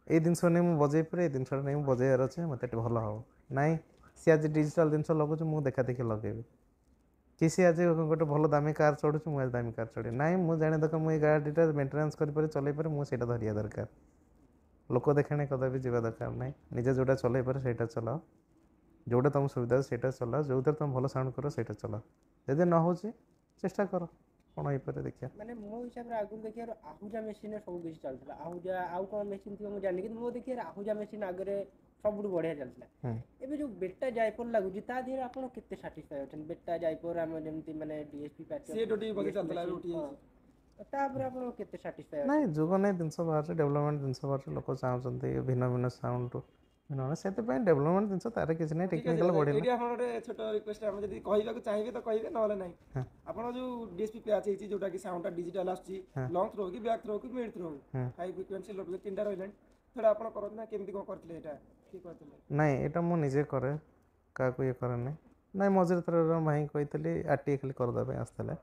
ଏଇ ଜିନିଷ ନେଇ ମୁଁ ବଜେଇ ପାରେ, ଏଇ ଜିନିଷଟା ନେଇ ମୁଁ ବଜେଇବାର ଅଛି, ମୋତେ ଟିକେ ଭଲ ହେବ। ନାଇଁ ସିଏ ଆଜି ଡିଜିଟାଲ୍ ଜିନିଷ ଲଗାଉଛି ମୁଁ ଦେଖା ଦେଖି ଲଗେଇବି, କି ସିଏ ଆଜି ଗୋଟେ ଭଲ ଦାମୀ କାର୍ ଚଢ଼ୁଛି ମୁଁ ଆଜି ଦାମୀ କାର୍ ଚଢ଼ିବି, ନାହିଁ ମୁଁ ଜାଣିବା ଦରକାର ମୁଁ ଏଇ ଗାଡ଼ିଟା ମେଣ୍ଟେନାନ୍ସ କରିପାରେ ଚଲେଇ ପାରେ, ମୁଁ ସେଇଟା ଧରିବା ଦରକାର। ଲୋକ ଦେଖାଣି କଦାପି ଯିବା ଦରକାର ନାହିଁ, ନିଜେ ଯେଉଁଟା ଚଲେଇ ପାରେ ସେଇଟା ଚଲାଅ, ଯେଉଁଟା ତୁମ ସୁବିଧା ସେଇଟା ଚଲାଅ, ଯେଉଁଥିରେ ତୁମେ ଭଲ ସାଉଣ୍ଡ କର ସେଇଟା ଚଲାଅ, ଯଦି ନ ହେଉଛି ଚେଷ୍ଟା କର କ'ଣ ହେଇପାରେ ଦେଖିବା। ମାନେ ମୋ ହିସାବରେ ଆଗରୁ ଦେଖିବାର ଆହୁଜା ମେସିନ୍ରେ ସବୁ କିଛି ଚାଲୁଥିଲା, ଆହୁଜା ଆଉ କ'ଣ ମେସିନ୍ ଥିବ ମୁଁ ଜାଣିନି, କିନ୍ତୁ ମୋ ଦେଖିବାର ଆହୁଜା ମେସିନ୍ ଆଗରେ ସବୁଠୁ ବଢ଼ିଆ ଚାଲିଥିଲା। ଏବେ ଯେଉଁ ବେଟା ଜାଇପୋର ଲାଗୁଛି ତା ଦେହରେ ଆପଣ କେତେ ସାଟିସ୍ଫାଏ ଅଛନ୍ତି? ବେଟା ଜାଇପୋର ଆମର ଯେମିତି ମାନେ DSP ତାପରେ ଆପଣ କେତେ ସାଟିସ୍ଫାଏ ନାଇଁ ଯୁଗ ନେଇ ଜିନିଷ ବାହାରୁଛି, ଡେଭଲପମେଣ୍ଟ ଜିନିଷ ବାହାରୁଛି, ଲୋକ ଚାହୁଁଛନ୍ତି ଭିନ୍ନ ଭିନ୍ନ ସାଉଣ୍ଡ ଭିନ୍ନ, ସେଥିପାଇଁ ଡେଭଲପମେଣ୍ଟ ଜିନିଷ ତାର କିଛି ନାହିଁ, ଠିକ୍ ଅଛି ଟେକ୍ନିକାଲ ଦାଦା, ବଢିଲା। ଏଇଠି ଆପଣ ଗୋଟେ ଛୋଟ ରିକ୍ୱେଷ୍ଟ, ଆମେ ଯଦି କହିବାକୁ ଚାହିଁବେ ତ କହିବେ, ନହେଲେ ନାହିଁ। ଆପଣ ଯୋଉ ଡିଏସ୍ପି ପ୍ୟାଚ୍ ହେଇଛି ଯୋଉଟା କି ସାଉଣ୍ଡଟା ଡିଜିଟାଲ ଆସୁଛି, ଲଙ୍ଗ ଥ୍ରୋ କି ବ୍ୟାକ୍ ଥ୍ରୋ କି ମିଡ୍ ଥ୍ରୋ, ହାଇ ଫ୍ରିକ୍ୱେନ୍ସି ଲୋ ଫ୍ରିକ୍ୱେନ୍ସି ତିନିଟା ରହିଲାଣି, ସେଟା ଆପଣ କରନ୍ତି ନା କେମିତି କ'ଣ କରିଥିଲେ ଏଇଟା, କିଏ କରିଥିଲେ? ନାଇଁ ଏଇଟା ମୁଁ ନିଜେ କରେ, କାହାକୁ ଇଏ କରେନି। ନାଇଁ ମଝିରେ ଥରେ ଭାଇଙ୍କୁ କହିଥିଲି ଆରଟିଏ ଖାଲି କରିଦେବା ପାଇଁ ଆସିଥିଲେ,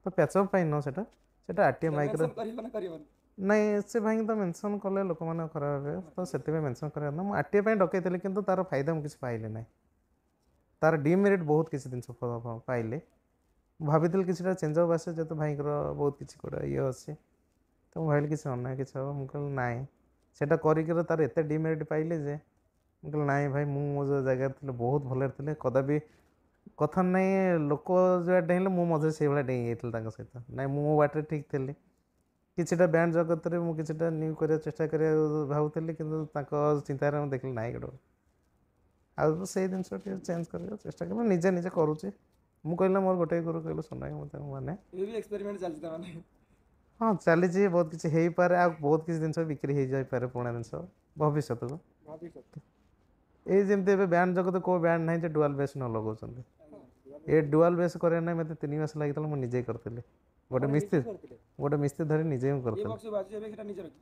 ତ ପ୍ୟାଚଅପ୍ ପାଇଁ ନୁହଁ ସେଟା, ସେଟା ଆରଟିଏ ମାଇକ୍ର। ମେନସନ୍ କରିବ ନା କରିବନି? ନାଇଁ ସେ ଭାଇଙ୍କୁ ତ ମେନସନ୍ କଲେ ଲୋକମାନେ ଖରାପ ହେବେ, ତ ସେଥିପାଇଁ ମେନସନ୍ କରିବା ନା, ମୁଁ ଆରଟିଏ ପାଇଁ ଡକେଇଥିଲି, କିନ୍ତୁ ତାର ଫାଇଦା ମୁଁ କିଛି ପାଇଲି ନାହିଁ, ତାର ଡିମେରିଟ୍ ବହୁତ କିଛି ଜିନିଷ ପାଇଲି। ମୁଁ ଭାବିଥିଲି କିଛିଟା ଚେଞ୍ଜ ଅଫ୍ ଆସେ, ଯେହେତୁ ଭାଇଙ୍କର ବହୁତ କିଛି ଗୋଟେ ଇଏ ଅଛି, ତ ମୁଁ ଭାବିଲି କିଛି ଅନ୍ୟାୟ କିଛି ହେବ, ମୁଁ କହିଲି ନାଇଁ ସେଇଟା କରିକିରି ତାର ଏତେ ଡିମେରିଟ୍ ପାଇଲି ଯେ ମୁଁ କହିଲି ନାଇଁ ଭାଇ, ମୁଁ ମୋ ଯେଉଁ ଜାଗାରେ ଥିଲି ବହୁତ ଭଲରେ ଥିଲେ, କଦାପି କଥା ନାହିଁ ଲୋକ ଯେଉଁଆ ଡେଇଁଲେ ମୁଁ ମଝିରେ ସେଇଭଳିଆ ଡେଇଁ ଯାଇଥିଲି ତାଙ୍କ ସହିତ। ନାଇଁ ମୁଁ ମୋ ବାଟରେ ଠିକ୍ ଥିଲି, କିଛିଟା ବ୍ୟାଣ୍ଡ ଜଗତରେ ମୁଁ କିଛିଟା ନ୍ୟୁ କରିବାକୁ ଚେଷ୍ଟା କରିବାକୁ ଭାବୁଥିଲି, କିନ୍ତୁ ତାଙ୍କ ଚିନ୍ତାରେ ମୁଁ ଦେଖିଲି ନାଇଁ ଗୋଟେ ଆଉ ସେଇ ଜିନିଷ ଟିକେ ଚେଞ୍ଜ କରିବାକୁ ଚେଷ୍ଟା କଲି, ନିଜେ ନିଜେ କରୁଛି। ମୁଁ କହିଲେ ମୋର ଗୋଟେ ଗୁରୁ କହିଲେ ସୁନାଇ, ମୁଁ ତାଙ୍କୁ ମାନେ ଏବେ ବି ଏକ୍ସପେରିମେଣ୍ଟ ଚାଲିଛି ତାମାନେ? ହଁ ଚାଲିଛି, ବହୁତ କିଛି ହେଇପାରେ, ଆଉ ବହୁତ କିଛି ଜିନିଷ ବିକ୍ରି ହେଇଯାଇପାରେ, ପୁରୁଣା ଜିନିଷ ଭବିଷ୍ୟତକୁ। ଏଇ ଯେମିତି ଏବେ ବ୍ୟାଣ୍ଡ ଜଗତ କୋଉ ବ୍ୟାଣ୍ଡ ନାହିଁ ଯେ ଡୁଆଲ ବେସ୍ ନ ଲଗାଉଛନ୍ତି। ଏ ଡୁଆଲ ବେସ୍ କରିବା ନାହିଁ ମୋତେ 3 ମାସ ଲାଗିଥିଲା, ମୁଁ ନିଜେ କରିଥିଲି। ଗୋଟେ ମିସ୍ତ୍ରୀ ଧରି ନିଜେ ହିଁ ଏ କରିଥିଲି। ବକ୍ସ ବାଜୁଛି ଏବେ ସେଟା ନିଜର କି?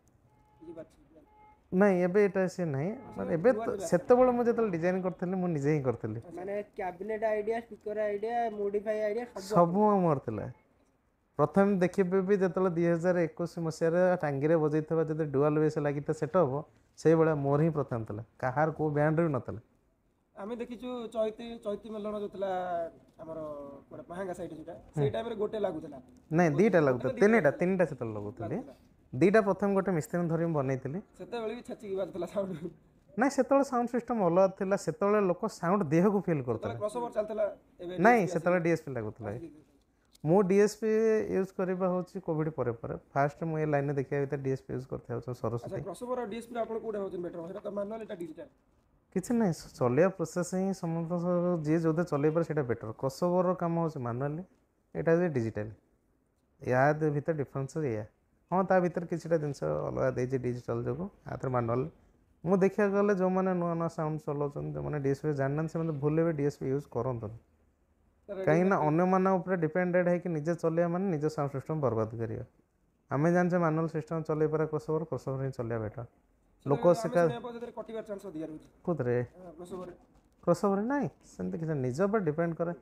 ଇଏ ବାଜୁଛି। ନାଇଁ ଏବେ ଏଇଟା ସେ ନାହିଁ, ମାନେ ଏବେ ସେତେବେଳେ ମୁଁ ଯେତେବେଳେ ଡିଜାଇନ୍ କରିଥିଲି ମୁଁ ନିଜେ ହିଁ କରିଥିଲି। ମାନେ cabinet idea, speaker idea, modify idea ସବୁ ମୋର ଥିଲା। ପ୍ରଥମେ ଦେଖିବେ ବି ଯେତେବେଳେ 2021 ମସିହାରେ ଟାଙ୍ଗିରେ ବଜେଇଥିବା ଯଦି ଡୁଆଲ ବେସ୍ ଲାଗିଥିଲା ସେଟଅପ୍, ସେଇଭଳିଆ ମୋର ହିଁ ପ୍ରଥମ ଥିଲା, କାହାର କେଉଁ ବ୍ୟାଣ୍ଡରେ ବି ନଥିଲା। ଆମେ ଦେଖିଛୁ ଚୈତି ମେଲଣ ଯୋଉ ଥିଲା ଆମର ମାହାଙ୍ଗା ସାଇଡ୍ ଯୋଉଟା, ସେଇ ଟାଇମରେ ଗୋଟେ ଲାଗୁଥିଲା। ନାଇଁ ଦିଟା ଲାଗୁଥିଲା, ତିନିଟା ସେତେବେଳେ ଲଗାଉଥିଲି। ଦିଟା ପ୍ରଥମେ ଗୋଟେ ମିସ୍ତ୍ରୀ ଧରି ମୁଁ ବନେଇଥିଲି। ସେତେବେଳେ ବି ଛେଚିକି ବାଜୁଥିଲା ସାଉଣ୍ଡ। ନାଇଁ ସେତେବେଳେ ସାଉଣ୍ଡ ସିଷ୍ଟମ୍ ଅଲଗା ଥିଲା, ସେତେବେଳେ ଲୋକ ସାଉଣ୍ଡ ଦେହକୁ ଫିଲ୍ ସେତେବେଳେ କରୁଥିଲେ। କ୍ରସଓଭର ଚାଲିଥିଲା, ଏବେ ନାଇଁ ଡିଏସ୍ପି ସେତେବେଳେ ଡିଏସ୍ପି ଲାଗୁଥିଲା। ଆସିକି ମୁଁ ଡିଏସ୍ପି ୟୁଜ୍ କରିବା ହେଉଛି କୋଭିଡ଼ ପରେ ଫାଷ୍ଟ ମୁଁ ଏ ଲାଇନରେ ଦେଖିବା ଭିତରେ ଡିଏସ୍ପି ୟୁଜ୍ କରିଥାଏ ଆଚ୍ଛା, ସରସ୍ୱତୀ। କ୍ରସଓଭର ଆଉ ଡିଏସ୍ପି ଆପଣ କୋଉଟା ହଉଛନ୍ତି ବେଟର? ସେଇଟା ତ ମାନୁଆଲ, ଏଟା ଡିଜିଟାଲ। କିଛି ନାହିଁ, ଚଲେଇବା ପ୍ରୋସେସ୍ ହିଁ ସମସ୍ତଙ୍କ ଯିଏ ଯୋଉଟା ଚଲେଇ ପାରେ ସେଇଟା ବେଟର। କ୍ରସଓଭରର କାମ ହେଉଛି ମାନୁଆଲି, ଏଇଟା ହେଉଛି ଡିଜିଟାଲ। ୟା ଭିତରେ ଡିଫରେନ୍ସ ଏଇଆ। ହଁ ତା ଭିତରେ କିଛିଟା ଜିନିଷ ଅଲଗା ଦେଇଛି ଡିଜିଟାଲ ଯୋଗୁଁ, ଆଥରେ ମାନୁଆଲ। ମୁଁ ଦେଖିବାକୁ ଗଲେ ଯେଉଁମାନେ ନୂଆ ନୂଆ ସାଉଣ୍ଡ ଚଲାଉଛନ୍ତି, ଯେଉଁମାନେ ଡିଏସ୍ପି ଜାଣିନାହାନ୍ତି, ସେମାନେ ଭୁଲରେ ବି ଡିଏସ୍ପି ୟୁଜ୍ କରନ୍ତୁନି। କାହିଁକିନା ଅନ୍ୟମାନଙ୍କ ଉପରେ ଡିପେଣ୍ଡେଡ଼ ହେଇକି ନିଜେ ଚଲେଇବା ମାନେ ନିଜ ସାଉଣ୍ଡ ସିଷ୍ଟମ୍ ବର୍ବାଦ କରିବା। ଆମେ ଜାଣିଛେ ମାନୁଆଲ ସିଷ୍ଟମ୍ ଚଲେଇ ପାରେ, କ୍ରସଓଭର ହିଁ ଚଲେଇବା ବେଟର। ଲୋକ ଆମେ ଶୁଣିବା ସେଥିରେ କଟିବାର ଚାନ୍ସ ଅଧିକା ରହୁଛି କୋଉଥିରେ କ୍ରସଓଭରରେ। କ୍ରସଓଭର ନାହିଁ, ସେମିତି କିଛି ନିଜ ଉପରେ ଡିପେଣ୍ଡ କରେ।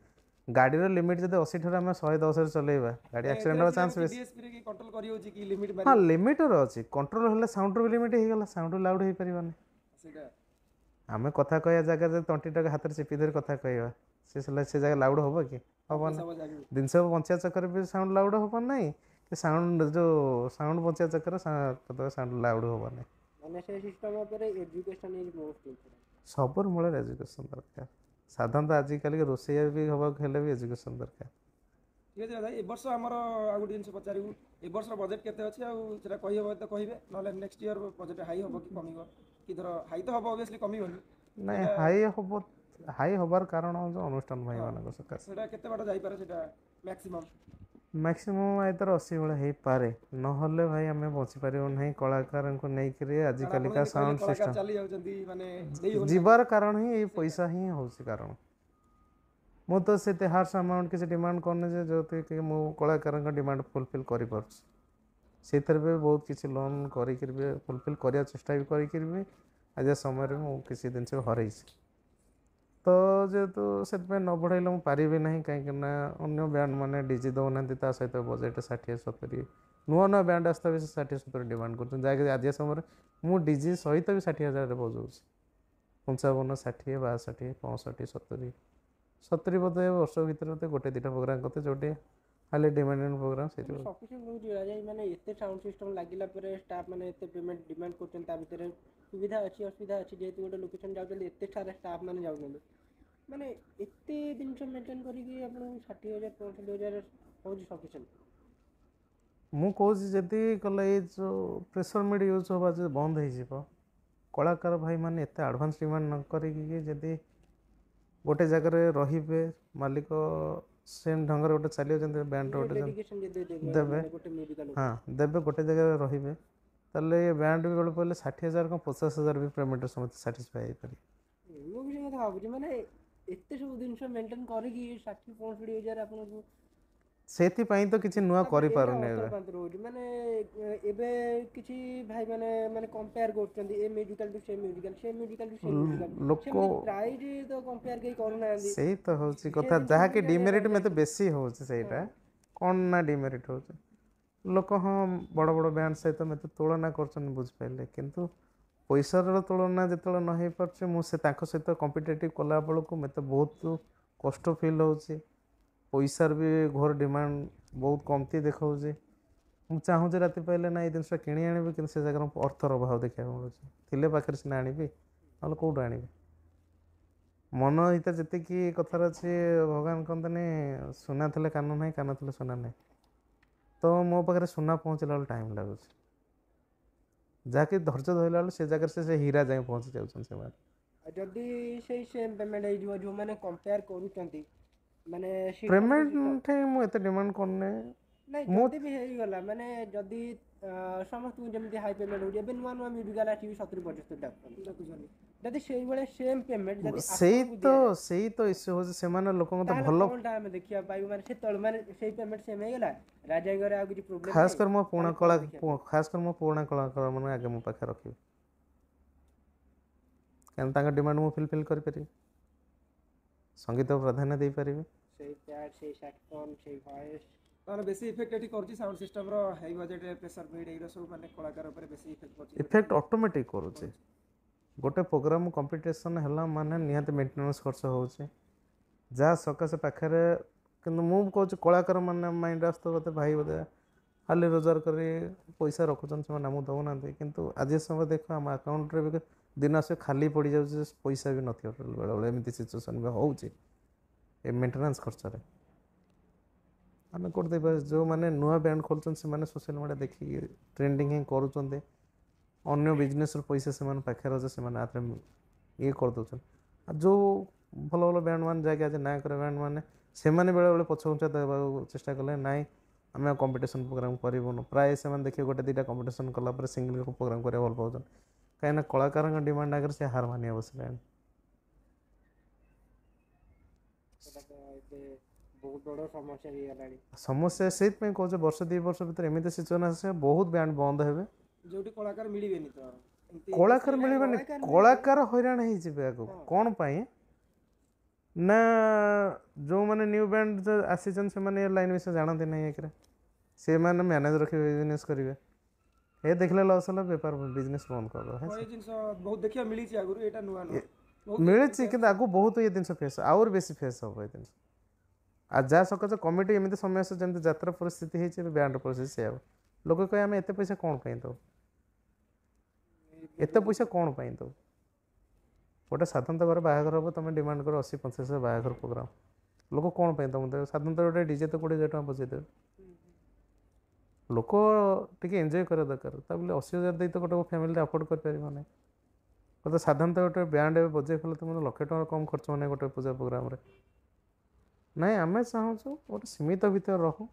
ଗାଡ଼ିର ଲିମିଟ୍ ଯଦି 80 ଠାରୁ ଆମେ 110ରେ ଚଲେଇବା, ଗାଡ଼ି ଆକ୍ସିଡେଣ୍ଟ ହେବା ଚାନ୍ସ ବେଶୀ। ଡିଏସ୍ପି ରେ କଣ୍ଟ୍ରୋଲ କରିହେଉଛି କି ଲିମିଟ୍ ହଁ ମାରିହେଉଛି? ଲିମିଟର ଅଛି, କଣ୍ଟ୍ରୋଲ ହେଲେ ସାଉଣ୍ଡର ବି ଲିମିଟ୍ ହେଇଗଲା, ସାଉଣ୍ଡ ଲାଉଡ୍ ହେଇପାରିବନି। ସେଇଟା ଆମେ କଥା କହିବା ଜାଗାରେ ଯଦି ତଣ୍ଟିଟାକୁ ହାତରେ ଚିପି ଧରି କଥା କହିବା, ସେ ଜାଗା ଲାଉଡ୍ ହେବ କି? ହେବନି। ଜିନିଷକୁ ବଞ୍ଚିବା ଚକ୍କରରେ ବି ସାଉଣ୍ଡ ଲାଉଡ୍ ହେବ ନାହିଁ, କି ସାଉଣ୍ଡ ବଞ୍ଚିବା ଚକ୍କରରେ ସାଉଣ୍ଡ ଲାଉଡ୍ ହେବ ନାହିଁ। ମାନେ ସେ ସିଷ୍ଟମ ଉପରେ ଏଜୁକେସନ ଇଜ ମୋଷ୍ଟ ଇମ୍ପୋର୍ଟାଣ୍ଟ। ସବୁର ମୂଳରେ ଏଜୁକେସନ୍ ଦରକାର। ସାଧାରଣତଃ ଆଜିକାଲି ରୋଷେଇଆ ବି ହେବାକୁ ହେଲେ ବି ଏଜୁକେସନ୍ ଦରକାର। ଠିକ୍ ଅଛି ଦାଦା, ଏ ବର୍ଷ ଆମର ଆଉ ଗୋଟେ ଜିନିଷ ପଚାରିବୁ, ଏ ବର୍ଷର ବଜେଟ୍ କେତେ ଅଛି, ଆଉ ସେଟା କହିହେବ ତ କହିବେ, ନହେଲେ ନେକ୍ସଟ ଇୟର ବଜେଟ୍ ହାଇ ହେବ କି କମିବ, କି ଧର ହାଇ ତ ହେବ ଅବଭିୟସଲି, କମିବନି। ନାଇଁ ହାଇ ହେବାର କାରଣ ହେଉଛି ଅନୁଷ୍ଠାନ ଭାଇମାନଙ୍କ ସକାଶେ। ସେଟା କେତେ ବାଟ ଯାଇପାରେ ସେଟା ମ୍ୟାକ୍ସିମମ୍? ମ୍ୟାକ୍ସିମମ୍ ଏଥର 80 ଭଳିଆ ହେଇପାରେ, ନହେଲେ ଭାଇ ଆମେ ବଞ୍ଚିପାରିବୁ ନାହିଁ କଳାକାରଙ୍କୁ ନେଇକରି। ଆଜିକାଲିକା ସାଉଣ୍ଡ ସିଷ୍ଟମ ଚାଲି ଯାଉଛନ୍ତି, ମାନେ ଦେଇ ହଉନି ତାଙ୍କୁ। ଯିବାର କାରଣ ହିଁ ଏଇ ପଇସା ହିଁ ହେଉଛି କାରଣ। ମୁଁ ତ ସେତେ ହାର୍ସ ଆମାଉଣ୍ଟ କିଛି ଡିମାଣ୍ଡ କରୁନି ଯେ ଯେଉଁଥିକି ମୁଁ କଳାକାରଙ୍କ ଡିମାଣ୍ଡ ଫୁଲଫିଲ୍ କରିପାରୁଛି। ସେଇଥିରେ ବି ବହୁତ କିଛି ଲୋନ୍ କରିକିରି ବି ଫୁଲଫିଲ୍ କରିବା ଚେଷ୍ଟା ବି କରିକିରି ବି ଆଜି ସମୟରେ ମୁଁ କିଛି ଜିନିଷ ହରାଇଛି। ତ ଯେହେତୁ ସେଥିପାଇଁ ନ ବଢ଼େଇଲେ ମୁଁ ପାରିବି ନାହିଁ, କାହିଁକିନା ଅନ୍ୟ ବ୍ୟାଣ୍ଡ ମାନେ ଡିଜି ଦେଉନାହାନ୍ତି, ତା ସହିତ ବଜେଟ୍ 60-70। ନୂଆ ନୂଆ ବ୍ୟାଣ୍ଡ ଆସିତା ବି 60-70 ଡିମାଣ୍ଡ କରୁଛନ୍ତି, ଯାହାକି ଆଜି ସମୟରେ ମୁଁ ଡିଜି ସହିତ ବି 60,000ରେ ବଜାଉଛି। 55, 60, 62, 65, 70 ବୋଧେ ବର୍ଷ ଭିତରେ ଗୋଟେ ଦୁଇଟା ପ୍ରୋଗ୍ରାମ କରିତେ ଯୋଉଠି ଖାଲି ଡିମାଣ୍ଡିଂ ପ୍ରୋଗ୍ରାମ ସେଇଥିପାଇଁ। ସଫିସିଏଣ୍ଟ ରହୁଛି ରାଜା, ମାନେ ଏତେ ସାଉଣ୍ଡ ସିଷ୍ଟମ ଲାଗିଲା ପରେ ଷ୍ଟାଫ୍ ମାନେ ଏତେ ପେମେଣ୍ଟ ଡିମାଣ୍ଡ କରୁଛନ୍ତି, ତା ଭିତରେ ସୁବିଧା ଅଛି ଅସୁବିଧା ଅଛି। ଯେହେତୁ ଗୋଟେ ଲୋକେସନ ଯାଉଛନ୍ତି, ଏତେ ସାରା ଷ୍ଟାଫ୍ ମାନେ ଯାଉଛନ୍ତି, ମାନେ ଏତେ ଜିନିଷ ମେଣ୍ଟେନ୍ କରିକି ଆପଣଙ୍କୁ 60,000 65,000 ହେଉଛି ସଫିସିଏଣ୍ଟ? ମୁଁ କହୁଛି ଯଦି କଲେ ଏଇ ଯେଉଁ ପ୍ରେସର ମିଡ୍ ୟୁଜ୍ ହେବା ଯଦି ବନ୍ଦ ହେଇଯିବ, କଳାକାର ଭାଇମାନେ ଏତେ ଆଡ଼ଭାନ୍ସ ଡିମାଣ୍ଡ ନ କରିକି ଯଦି ଗୋଟେ ଜାଗାରେ ରହିବେ, ମାଲିକ ସେମ୍ ଢଙ୍ଗରେ ଗୋଟେ ଚାଲିବ ଯେମିତି ବ୍ୟାଣ୍ଡର ଗୋଟେ ଡେଡିକେସନ ଯଦି ଦେବେ ଦେବେ। ମାନେ ଗୋଟେ ମ୍ୟୁଜିକାଲ ହଁ ଦେବେ ଗୋଟେ ଜାଗାରେ ରହିବେ ତାହେଲେ ଏ ବ୍ୟାଣ୍ଡ ବି ବେଳେ ପଡ଼ିଲେ 60,000 କ'ଣ 50,000 ବି ପେମେଣ୍ଟରେ ସମସ୍ତେ ସାଟିସ୍ଫାଏ ହେଇପାରିବେ। ମୁଁ ବି ସେ କଥା ଭାବୁଛି ମାନେ ଏତେ ସବୁ ଜିନିଷ ମେଣ୍ଟେନ କରିକି 60-65,000 ଆପଣଙ୍କୁ ସେଥିପାଇଁ ତ କିଛି ନୂଆ ତାପରେ ଏଇଟା କରିପାରୁନି ଏବେ। ଅନ୍ତର୍ପାନ୍ତ ରହୁଛି ମାନେ ଏବେ କିଛି ଭାଇ ମାନେ କମ୍ପେୟାର କରୁଛନ୍ତି ଏ ମ୍ୟୁଜିକାଲ ଟୁ ସେ ମ୍ୟୁଜିକାଲ ସେ ମ୍ୟୁଜିକାଲ ଟୁ ସେ ମ୍ୟୁଜିକାଲ ଲୋକ ସେମିତି ପ୍ରାଇଜ ତ କମ୍ପେୟାର କେହି କରୁନାହାନ୍ତି। ସେଇ ତ ହେଉଛି ସେ କଥା ଜିନିଷ ଯାହାକି ବି ଜାଣିବା ଡିମେରିଟ୍ ମୋତେ ଦରକାର। ବେଶୀ ହେଉଛି ସେଇଟା କ'ଣ ନା ଡିମେରିଟ୍ ହେଉଛି ଲୋକ ହଁ ବଡ଼ ବଡ଼ ବ୍ୟାଣ୍ଡ ସହିତ ମୋତେ ତୁଳନା କରୁଛନ୍ତି ବୁଝିପାରିଲେ କିନ୍ତୁ ପଇସାର ତୁଳନା ଯେତେବେଳେ ନ ହେଇପାରୁଛି ମୁଁ ସେ ତାଙ୍କ ସହିତ କମ୍ପିଟେଟିଭ୍ କଲାବେଳକୁ ମୋତେ ବହୁତ କଷ୍ଟ ଫିଲ୍ ହେଉଛି ପଇସାର ବି ଘୋର ଡିମାଣ୍ଡ ବହୁତ କମତି ଦେଖାଉଛି ମୁଁ ଚାହୁଁଛି ରାତି ପାଇଲେ ନା ଏଇ ଜିନିଷ କିଣି ଆଣିବି କିନ୍ତୁ ସେ ଜାଗାରେ ଅର୍ଥର ଅଭାବ ଦେଖିବାକୁ ମିଳୁଛି ଥିଲେ ପାଖରେ ସିନା ଆଣିବି ନହେଲେ କେଉଁଠୁ ଆଣିବି ମନ ଭିତରେ ଯେତିକି କଥାର ଅଛି ଭଗବାନ କହନ୍ତିନି ସୁନା ଥିଲେ କାନ ନାହିଁ କାନ ଥିଲେ ସୁନା ନାହିଁ ତ ମୋ ପାଖରେ ସୁନା ପହଞ୍ଚିଲା ବେଳକୁ ଟାଇମ୍ ଲାଗୁଛି ଯାହାକି ଧୈର୍ଯ୍ୟ ଧରିଲା ବେଳକୁ ସେ ଜାଗାରେ ସେ ହୀରା ଯାଇ ପହଞ୍ଚି ଯାଉଛନ୍ତି ସେମାନେ। ଯଦି ସେଇ ସେମ୍ ପେମେଣ୍ଟ ହେଇଯିବ ଯୋଉମାନେ କମ୍ପେୟାର କରୁଛନ୍ତି ମାନେ ପେମେଣ୍ଟ ମୁଁ ଏତେ ଡିମାଣ୍ଡ କରୁନି ନାଇଁ ମୁଁ ଯଦି ବି ହେଇଗଲା ମାନେ ଯଦି ସମସ୍ତଙ୍କୁ ଯେମିତି ହାଇ ପେମେଣ୍ଟ ହେଉଛି ଏବେ ନୂଆ ନୂଆ ମ୍ୟୁଜିକାଲ ଆସିବି 70-75 ଦେଖୁଛନ୍ତି ଯଦି ସେଇଭଳିଆ ସେମ୍ ପେମେଣ୍ଟ ଯଦି ଆପଣଙ୍କୁ ଦିଆଯାଏ ସେଇ ତ ଇସ୍ୟୁ ହେଉଛି ସେମାନେ ଲୋକଙ୍କୁ ତ ତାହେଲେ ଭଲ କଣଟା ଆମେ ଦେଖିବା ପାଇବୁ ମାନେ ସେତେବେଳେ ମାନେ ସେଇ ପେମେଣ୍ଟ ସେମ୍ ହେଇଗଲା ରାଜାଙ୍କର ଆଉ କିଛି ପ୍ରୋବ୍ଲେମ୍ ଖାସ୍ ନାହିଁ କରି ମୋ ପୁରୁଣା ତାହେଲେ କଳା କ'ଣ ଦେଖିବା ପାଇବୁ? ଖାସ୍ କରି ମୋ ପୁରୁଣା କଳାକାର ମାନେ ଆଗେ ମୋ ପାଖରେ ରଖିବି କାରଣ ତାଙ୍କ ଡିମାଣ୍ଡ ମୁଁ ଫୁଲଫିଲ୍ କରିପାରିବି ସଙ୍ଗୀତ ପ୍ରାଧାନ୍ୟ ଦେଇପାରିବି ସେଇ ପ୍ୟାଡ୍ ସେଇ ସାକ୍ସଫୋନ୍ ସେଇ ଭଏସ୍ ତାହେଲେ ବେଶୀ ଇଫେକ୍ଟ ଏଠି କରୁଛି ସାଉଣ୍ଡ ସିଷ୍ଟମର ହାଇ ବଜେଟ୍ ପ୍ରେସର ବିଟ୍ ଏଇଗୁରା ସବୁ ମାନେ କଳାକାର ଉପରେ ବେଶୀ ଇଫେକ୍ଟ କରୁଛି ଇଫେକ୍ଟ ଅଟୋମେଟିକ୍ କରୁଛି ଗୋଟେ ପ୍ରୋଗ୍ରାମ କମ୍ପିଟିସନ୍ ହେଲା ମାନେ ନିହାତି ମେଣ୍ଟେନାନ୍ସ ଖର୍ଚ୍ଚ ହେଉଛି ଯାହା ସକାଶେ ପାଖରେ କିନ୍ତୁ ମୁଁ କହୁଛି କଳାକାର ମାନେ ମାଇଣ୍ଡ ଆସୁଥିବ ବୋଧେ ଭାଇ ବୋଧେ ଖାଲି ରୋଜଗାର କରି ପଇସା ରଖୁଛନ୍ତି ସେମାନେ ଆମକୁ ଦେଉନାହାନ୍ତି କିନ୍ତୁ ଆଜି ସମୟ ଦେଖ ଆମ ଆକାଉଣ୍ଟରେ ବି ଦିନ ଆସିବ ଖାଲି ପଡ଼ିଯାଉଛି ପଇସା ବି ନଥିବ ବେଳେବେଳେ ଏମିତି ସିଚୁଏସନ୍ ବି ହେଉଛି ଏ ମେଣ୍ଟେନାନ୍ସ ଖର୍ଚ୍ଚରେ ଆମେ କେଉଁଠି ଦେଇପାରିବା ଯେଉଁମାନେ ନୂଆ ବ୍ୟାଣ୍ଡ ଖୋଲୁଛନ୍ତି ସେମାନେ ସୋସିଆଲ ମିଡ଼ିଆ ଦେଖିକି ଟ୍ରେଣ୍ଡିଂ ହିଁ କରୁଛନ୍ତି ଅନ୍ୟ ବିଜନେସ୍ର ପଇସା ସେମାନେ ପାଖରେ ଅଛି ସେମାନେ ଆରେ ଇଏ କରିଦେଉଛନ୍ତି ଆଉ ଯେଉଁ ଭଲ ଭଲ ବ୍ୟାଣ୍ଡ ମାନେ ଯାଇକି ଆଜି ନାଁ କରିବା ବ୍ୟାଣ୍ଡ ମାନେ ସେମାନେ ବେଳେବେଳେ ପଛଘୁଞ୍ଚା ଦେବାକୁ ଚେଷ୍ଟା କଲେ ନାଇଁ ଆମେ ଆଉ କମ୍ପିଟିସନ୍ ପ୍ରୋଗ୍ରାମ୍ କରିବୁନୁ ପ୍ରାୟ ସେମାନେ ଦେଖିବେ ଗୋଟେ ଦୁଇଟା କମ୍ପିଟିସନ୍ କଲା ପରେ ସିଙ୍ଗଲ୍ ପ୍ରୋଗ୍ରାମ୍ କରିବାକୁ ଭଲ ପାଉଛନ୍ତି କାହିଁକିନା କଳାକାରଙ୍କ ଡିମାଣ୍ଡ ଆଗରେ ସେ ହାର ମାନିବା ବସିଲାଣି। ସେଟା ତ ଏବେ ବହୁତ ବଡ଼ ସମସ୍ୟା ହେଇଗଲାଣି ସମସ୍ୟା ସେଇଥିପାଇଁ କହୁଛି ବର୍ଷ 2 ବର୍ଷ ଭିତରେ ଏମିତି ସିଚୁଏସନ୍ ଆସିବ ବହୁତ ବ୍ୟାଣ୍ଡ ବନ୍ଦ ହେବେ ଯୋଉଠି କଳାକାର ମିଳିବେନି ତ କଳାକାର ମିଳିବେନି କଳାକାର ହଇରାଣ ହେଇଯିବେ ଆଗକୁ ହଁ। କ'ଣ ପାଇଁ ନା ଯେଉଁମାନେ ନ୍ୟୁ ବ୍ୟାଣ୍ଡ ଆସିଛନ୍ତି ସେମାନେ ଏ ଲାଇନ୍ ବିଷୟରେ ଜାଣନ୍ତି ନାହିଁ ଏକରେ ସେମାନେ ମ୍ୟାନେଜ୍ ରଖିବେ ବିଜନେସ୍ କରିବେ ଏ ଦେଖିଲେ ଲସ୍ ହେଲା ବେପାର ବିଜନେସ୍ ବନ୍ଦ କରିଦେବ ଏଇ ଜିନିଷ ବହୁତ ଦେଖିବାକୁ ମିଳିଛି ଆଗରୁ ଏଇଟା ନୂଆ ନୁହଁ ମିଳିଛି କିନ୍ତୁ ଆଗକୁ ବହୁତ ଏ ଜିନିଷ ଫେସ୍ ଆହୁରି ବେଶୀ ଫେସ୍ ହେବ ଏ ଜିନିଷ ଆଉ ଯାହା ସକାଶେ କମିଟି ଏମିତି ସମୟ ଆସେ ଯେମିତି ଯାତ୍ରା ପରିସ୍ଥିତି ହେଇଛି ବ୍ୟାଣ୍ଡ ପରିସ୍ଥିତି ସେୟା ହେବ ଲୋକ କହିବେ ଆମେ ଏତେ ପଇସା କ'ଣ ପାଇଁ ଦେଉ ଏତେ ପଇସା କ'ଣ ପାଇଁ ଦେଉ ଗୋଟେ ସାଧାରଣତଃ ଘରେ ବାହାଘର ହେବ ତୁମେ ଡିମାଣ୍ଡ କର 80-85 ବାହାଘର ପ୍ରୋଗ୍ରାମ୍ ଲୋକ କ'ଣ ପାଇଁ ତୁମକୁ ଦେବେ ସାଧାରଣତଃ ଗୋଟେ ଡିଜେ ତ 20,000 ଟଙ୍କା ବଜେଇଦେବେ ଲୋକ ଟିକେ ଏନ୍ଜୟ କରିବା ଦରକାର ତା ବୋଲି 80,000 ଦେଇ ତ ଗୋଟେ ଫ୍ୟାମିଲିରେ ଆଫୋର୍ଡ଼ କରିପାରିବ ନାହିଁ ତ ସାଧାରଣତଃ ଗୋଟେ ବ୍ୟାଣ୍ଡ ଏବେ ବଜେଇ କଲେ ତୁମର 1,00,000 ଟଙ୍କା କମ୍ ଖର୍ଚ୍ଚ ହେଉନାହିଁ ଗୋଟେ ପୂଜା ପ୍ରୋଗ୍ରାମରେ ନାଇଁ ଆମେ ଚାହୁଁଛୁ ଗୋଟେ ସୀମିତ ଭିତରେ ରହୁ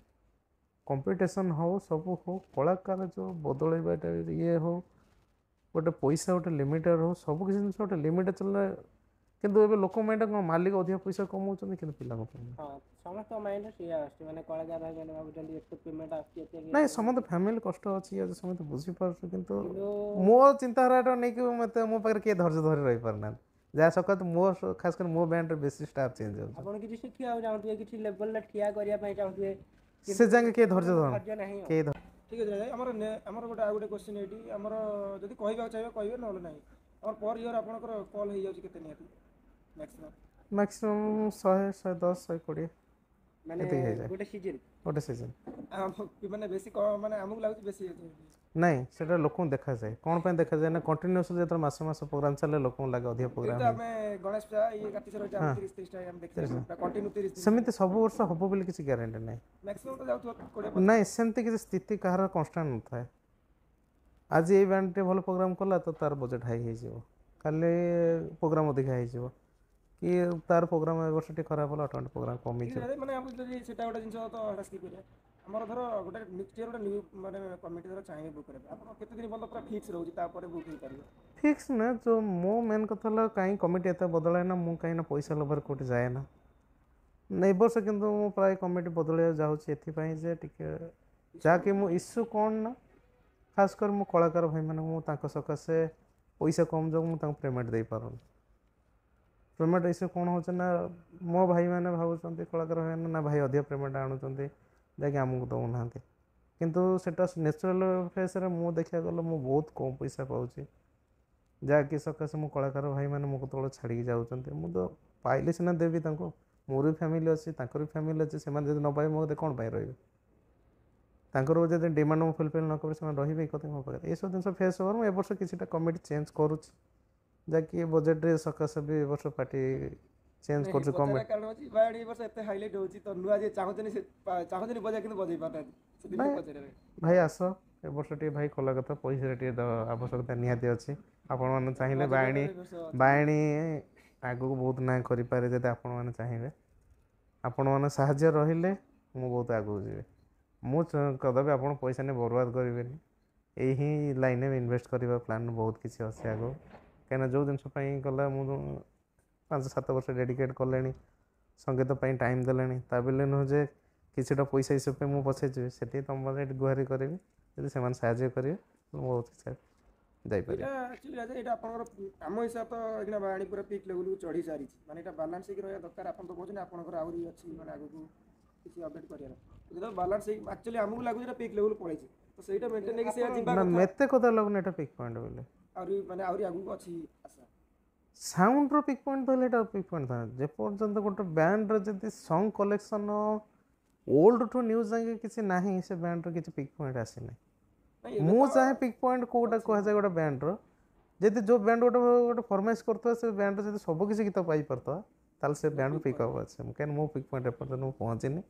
କମ୍ପିଟିସନ୍ ହେଉ ସବୁ ହେଉ କଳାକାର ଯେଉଁ ବଦଳେଇବାଟା ଇଏ ହେଉ ଗୋଟେ ପଇସା ଗୋଟେ ଲିମିଟେଡ଼ ହେଉ ସବୁ କିଛି ଜିନିଷ ଗୋଟେ ଲିମିଟରେ ଚାଲିଲେ କିନ୍ତୁ ଏବେ ଲୋକ ମାଇଣ୍ଡ କ'ଣ ମାଲିକ ଅଧିକ ପଇସା କମାଉଛନ୍ତି କିନ୍ତୁ ପିଲାଙ୍କ ପାଇଁ ସମସ୍ତଙ୍କ ମାଇଣ୍ଡରେ ସେଇଆ ଆସୁଛି ମାନେ କଳାକାର ଭାଇମାନେ ଭାବୁଛନ୍ତି ଏତେ ପେମେଣ୍ଟ ଆସୁଛି ଏତେ ନାଇଁ ସମସ୍ତେ ଫ୍ୟାମିଲି କଷ୍ଟ ଅଛି ଆଜି ସମସ୍ତେ ବୁଝିପାରୁଛୁ କିନ୍ତୁ ମୋ ଚିନ୍ତାଧାରାଟା ନେଇକି ମୋତେ ମୋ ପାଖରେ କିଏ ଧୈର୍ଯ୍ୟ ଧରି ରହିପାରୁନାହାନ୍ତି ଯାହା ସକାଶେ ମୋ ଖାସ୍ କରି ମୋ ବ୍ୟାଣ୍ଡରେ ବେଶୀ ଷ୍ଟାଫ୍ ଚେଞ୍ଜ ହେଉଛି ଆପଣ କିଛି ଶିଖିବାକୁ ଚାହୁଁଥିବେ କିଛି ଲେଭେଲରେ ଠିଆ କରିବା ପାଇଁ ଚାହୁଁଥିବେ ସେ ଯାକେ କିଏ ଧୈର୍ଯ୍ୟ ନାହିଁ କେହି ଠିକ୍ ଅଛି ଭାଇ ଆମର ଗୋଟେ ଆଉ ଗୋଟେ କ୍ୱେଶ୍ଚିନ୍ ଏଇଠି ଆମର ଯଦି କହିବାକୁ ଚାହିଁବେ କହିବେ ନହେଲେ ନାହିଁ ଆମର ପର୍ ଇୟର୍ ଆପଣଙ୍କର କଲ୍ ହେଇଯାଉଛି କେତେ ନିହାତି ମ୍ୟାକ୍ସିମମ୍ 100, 110, 120 ମାନେ ଏତିକି ହେଇଯାଏ ଗୋଟେ ସିଜନ୍ ଗୋଟେ ସିଜନ୍ ମାନେ ବେଶୀ ମାନେ ଆମକୁ ଲାଗୁଛି ବେଶୀ ନାଇଁ ସେଟା ଲୋକଙ୍କୁ ଦେଖାଯାଏ କ'ଣ ପାଇଁ ଦେଖାଯାଏ ନା କଣ୍ଟିନ୍ୟୁଅସ୍ଲି ଯେତେବେଳେ ମାସ ପ୍ରୋଗ୍ରାମ୍ ଚାଲେ ଲୋକଙ୍କୁ ଲାଗେ ଅଧିକ ପ୍ରୋଗ୍ରାମ୍ ଆମେ ଗଣେଶ ପୂଜା ଇଏ କାର୍ତ୍ତିକ ରହିଛି 30-30ଟା ଆମେ ଦେଖିଛୁ କଣ୍ଟିନ୍ୟୁ 30 ସେମିତି ସବୁ ବର୍ଷ ହେବ ବୋଲି କିଛି ଗ୍ୟାରେଣ୍ଟି ନାହିଁ ମ୍ୟାକ୍ସିମମ୍ ତ ଯାଉଥିବ 20 ନାଇଁ ସେମିତି କିଛି ସ୍ଥିତି କାହାର କନଷ୍ଟାଣ୍ଟ ନଥାଏ ଆଜି ଏଇ ବ୍ୟାଣ୍ଡଟେ ଭଲ ପ୍ରୋଗ୍ରାମ୍ କଲା ତ ତାର ବଜେଟ୍ ହାଇ ହେଇଯିବ କାଲି ପ୍ରୋଗ୍ରାମ୍ ଅଧିକା ହେଇଯିବ कि तार प्रोग्राम ए वर्ष टी खराब होला ऑटोमेटिक प्रोग्राम कमी ठीक है माने हम যদি সেটা একটা জিনিস তো এটা স্কিপ করিয়া আমার ধর গোটে নেক্সট ইয়ার গোটে নিউ মানে কমিটি ধর চাইবে বুক করে ଆପଣ କେତେ ଦିନ ପର୍ଯ୍ୟନ୍ତ ପୁରା ଫିକ୍ସ ରହୁଛି ତାପରେ ବୁକ୍ ହେଇପାରିବ फिक्स ना जो मो मेन कथा होला कहीं कमिटी एत बदलाए ना मु कहीं ना पैसा लोभर कोटी जाए ना ए वर्ष किंतु मु प्राय कमिटी बदलिया जाउछि एथिपाई जे टिके जाकि मु इश्यू कोन ना खास कर मु कलाकार भाई माने मु तांको सकासे पैसा कम जो मु तांको पेमेंट दे पारन पेमेंट इश्यू कोन हो ना मो भाई माने भाबुचंती कलाकार भाई ना भाई अधिक पेमेंट आणुचंती जाकि हमको दउ नांते किंतु सेटा नेचुरल फेस रे मु देखिया गलो मु बहुत कम पैसा पाउछि जाकि सकासे मु कलाकार भाई माने मो तोळ छाड़ी जाउचंती मु तो पाइले सिना देबी तांको मोर भी फैमिली अच्छी तांकर भी फैमिली अच्छी से जब न पाए मत कौन पाई रही तांकर जब डिमांड मु फुलफिल न कर रही कत मो पाखे ये सब जिन फेस ओवर मुझे वर्ष किसी कमिटी चेंज करुच्ची जहाँकि बजेट रे सकाशे भी वर्ष पार्टी चेंज कर कमिटी कारण अछि बाडी वर्ष एते हाईलाइट होछि तो नुआ जे चाहतनी से चाहतनी बजा किंतु बजै पाता से दिन पचरे भाई आस ए वर्ष टी भाई कला कथा पैसा टी आवश्यकता निहाती अछि आपण माने चाहिए बाणी आगु को बहुत ना करि पारे जदि आपण माने चाहिए आपण माने साहाय्य रहिले मु बहुत आगु जीवे मु कदापि आपण पैसा ने बर्बाद करिवेनी एही लाइन में इन्वेस्ट करबा प्लान बहुत किसी अछि आगु कहना जो दिन पई गला मु 5-7 वर्ष डेडिकेट करलेनी संगीत पई टाइम देलेनी ता बेले न जे किछटा पैसा हिसाब पे मु पछे जे सेठी तुम माने गुहारी करबी यदि सेमान साहाय्य करिवे बहुत किछ जाई पारे एक्चुअली राजा एटा आपनकर काम हिसाब तो एकना बाणी पूरा पीक लेवल को चढ़ी सारी माने एटा बैलेंस के रहया दरकार आपन तो कहछन आपनकर आउरी अछि माने आगु को किछि अपडेट करिया जदि बैलेंस एक्चुअली हमहु लागु जे पीक लेवल पळै छी तो सेटा मेंटेन के से जिबा ना मेते कथा लगने एटा पिक पॉइंट बोले आउरी माने आउरी आगु को अछि आशा साउंड रो पिक पॉइंट तो एटा पिक पॉइंट था जे पर्यंत गोटे बैंड रो जदि song collection old to new जाके किछि नाही से बैंड रो किछि पिक पॉइंट आसी नै मु चाहे पिक पॉइंट कोटा कह जाए गोटे बैंड री जो बैंड गोटे फरमाइश करता से बैंड जब सब किसी गीत पाई पारता ताल से बैंड पिकअप अच्छे कहीं मो पिक पॉइंट एपर्तन पहुँचनी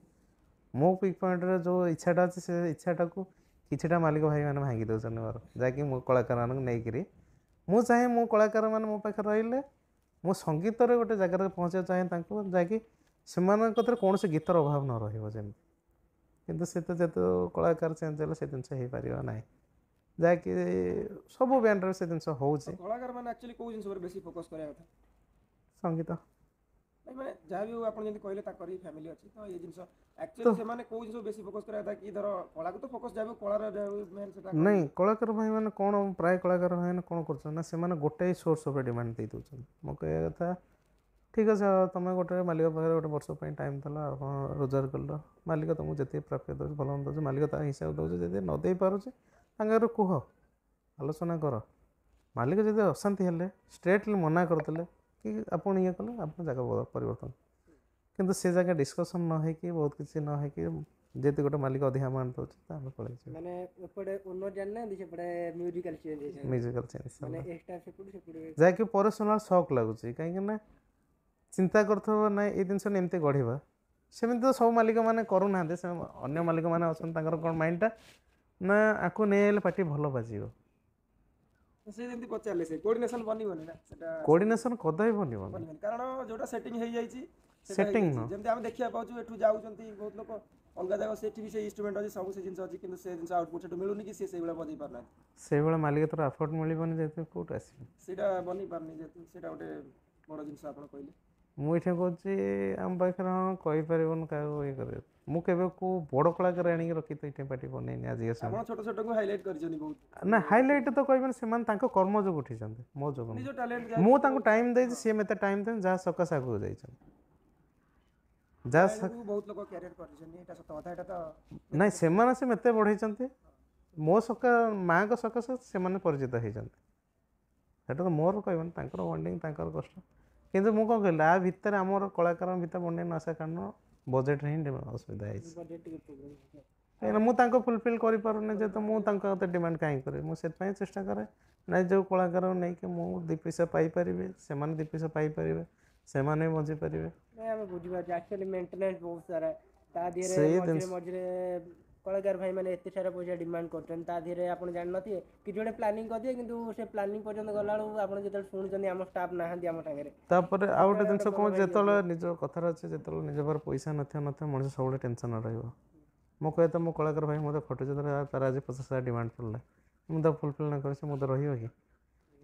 मो पिक पॉइंट जो इच्छाटा अच्छे से इच्छाटा को किछटा मालिक भाई मैंने भांगी दौरान मोर जहाँकि मो कलाकार मान नहीं मु चाहे मो कलाकार मैंने मो पाखे रही मो संगीत गोटे जगार पहुँचा चाहे जहाँकि से कौन से गीतर अभाव न रही किंतु से तो जत कलाकार चेंज है से जिन हो पार ना जहाँकि सब बैंड से जिन हो कलाकार मैंने एक्चुअली को जिन बेसी फोकस करिया कथा संगीत नहीं माने जहाँ भी आपन जदी कहले ताकर ही फैमिली अछि तो ये जिंस एक्चुअली से माने को जिंस बेसी फोकस करिया था कि धर कला को तो फोकस जाबे कलार मेन सेटा नहीं कलाकार भाई माने कोन प्राय कलाकार भाई माने कोन करछ ना से माने गोटे सोर्स ऑफ डिमांड दे दोछन मो कहया कथा ठीक है तुम गोटे मालिक पाखे गोटे वर्ष टाइम था रोजगार कल मालिक तुमको जिते प्राप्य दौर भल दौर मालिक ता हिसाब दौर जब न दे पारे कह आलोचना कर मालिक जब अशांति हेले स्ट्रेटली मना करते कि आपन ये कले आप जगह परिवर्तन किंतु से जगह डिस्कसन न है कि बहुत किसी न है कि जेते गोटे मालिक अधिक अमाउंट दउछ आम पळै माने एपडे ओनर जानना दिसे पडे म्यूजिकल चेंज माने एक्स्ट्रा सेपड जाके पर्सनल शॉक लागुची काहे कि ना चिंता करथबो ना ए दिन सन एमते गढिबा सेमिति तो सब मालिक माने करू ना दे अन्य मालिक माने अछन ताकर कोन माइंडटा ना आकु नेले पार्टी भलो बाजियो से जेंति पचाले से कोऑर्डिनेशन बनिबोनी ना सेटा कोऑर्डिनेशन कदाई बनिबोनी कारण जोटा सेटिंग हे जाईची सेटिंग न जेंति हम देखिया पाउछु एठु जाउचंती बहुत लोक अलगा जगह सेठी भी से इंस्ट्रूमेंट अछि सब से जिंस अछि किंतु से जिंस आउटपुट सेटु मिलुनी कि से बेला बजै पारना से बेला मालिक तोर अफोर्ड मिलिबोनी जेते कोट आसी सेटा बनि पारनी जेते सेटा ओटे बड़ जिंस आपण कहले मुझे कहूँ आम पाखे हाँ कहीपर क्या ये करे मुझे को बड़ कलाकार आनी रखी तो ये पार्टी बनईनी आज छोट छोट को हाइलाइट करछनी बहुत ना हाइलाइट तो कहबे से कर्म जो उठी मो जो मुझे टाइम दे सी मत टाइम दे जहाँ सकाश आगे जाइए बहुत लोग कैरियर करछनी एटा सत कथा एटा तो नहीं से माने से मते बढ़ाई मो सका माँ को सकाश से परिचित होता तो मोर कहबन बॉन्डिंग कष्ट किंतु मु कौन कहला आ भितर आमर कलाकार भितर बने नशा कारण बजेट ही असुविधा है मुझे फुलफिल कर जेहतु मुझे डिमांड कहीं करे मुझे चेष्टा करे ना जो कलाकार नहीं कि मुझे दी पैसा पाइपर से दी पैसा पाइपर से बजी पारे बुझे एक्चुअली मेंटेनेंस बहुत सारा ता से मझे कलाकार भाई मैंने एत सारा पैसा डिमांड कर आप जानते कि जोड़े प्लानिंग करदिए कि से प्लानिंग पर्यंत गला आप जो शुणुं आम स्टाफ ना आम सागर तापर आ गोटे जिनस कौन जो निज कथार अच्छे जो निज पार पैसा नथियो मनीष सब टेंशन रहा मो कहे तो मो कलाकार भाई मतलब खटुचे तार आज 50,000 डिमांड पड़ला मुझे फुलफिल ना कर मुझे रही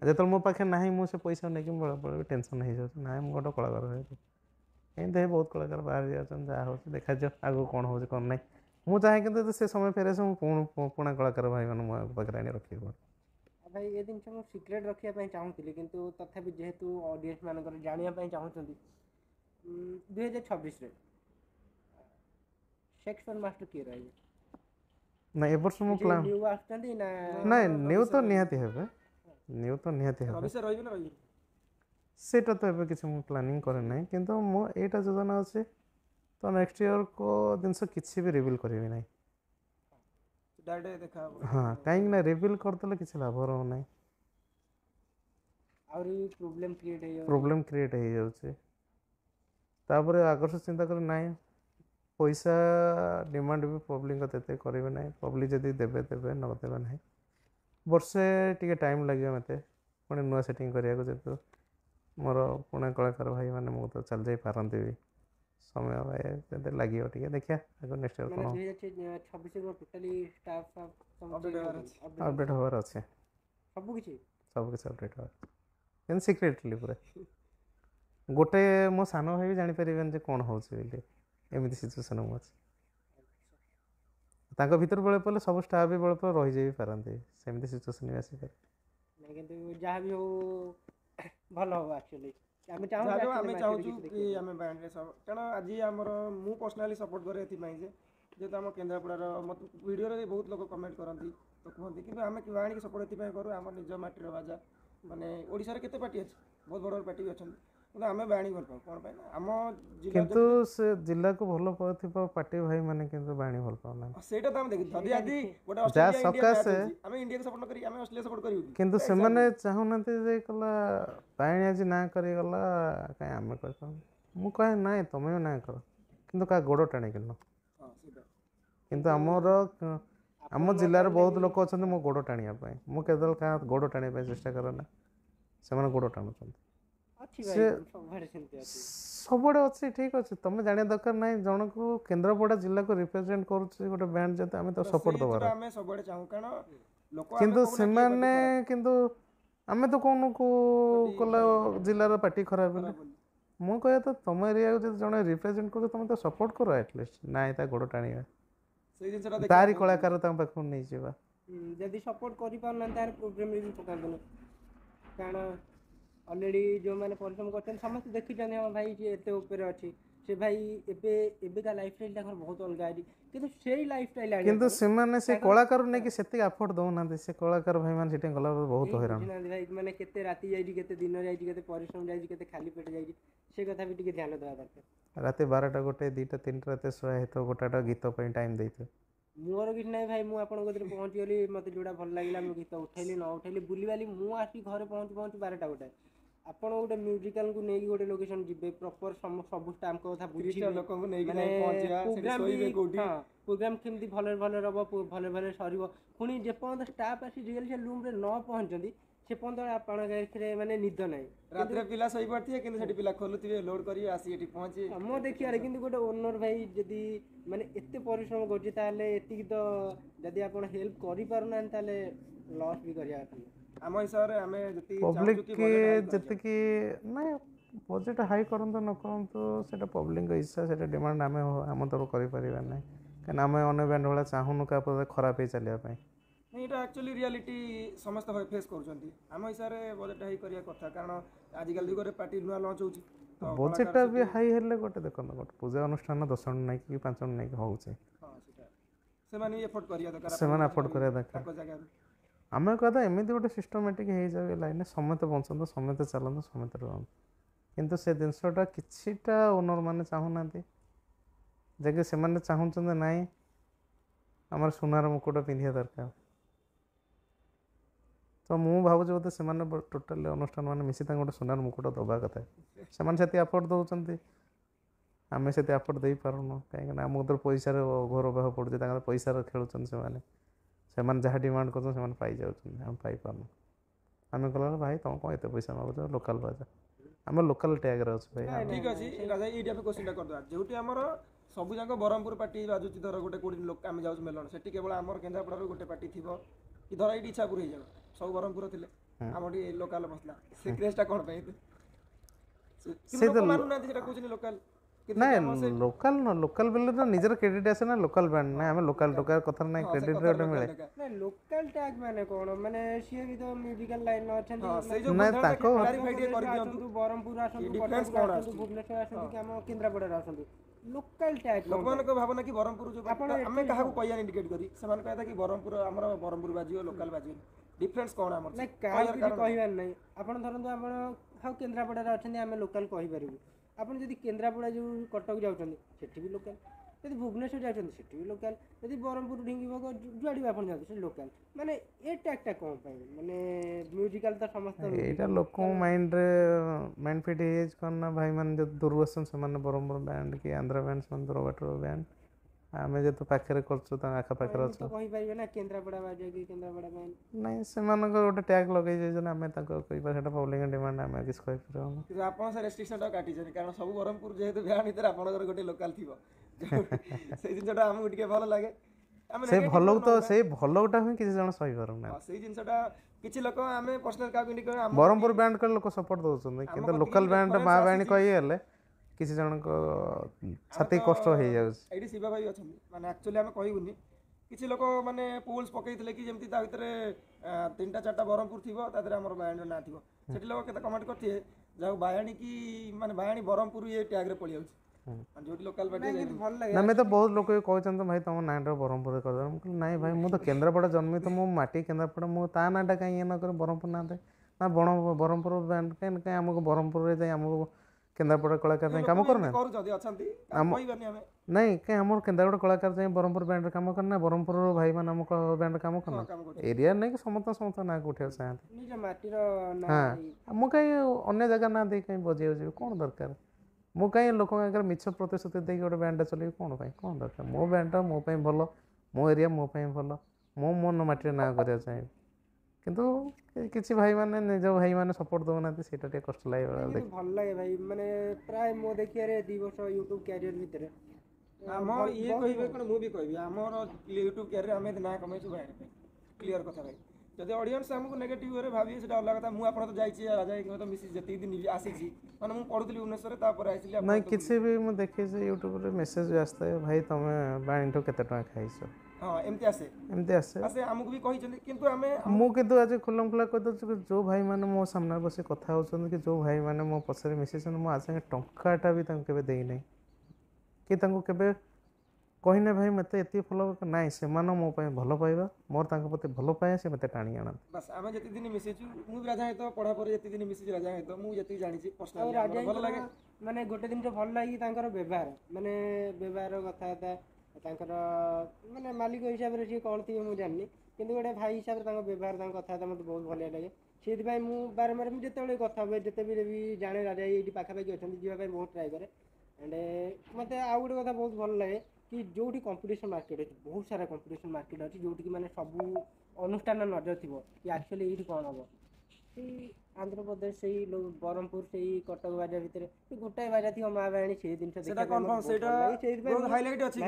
जो मो पाखे ना मुझे पैसा नहीं बड़े टेंशन हो जाए ना मुझे गोटे कलाकार भाई एमती बहुत कलाकार बाहर जाऊँ जहाँ हो देखा जाओ आगे कौन हो कौन ना मुझे चाहे कि से समय फेरे से पुणा कलाकार भाई मैंने पाखे आनी रखी भाई ये जिन मुझे सिक्रेट रखापी चाहूली कितु तथापि जेहेतु ऑडियंस मानक जानापी चाहूँगी 2026 सेक्शन मास्टर किए रही ना ए वर्ष मु प्लान न्यू आछंती ना ना न्यू तो निहाती हेबे न्यू तो निहाती हेबे रवि सर रहिबे ना रहिबे सेटा तो एबे किछ मु प्लानिंग करे नै किंतु मो एटा योजना अछि तो नेक्स्ट ईयर को दिनस किछि भी रिवील करबी नै डायरेक्ट देखा हां काई ना रिवील करतले किछ लाभ रहो नै और प्रॉब्लम क्रिएट हो जाउछे तापरे आकर्ष चिंता कर नै पैसा डिमांड भी पब्लिक तेते करेंगे ना पब्लिक जदि देवे देवे न देवे ना वर्षे टी टाइम लगे मत पुणी नुआ सेटिंग करने जेहतु मोर पुणे कलाकार भाई मैंने मुझे तो चल जाई पारती भी समय भाई लगे टे देखिए आगे नेक्स्ट ईयर कौन अपडेट हबार अच्छे सब किसी अपडेट हबार सिक्रेटली पूरा गोटे मो सान भाई भी जापर कौन हो एमती सिचुएसन अच्छे तांको भीतर बेले पड़े सब स्टाफ भी बेले पर रही जाई पारती सेमती सिचुएसन भी आसी पारे किंतु जहाँ भी हो भल हो एक्चुअली आमे चाहूँ कि आमे बैंड रे सब कारण आज आमर मु पर्सनली सपोर्ट करे एथि जे जेतो आम केन्द्रापड़ार मत वीडियो रे बहुत लोग कमेंट करती तो कहते कि आमे कि बाणी सपोर्ट एथि करू आम निज माटीर बाजा माने ओडिसा रे केते पार्टी अछि बहुत बड़ पार्टी भी अछन आमे बाणी भल पाऊ कोन पाए आम जिल्ला किंतु से जिल्ला को भलो पाउथिबा पार्टी भाई माने किंतु बाणी भल पाउना सेटा त हम देखि जदी आदि गोटे ऑस्ट्रेलिया इंडिया सकासे आमे इंडिया को सपोर्ट करी आमे ऑस्ट्रेलिया सपोर्ट करिउ किंतु से माने चाहुनते जे कला बाणी आज ना करी गला काई आमे कर मु कहे नाय तमे ना कर किंतु का गोडो टाणी किनो हां सेटा किंतु हमर आम जिल्ला रे बहुत लोक अछन मो गोडो टाणिया पाए मु केदल का गोडो टाणी पाए चेष्टा करना से माने गोडो टाणुछन सबुड़े अच्छी ठीक अच्छे तुम जाना दरकार ना जन को केन्द्रापड़ा जिला को रिप्रेजेंट करुच्छे गोटे बैंड जते आमे तो सपोर्ट दबार किंतु सेमाने किंतु आमे तो कोन को कला जिल्लार पार्टी खराब है मु कहे तो तुम एरिया को जने रिप्रेजेंट कर तुम तो सपोर्ट करो एटलिस्ट ना ता गोड़ टाणिया सेई जिनसरा तारी कलाकार तम पाखु नै जेबा जदी सपोर्ट करि पारना तार प्रोग्राम रे पकांदन कारण ऑलरेडी जो मैंने परिश्रम करते समस्त देखी हम भाई जी एत ऊपर अच्छी से भाई एबेका लाइफस्टाइल ताकर बहुत अलग है किंतु सेही लाइफस्टाइल आनी किंतु से माने से कलाकार नै कि सेति अफोर्ड दउ ना से कलाकार भाई मान सेटे गला बहुत हैरान भाई माने केते राती जाई केते दिन जाई केते परिश्रम जाई केते खाली पेट जाई से कथा भी टिके ध्यान देवा दरकार राते 12टा गोटे 2टा 3टा राते सोया हेतो गोटाटा गीत पई टाइम देइते मोर किछ नै भाई मु आपन गदरे पहुंची गली मते जोडा भल लागिला मु गीत उठैली न उठैली बुलीवाली मु आसी घरे पहुंच 12टा गोटे आपण गोटे म्यूजिकल को नहीं गोटे लोकेशन जिबे प्रॉपर सब स्टाफ को कथा बुझी लोक को नहीं कि पहुंचिया से सोइबे कोठी प्रोग्राम केमती भले भले रबो भले भले सरीबो पुनी जे पन स्टाफ आसी रियल से रूम रे न पहुंचंदी से पन आपण रे माने निद नै रात रे पिला सोइ पड़थिए किंतु सेठी पिला खोलुथिबे लोड करी आसी एठी पहुंची मो देखिया रे किंतु गोटे ओनर भाई जदी माने एते परिश्रम करछि ताले एति तो जदी आपण हेल्प करि पारना ताले लॉस भी करिया आम हिसाब से आम पब्लिक जति कि ना बजेट हाई करंतो न करंतो सेटा पब्लिक इच्छा सेटा डिमांड आम आम तरफ करि परिबा नै कन आम अन्य बैंड वाला चाहुनु का खराब हे चलिया पई नहीं ये एक्चुअली रियलिटी समस्त फेस कर आम हिसाब से बजेट हाई करिया कथा कारण आजिकल जुगे पार्टी नुआ लॉन्च होची बजेट भी हाई हेले गोटे देखन गोटे पूजा अनुष्ठान 10 जन नै कि 5 जन नै कि होउचे हां सेटा से माने एफोर्ड करिया दरकार से माने एफोर्ड करिया दरकार आम कहता एमती गोटे सिस्टमेटिक हो जाए लाइन समस्त बंचत समस्त चलत समस्त रुहत किंतु से जिनसटा किछिटा ओनर मैंने चाहूना जैसे से मैंने चाहते ना आम सुनार मुकुट पिंधा दरकार तो मु भावुँ बोधे से टोटाल अनुष्ठान मैंने मिसी गोटे सुनार मुकुट दबा कथा से अफोर्ड दौरान ଆମେ ସେତେ ଆଫୋର୍ଡ ଦେଇପାରୁନୁ କାହିଁକିନା ଆମକୁ ତ ପଇସାର ଘୋର ଅଭାବ ପଡ଼ୁଛି ତାଙ୍କର ପଇସାର ଖେଳୁଛନ୍ତି ସେମାନେ ଯାହା ଡିମାଣ୍ଡ କରୁଛନ୍ତି ସେମାନେ ପାଇଯାଉଛନ୍ତି ଆମେ ପାଇପାରୁନୁ ଆମେ କହିଲା ଭାଇ ତୁମ କ'ଣ ଏତେ ପଇସା ମାଗୁଛ ଲୋକାଲ ବାଜା ଆମେ ଲୋକାଲ ଟ୍ୟାଗ୍ରେ ଅଛୁ ଭାଇ ଠିକ୍ ଅଛି ରାଜା ଏଇଠି ଆମେ କ୍ୱେଶ୍ଚିନ୍ଟା କରିଦେବା ଯେଉଁଠି ଆମର ସବୁ ଯାକ ବ୍ରହ୍ମପୁର ପାର୍ଟି ବାଜୁଛି ଧର ଗୋଟେ କୋଉଠି ଲୋକ ଆମେ ଯାଉଛୁ ମେଲଣ ସେଠି କେବଳ ଆମର କେନ୍ଦ୍ରାପଡ଼ାରୁ ଗୋଟେ ପାର୍ଟି ଥିବ କି ଧର ଏଇଠି ଇଚ୍ଛାପୁର ହେଇଯାଉ ସବୁ ବ୍ରହ୍ମପୁର ଥିଲେ ଆମର ଟିକେ ଲୋକାଲ ବସିଲା ସେ କ୍ରେଜ୍ଟା କ'ଣ ପାଇଁ ମାନୁନାହାନ୍ତି ସେଟା କହୁଛନ୍ତି ଲୋକାଲ ନାଇଁ ଲୋକାଲ ବେଲେ ତ ନିଜର କ୍ରେଡିଟ୍ ଆସେ ନା ଲୋକାଲ ବ୍ରାଣ୍ଡ ନାଇଁ ଆମେ ଲୋକାଲ ଟୋକା କଥା ନାଇଁ କ୍ରେଡିଟ୍ ଗୋଟେ ମିଳେ ନାଇଁ ଲୋକାଲ ଟ୍ୟାଗ ମାନେ କ'ଣ ମାନେ ସିଏ ବି ତ ମ୍ୟୁଜିକାଲ ଲାଇନ୍ ଅଛନ୍ତି ନାଇଁ ତାଙ୍କ ବ୍ରହ୍ମପୁର ଆସନ୍ତୁ କଟକ ଆସନ୍ତୁ ଭୁବନେଶ୍ୱର ଆସନ୍ତୁ କି ଆମ କେନ୍ଦ୍ରାପଡ଼ାରେ ଆସନ୍ତୁ ଲୋକାଲ ଟ୍ୟାଗ ଲୋକମାନଙ୍କ ଭାବନା କି ବ୍ରହ୍ମପୁର ଯୋଉ ଆମେ କାହାକୁ କହିବା ଇଣ୍ଡିକେଟ୍ କରି ସେମାନେ କହିବା କି ବ୍ରହ୍ମପୁର ଆମର ବ୍ରହ୍ମପୁର ବାଜିବ ଲୋକାଲ ବାଜିବନି ଡିଫରେନ୍ସ କ'ଣ ଆମର ନାଇଁ କାହିଁକି କହିବାର ନାହିଁ ଆପଣ ଧରନ୍ତୁ ଆପଣ ଆଉ କେନ୍ଦ୍ରାପଡ଼ାରେ ଅଛନ୍ତି ଆମେ ଲୋକାଲ କହିପାରିବୁ ଆପଣ ଯଦି କେନ୍ଦ୍ରାପଡ଼ା ଯେଉଁ କଟକ ଯାଉଛନ୍ତି ସେଠି ବି ଲୋକାଲ ଯଦି ଭୁବନେଶ୍ୱର ଯାଉଛନ୍ତି ସେଠି ବି ଲୋକାଲ ଯଦି ବ୍ରହ୍ମପୁର ଢିଙ୍ଗିଭୋଗ ଯୁଆଡ଼େ ବି ଆପଣ ଯାଆନ୍ତି ସେଠି ଲୋକାଲ ମାନେ ଏ ଟ୍ୟାଗଟା କ'ଣ ପାଇଁ ମାନେ ମ୍ୟୁଜିକାଲ ତ ସମସ୍ତେ ଏଇଟା ଲୋକଙ୍କ ମାଇଣ୍ଡ ଫିଟ୍ ହେଇଯାଇଛି କ'ଣ ନା ଭାଇମାନେ ଯଦି ଦୂରରୁ ଆସନ୍ତି ସେମାନେ ବ୍ରହ୍ମପୁର ବ୍ୟାଣ୍ଡ କି ଆନ୍ଧ୍ର ବ୍ୟାଣ୍ଡ ସେମାନେ ଦୂର ବାଟର ବ୍ୟାଣ୍ଡ ଆମେ ଯେହେତୁ ପାଖରେ କରୁଛୁ ତାଙ୍କ ଆଖପାଖରେ ଅଛୁ କହିପାରିବେ ନା କେନ୍ଦ୍ରାପଡ଼ା ବାଜିବ କି କେନ୍ଦ୍ରାପଡ଼ା ବ୍ୟାଣ୍ଡ ନାଇଁ ସେମାନଙ୍କର ଗୋଟେ ଟ୍ୟାଗ୍ ଲଗେଇ ଯାଇଛନ୍ତି ଆମେ ତାଙ୍କ କହିବା ସେଇଟା ପବ୍ଲିକ୍ ଡିମାଣ୍ଡ ଆମେ କିଛି କହିପାରିବୁନି କିନ୍ତୁ ଆପଣ ସେ ରେଷ୍ଟ୍ରିକ୍ସନଟା କାଟିଛନ୍ତି କାରଣ ସବୁ ବ୍ରହ୍ମପୁର ଯେହେତୁ ବ୍ୟାଣ୍ଡ ଭିତରେ ଆପଣଙ୍କର ଗୋଟେ ଲୋକାଲ ଥିବ ସେଇ ଜିନିଷଟା ଆମକୁ ଟିକେ ଭଲ ଲାଗେ ସେଇ ଭଲକୁ ତ ସେଇ ଭଲଟା ହିଁ କିଛି ଜଣ ସହିପାରୁନା ସେଇ ଜିନିଷଟା କିଛି ଲୋକ ଆମେ ପର୍ସନାଲ କାହାକୁ ଇଣ୍ଡିକେଟ୍ ବ୍ରହ୍ମପୁର ବ୍ୟାଣ୍ଡ କଲେ ଲୋକ ସପୋର୍ଟ ଦେଉଛନ୍ତି କିନ୍ତୁ ଲୋକାଲ ବ୍ୟାଣ୍ଡ ମା ବାଣୀ କହିଗଲେ କିଛି ଜଣଙ୍କ ଛାତି କଷ୍ଟ ହେଇଯାଉଛି ଏଇଠି ଶିବା ଭାଇ ଅଛନ୍ତି ମାନେ ଆକ୍ଚୁଆଲି ଆମେ କହିବୁନି କିଛି ଲୋକ ମାନେ ପୋଲ୍ସ ପକେଇଥିଲେ କି ଯେମିତି ତା ଭିତରେ 3ଟା 4ଟା ବ୍ରହ୍ମପୁର ଥିବ ତା ଦେହରେ ଆମର ବାୟାଣୀର ନାଁ ଥିବ ସେଠି ଲୋକ କେତେ କମେଣ୍ଟ କରିଥିବେ ଯାହା ବାୟାଣୀ କି ମାନେ ବାୟାଣୀ ବ୍ରହ୍ମପୁର ଇଏ ଟ୍ୟାଗ୍ରେ ପଳେଇ ଯାଉଛି ଯୋଉଠି ଲୋକାଲ ପାର୍ଟି ଭଲ ଲାଗେ ଆମେ ତ ବହୁତ ଲୋକ କହୁଛନ୍ତି ଭାଇ ତମ ନାଁଟା ବ୍ରହ୍ମପୁରରେ କରିଦେବ ମୁଁ କହିଲି ନାଇଁ ଭାଇ ମୁଁ ତ କେନ୍ଦ୍ରାପଡ଼ା ଜନ୍ମିତ ମୁଁ ମାଟି କେନ୍ଦ୍ରାପଡ଼ା ମୁଁ ତା ନାଁଟା କାହିଁ ଇଏ ନ କରି ବ୍ରହ୍ମପୁର ନାଁ ଦେଇ ନା ବ୍ରହ୍ମପୁର ବ୍ୟାଣ୍ଡ କାହିଁ ଆମକୁ ବ୍ରହ୍ମପୁରରେ ଯାଇ ଆମକୁ କେନ୍ଦ୍ରାପଡ଼ା କଳାକାର ଯାଇ କାମ କରୁନାହାନ୍ତି ନାଇଁ କାହିଁ ଆମର କେନ୍ଦ୍ରାପଡ଼ା କଳାକାର ଯାଇ ବ୍ରହ୍ମପୁର ବ୍ୟାଣ୍ଡରେ କାମ କରିନା ବ୍ରହ୍ମପୁରର ଭାଇମାନେ ଆମ ବ୍ୟାଣ୍ଡରେ କାମ କରୁନାହାନ୍ତି ଏରିଆ ନେଇକି ସମସ୍ତଙ୍କ ନାଁକୁ ଉଠିବାକୁ ଚାହାନ୍ତି ହଁ ମୁଁ କାହିଁ ଅନ୍ୟ ଜାଗା ନାଁ ଦେଇ କାହିଁ ବଜେଇବାକୁ ଯିବି କ'ଣ ଦରକାର ମୁଁ କାହିଁ ଲୋକଙ୍କ ଆଗରେ ମିଛ ପ୍ରତିଶ୍ରୁତି ଦେଇକି ଗୋଟେ ବ୍ୟାଣ୍ଡଟା ଚଲେଇବି କ'ଣ ପାଇଁ କ'ଣ ଦରକାର ମୋ ବ୍ୟାଣ୍ଡଟା ମୋ ପାଇଁ ଭଲ ମୋ ଏରିଆ ମୋ ପାଇଁ ଭଲ ମୁଁ ମୋ ମାଟିରେ ନାଁ କରିବାକୁ ଚାହିଁବି କିନ୍ତୁ କିଛି ଭାଇମାନେ ନିଜ ଭାଇମାନେ ସପୋର୍ଟ ଦେଉନାହାନ୍ତି ସେଇଟା ଟିକେ କଷ୍ଟ ଲାଗେ ଭଲ ଲାଗେ ଭାଇ ମାନେ ପ୍ରାୟ ମୋ ଦେଖିବାରେ 2 ବର୍ଷ ୟୁଟ୍ୟୁବ କ୍ୟାରିୟର ଭିତରେ ଆମ ଇଏ କହିବେ କ'ଣ ମୁଁ ବି କହିବି ଆମର ୟୁଟ୍ୟୁବ କ୍ୟାରିୟର ଆମେ ନାଁ କମେଇଛୁ ଭାଇ କ୍ଲିୟର କଥା ଭାଇ ଯଦି ଅଡ଼ିଏନ୍ସ ଆମକୁ ନେଗେଟିଭ୍ ୱେରେ ଭାବିବେ ସେଇଟା ଅଲଗା କଥା ମୁଁ ଆପଣ ତ ଯାଇଛି ରାଜା ତ ମିଶି ଯେତିକି ଦିନ ଆସିଛି ମାନେ ମୁଁ ପଢ଼ୁଥିଲି ଭୁବନେଶ୍ୱରରେ ତାପରେ ଆସିଲି ନାଇଁ କିଛି ବି ମୁଁ ଦେଖିଛି ୟୁଟ୍ୟୁବରେ ମେସେଜ ବି ଆସିଥାଏ ଭାଇ ତମେ ବାଣୀଠୁ କେତେ ଟଙ୍କା ଖାଇଛ ହଁ ଏମିତି ଆସେ ଆମକୁ ବି କହିଛନ୍ତି କିନ୍ତୁ ମୁଁ କିନ୍ତୁ ଆଜି ଖୁଲମ ଖୁଲା କହିଦେଉଛି କି ଯେଉଁ ଭାଇମାନେ ମୋ ସାମ୍ନାରେ ବସି କଥା ହେଉଛନ୍ତି କି ଯେଉଁ ଭାଇମାନେ ମୋ ପଛରେ ମିଶିଛନ୍ତି ମୁଁ ଆଜି ସାଙ୍ଗେ ଟଙ୍କାଟା ବି ତାଙ୍କୁ କେବେ ଦେଇନାହିଁ କି ତାଙ୍କୁ କେବେ କହିନେ ଭାଇ ମୋତେ ଏତିକି ଫଲୋ ନାଇଁ ସେମାନେ ମୋ ପାଇଁ ଭଲ ପାଇବା ମୋର ତାଙ୍କ ପ୍ରତି ଭଲ ପାଇବା ସେ ମୋତେ ଟାଣି ଆଣନ୍ତି ବାସ୍ ଆମେ ଯେତିକି ଦିନ ମିଶିଛୁ ମୁଁ ବି ରାଜା ସହିତ ପଢ଼ା ପରେ ଯେତିକି ଦିନ ମିଶିଛି ରାଜା ସହିତ ମୁଁ ଯେତିକି ଜାଣିଛି ପର୍ସନାଲି ଭଲ ଲାଗେ ମାନେ ଗୋଟେ ଜିନିଷ ଭଲ ଲାଗେ ତାଙ୍କର ବ୍ୟବହାର ମାନେ ବ୍ୟବହାର କଥାବାର୍ତ୍ତା ତାଙ୍କର ମାନେ ମାଲିକ ହିସାବରେ ସିଏ କ'ଣ ଥିବେ ମୁଁ ଜାଣିନି କିନ୍ତୁ ଗୋଟେ ଭାଇ ହିସାବରେ ତାଙ୍କ ବ୍ୟବହାର ତାଙ୍କ କଥାବାର୍ତ୍ତା ମୋତେ ବହୁତ ଭଲ ଲାଗେ ସେଇଥିପାଇଁ ମୁଁ ବାରମ୍ବାର ମୁଁ ଯେତେବେଳେ କଥା ହୁଏ ଯେତେବେଳେ ବି ଜାଣେ ରାଜା ଏଇଠି ପାଖାପାଖି ଅଛନ୍ତି ଯିବା ପାଇଁ ବହୁତ ଟ୍ରାଏ କରେ ଆଣ୍ଡ ମୋତେ ଆଉ ଗୋଟେ କଥା ବହୁତ ଭଲ ଲାଗେ କି ଯେଉଁଠି କମ୍ପିଟିସନ୍ ମାର୍କେଟ୍ ଅଛି ବହୁତ ସାରା କମ୍ପିଟିସନ୍ ମାର୍କେଟ୍ ଅଛି ଯେଉଁଠିକି ମାନେ ସବୁ ଅନୁଷ୍ଠାନ ନଜର ଥିବ କି ଆକ୍ଚୁଆଲି ଏଇଠି କ'ଣ ହେବ ସେଇ ଆନ୍ଧ୍ରପ୍ରଦେଶ ସେଇ ବ୍ରହ୍ମପୁର ସେଇ କଟକ ବାଜା ଭିତରେ ଗୋଟାଏ ବାଜା ଥିବ ମା ବାଣୀ ସେଇ ଜିନିଷ ହାଇଲାଇଟ୍ ଅଛି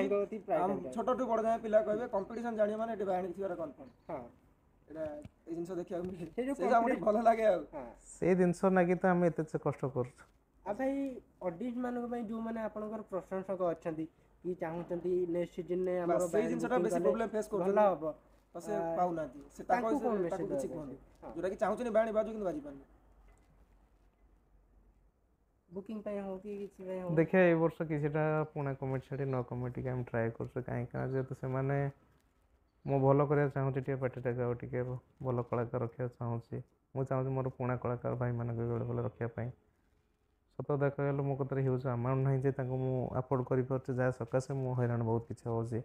ଛୋଟଠୁ ବଡ଼ ଯାଏଁ ପିଲା କହିବେ କମ୍ପିଟିସନ୍ ଜାଣିବ ମାନେ ଏଠି ବାଣୀ ଥିବାର କନଫର୍ମ ହଁ ଏଇଟା ଏଇ ଜିନିଷ ଦେଖିବାକୁ ମିଳେ ଭଲ ଲାଗେ ଆଉ ସେଇ ଜିନିଷ ଲାଗି ତ ଆମେ ଏତେ କଷ୍ଟ କରୁଛୁ ଆଉ ଭାଇ ଅଡିଏନ୍ସ ମାନଙ୍କ ପାଇଁ ଯେଉଁମାନେ ଆପଣଙ୍କର ପ୍ରଶଂସକ ଅଛନ୍ତି କି ଚାହୁଁଛନ୍ତି ନେକ୍ସଟ ସିଜନରେ ଆମର ସେଇ ଜିନିଷଟା ବେଶୀ ପ୍ରୋବ୍ଲେମ ଫେସ୍ କରୁଛନ୍ତି ଭଲ ହେବ ସେ ପାଉନାହାନ୍ତି ସେ ତାଙ୍କୁ କିଛି କୁହନ୍ତି ଯୋଉଟା କି ଚାହୁଁଛନ୍ତି ବାଣୀ ବାଜୁ କିନ୍ତୁ ବାଜି ପାରୁନି ବୁକିଂ ପାଇଁ ହଉ କି କିଛି ପାଇଁ ହଉ ଦେଖିବା ଏଇ ବର୍ଷ କିଛିଟା ପୁଣା କମିଟି ଛାଡ଼ି ନ କମିଟିକି ଆମେ ଟ୍ରାଏ କରୁଛୁ କାହିଁକିନା ଯେହେତୁ ସେମାନେ ମୁଁ ଭଲ କରିବାକୁ ଚାହୁଁଛି ଟିକେ ପାର୍ଟିଟାକୁ ଆଉ ଟିକେ ଭଲ କଳାକାର ରଖିବାକୁ ଚାହୁଁଛି ମୁଁ ଚାହୁଁଛି ମୋର ପୁଣା କଳାକାର ଭାଇମାନଙ୍କୁ ବେଳେ ବେଳେ ରଖିବା ପାଇଁ ସତ ଦେଖିବାକୁ ଗଲେ ମୋ କତିରେ ହ୍ୟୁଜ୍ ଆମାଉଣ୍ଟ ନାହିଁ ଯେ ତାଙ୍କୁ ମୁଁ ଆଫୋର୍ଡ଼ କରିପାରୁଛି ଯାହା ସକାଶେ ମୁଁ ହଇରାଣ ବହୁତ କିଛି ହେଉଛି